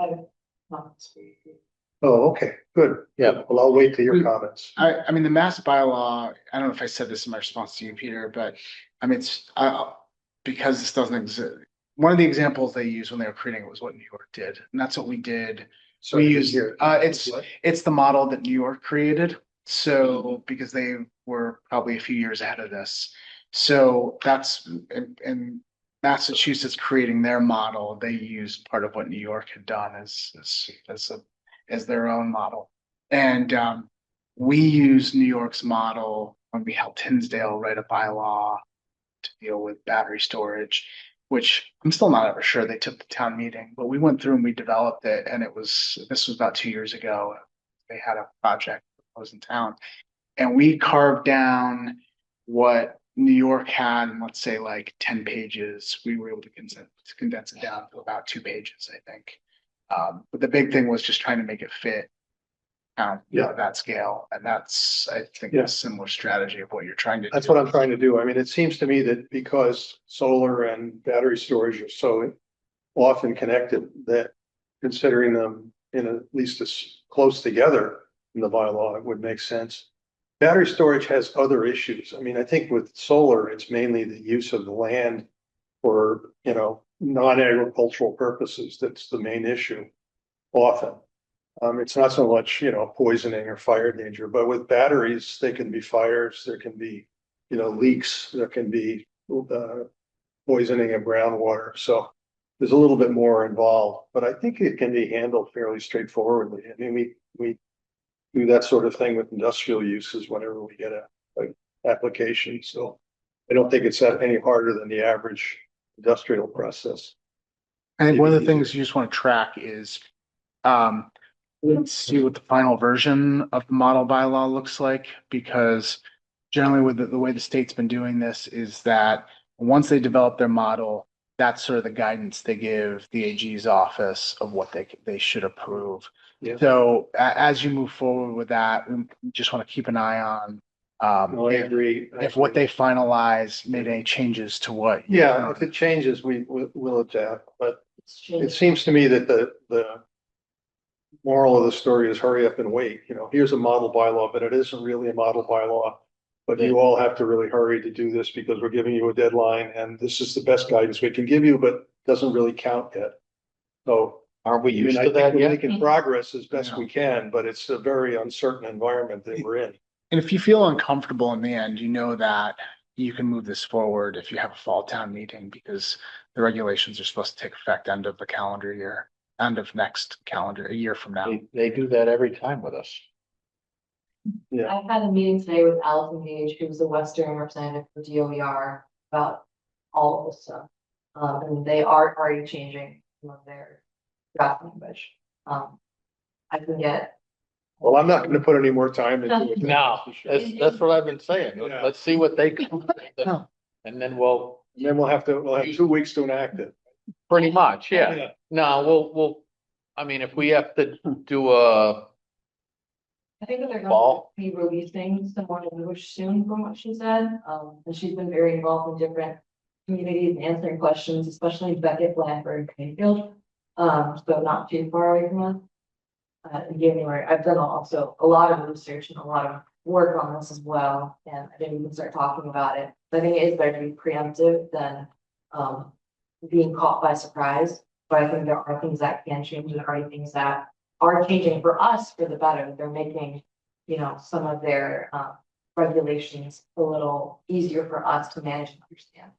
S4: Oh, okay, good.
S1: Yeah.
S4: Well, I'll wait till your comments.
S11: I mean, the mass bylaw, I don't know if I said this in my response to you, Peter, but I mean, it's, because this doesn't exist, one of the examples they used when they were creating it was what New York did, and that's what we did.
S4: So
S11: We
S4: you
S11: used,
S4: hear-
S11: it's the model that New York created. So, because they were probably a few years ahead of this. So that's, in Massachusetts creating their model, they used part of what New York had done as their own model. And, we used New York's model when we helped Hinsdale write a bylaw to deal with battery storage, which I'm still not ever sure they took the town meeting, but we went through and we developed it, and this was about 2 years ago. They had a project that was in town, and we carved down what New York had in, let's say, like 10 pages. We were able to condense it down to about 2 pages, I think. But the big thing was just trying to make it fit that scale, and that's, I think,
S4: Yeah.
S11: a similar strategy of what you're trying to do.
S4: That's what I'm trying to do. I mean, it seems to me that because solar and battery storage are so often connected, that considering them in at least as close together in the bylaw, it would make sense. Battery storage has other issues. I mean, I think with solar, it's mainly the use of the land for, non-agricultural purposes. That's the main issue often. It's not so much, poisoning or fire danger, but with batteries, they can be fires, there can be, leaks, there can be poisoning of groundwater. So there's a little bit more involved, but I think it can be handled fairly straightforwardly. I mean, we do that sort of thing with industrial uses whenever we get a application. So I don't think it's any harder than the average industrial process.
S11: I think one of the things you just want to track is, let's see what the final version of the model bylaw looks like, because generally with the way the state's been doing this is that once they develop their model, that's sort of the guidance they give the AG's office of what they should approve.
S4: Yeah.
S11: So as you move forward with that, we just want to keep an eye on,
S4: No, I agree.
S11: if what they finalize made any changes to what.
S4: Yeah, if it changes, we'll adapt, but it seems to me that the moral of the story is hurry up and wait. Here's a model bylaw, but it isn't really a model bylaw. But you all have to really hurry to do this because we're giving you a deadline, and this is the best guidance we can give you, but doesn't really count yet. So
S1: Aren't we
S4: I mean,
S1: used
S4: I
S1: to
S4: think
S1: that
S4: we're
S1: yet?
S4: making progress as best we can, but it's a very uncertain environment that we're in.
S11: And if you feel uncomfortable in the end, you know that you can move this forward if you have a fall town meeting, because the regulations are supposed to take effect end of the calendar year, end of next calendar, a year from now.
S1: They do that every time with us.
S4: Yeah.
S9: I had a meeting today with Allison Gage, who's the Western representative for DOER, about all of this stuff. And they are already changing some of their draft language. I can get.
S4: Well, I'm not gonna put any more time into it.
S1: No, that's what I've been saying.
S4: Yeah.
S1: Let's see what they come up with. And then we'll,
S4: And then we'll have 2 weeks to enact it.
S1: pretty much, yeah. No, we'll, I mean, if we have to do a,
S9: I think that they're going to
S1: Fall.
S9: be releasing some more language soon from what she said. And she's been very involved in different communities and answering questions, especially Beckett, Blanford, Greenfield. So not too far away from us. In January, I've done also a lot of research and a lot of work on this as well, and I think we can start talking about it. I think it is better to be preemptive than being caught by surprise. But I think there are things that can change, and there are things that are changing for us for the better. They're making, some of their regulations a little easier for us to manage and understand.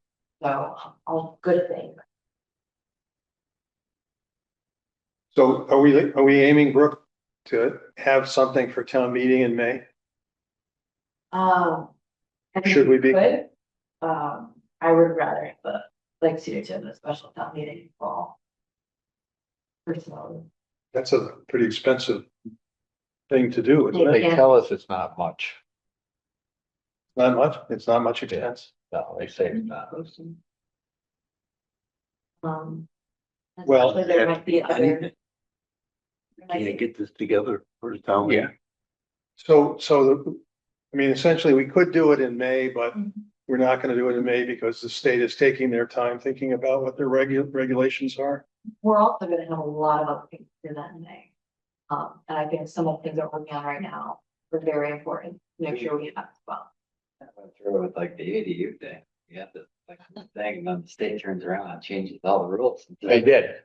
S9: So all good things.
S4: So are we aiming, Brooke, to have something for town meeting in May?
S9: I think
S4: Should we be?
S9: could. I would rather, but like to have a special town meeting in fall. Personally.
S4: That's a pretty expensive thing to do, isn't
S1: they
S4: it?
S1: tell us it's not much.
S4: Not much, it's not much expense.
S1: No, they say it's not.
S4: Well,
S9: especially there might be other.
S13: Get this together for the town.
S1: Yeah.
S4: So, I mean, essentially, we could do it in May, but we're not gonna do it in May because the state is taking their time thinking about what their regulations are.
S9: We're also gonna have a lot of other things to do that in May. And I think some of the things that we're working on right now are very important, to make sure we have as well.
S6: Through with like the ADU thing. You have to, like, thing, and then the state turns around and changes all the rules.
S1: They did.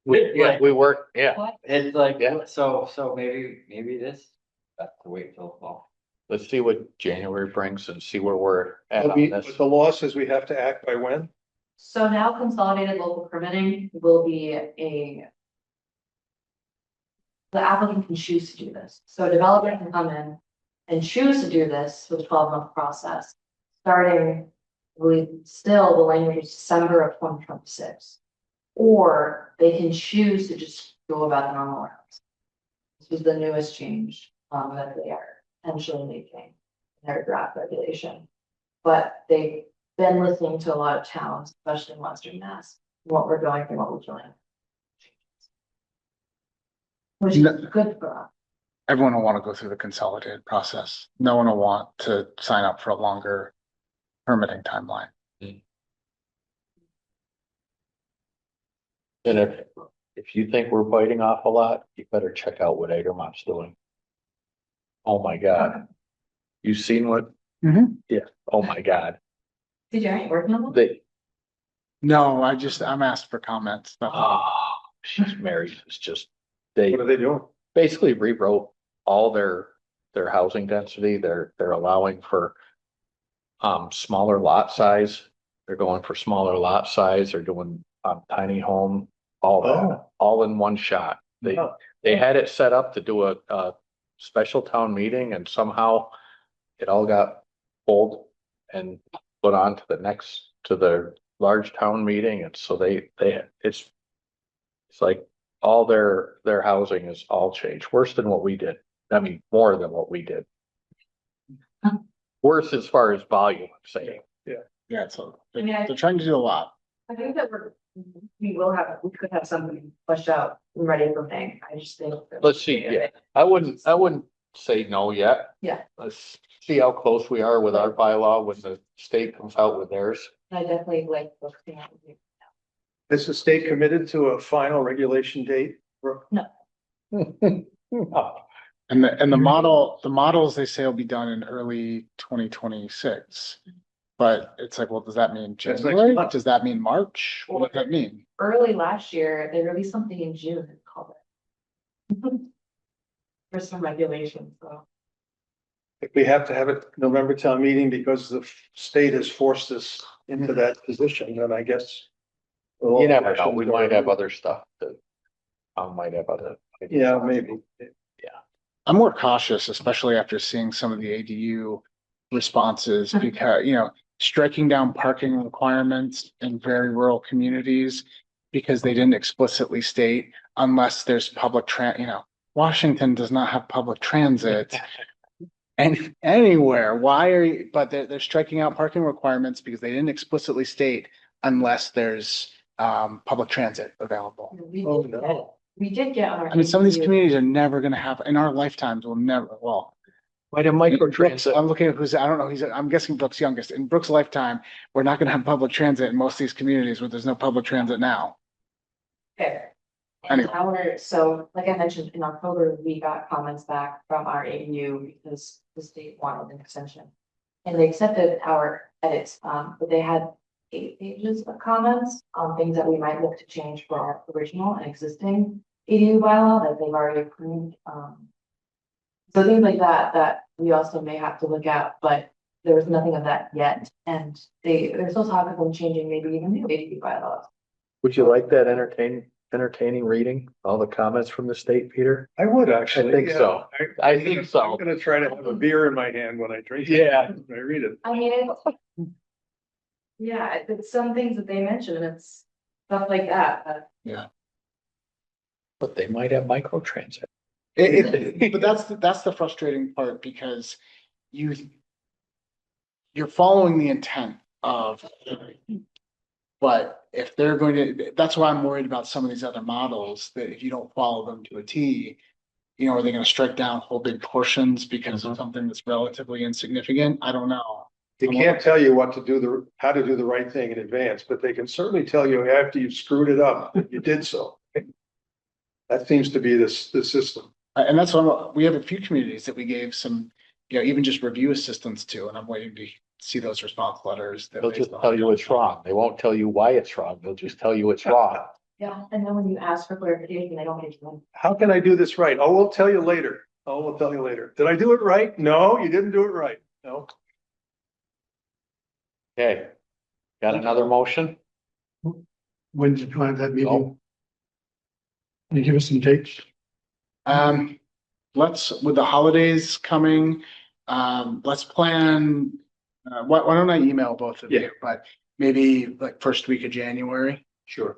S1: We worked, yeah.
S6: It's like,
S1: Yeah.
S6: so maybe this, have to wait till fall.
S1: Let's see what January brings and see where we're at on this.
S4: The law says we have to act by when?
S9: So now consolidated local permitting will be the applicant can choose to do this. So a developer can come in and choose to do this with a 12-month process, starting, I believe, still the language is December of 2026. Or they can choose to just go about the normal routes. This is the newest change that they are potentially making in their draft regulation. But they've been listening to a lot of towns, especially in Western Mass, what we're going through, what we're doing. Which is good for us.
S11: Everyone will want to go through the consolidated process. No one will want to sign up for a longer permitting timeline.
S1: And if you think we're biting off a lot, you better check out what Egremant's doing. Oh my God. You seen what?
S11: Mhm.
S1: Yeah, oh my God.
S9: Did you already working on that?
S1: They,
S11: No, I'm asked for comments. That's all.
S1: oh, she's married. It's just, they
S4: What are they doing?
S1: basically rewrote all their housing density. They're allowing for smaller lot size. They're going for smaller lot size. They're doing tiny home, all that, all in one shot. They had it set up to do a special town meeting, and somehow it all got pulled and put on to the large town meeting. And so it's like all their housing is all changed, worse than what we did. I mean, more than what we did. Worse as far as volume, I'm saying.
S11: Yeah, so they're trying to do a lot.
S9: I think that we could have something fleshed out and ready for May. I just think.
S1: Let's see, yeah. I wouldn't say no yet.
S9: Yeah.
S1: Let's see how close we are with our bylaw when the state comes out with theirs.
S9: I definitely like focusing on it.
S4: Is the state committed to a final regulation date?
S11: And the models they say will be done in early 2026. But it's like, well, does that mean
S4: That's next
S11: January?
S4: month.
S11: Does that mean March? What does that mean?
S9: Early last year, they released something in June and called it. For some regulations, so.
S4: If we have to have a November town meeting because the state has forced us into that position, then I guess.
S1: You never know. We might have other stuff that might have other.
S4: Yeah, maybe.
S11: I'm more cautious, especially after seeing some of the ADU responses, because, striking down parking requirements in very rural communities because they didn't explicitly state unless there's public Washington does not have public transit and anywhere. Why are you, but they're striking out parking requirements because they didn't explicitly state unless there's public transit available.
S9: We did get on our.
S11: I mean, some of these communities are never gonna have, in our lifetimes, will never, well.
S1: Might have
S11: Brooks,
S1: microtransit.
S11: I'm looking at I don't know, I'm guessing Brooks' youngest. In Brooks' lifetime, we're not gonna have public transit in most of these communities where there's no public transit now.
S9: Fair. And
S11: Anyway.
S9: so like I mentioned, in October, we got comments back from our ADU because the state wanted an extension. And they accepted our edits, but they had 8 pages of comments on things that we might look to change for our original and existing ADU bylaw that they've already approved. So things like that we also may have to look at, but there was nothing of that yet. And they're still talking about changing maybe even new ADU bylaws.
S1: Would you like that entertaining reading? All the comments from the state, Peter?
S4: I would actually.
S1: I think
S4: yeah.
S1: so. I think so.
S4: I'm gonna try to have a beer in my hand when I drink.
S1: Yeah.
S4: When I read it.
S9: I mean, it's some things that they mentioned, and it's stuff like that.
S1: But they might have microtransit.
S11: But that's the frustrating part because you're following the intent of. But if they're going to, that's why I'm worried about some of these other models, that if you don't follow them to a T, are they gonna strike down whole big portions because of something that's relatively insignificant? I don't know.
S4: They can't tell you how to do the right thing in advance, but they can certainly tell you after you've screwed it up, that you did so. That seems to be the system.
S11: And that's what we have a few communities that we gave some, even just review assistance to, and I'm waiting to see those response letters. that
S1: They'll
S11: they
S1: just
S11: still
S1: tell
S11: have.
S1: you it's wrong. They won't tell you why it's wrong. They'll just tell you it's wrong.
S9: Yeah, and then when you ask for clarification, they don't get you.
S4: How can I do this right? Oh, we'll tell you later. Oh, we'll tell you later. Did I do it right? No, you didn't do it right. No.
S1: Okay. Got another motion?
S5: When did you have that meeting?
S1: Oh.
S5: Can you give us some dates?
S11: With the holidays coming, let's plan, why don't I email both of
S4: Yeah.
S11: you, but maybe like first week of January.
S4: Sure.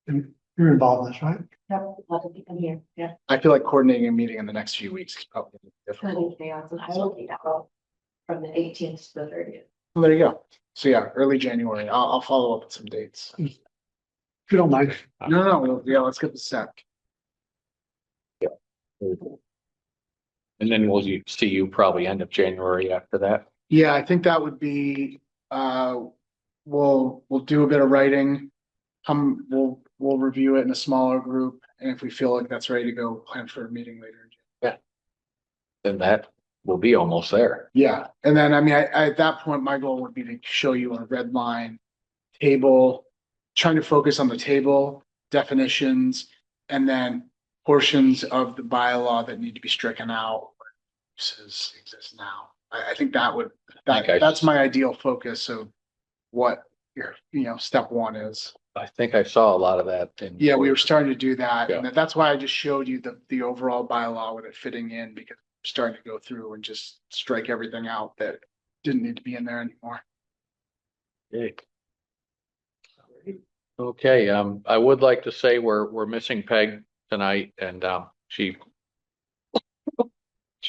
S5: You're involved in this, right?
S9: Yep, lot of people here, yeah.
S11: I feel like coordinating a meeting in the next few weeks is probably difficult.
S9: Plenty of chaos, and I will be out from the 18th to the 30th.
S11: Well, there you go. So yeah, early January. I'll follow up with some dates.
S5: If you don't mind.
S11: No, yeah, let's get this set.
S1: And then we'll see you probably end of January after that.
S11: Yeah, I think that would be, we'll do a bit of writing. We'll review it in a smaller group, and if we feel like that's ready to go, plan for a meeting later in January.
S1: Then that will be almost there.
S11: Yeah, and then, I mean, at that point, my goal would be to show you a red line table, trying to focus on the table, definitions, and then portions of the bylaw that need to be stricken out. Uses exist now. I think that's my ideal focus of what your, step one is.
S1: I think I saw a lot of that in.
S11: Yeah, we were starting to do that, and
S1: Yeah.
S11: that's why I just showed you the overall bylaw with it fitting in, because we're starting to go through and just strike everything out that didn't need to be in there anymore.
S1: Okay. Okay, I would like to say we're missing Peg tonight, and she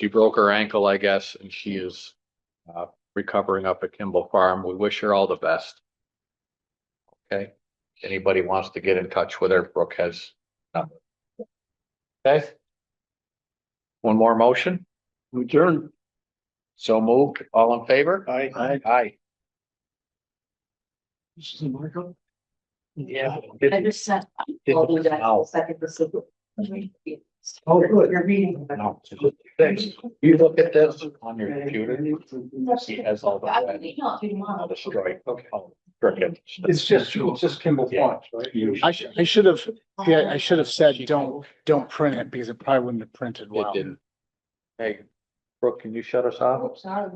S1: broke her ankle, I guess, and she is recovering up at Kimball Farm. We wish her all the best. Okay, anybody wants to get in touch with her, Brooke has number. Okay. One more motion? Adjourn. So moved. All in favor?
S4: Aye.
S1: Aye.
S5: This is a Marco.
S1: Yeah.
S9: I just sent all you guys second this.
S1: Oh, good.
S9: Your meeting.
S1: No, thanks. You look at this on your computer. She has all the.
S9: I will email it to you
S1: How
S9: tomorrow.
S1: to strike. Cricket.
S4: It's just Kimball Farms, right?
S11: I should have said, don't print it, because it probably wouldn't have printed
S1: It
S11: well.
S1: didn't. Hey, Brooke, can you shut us off?
S9: Sorry.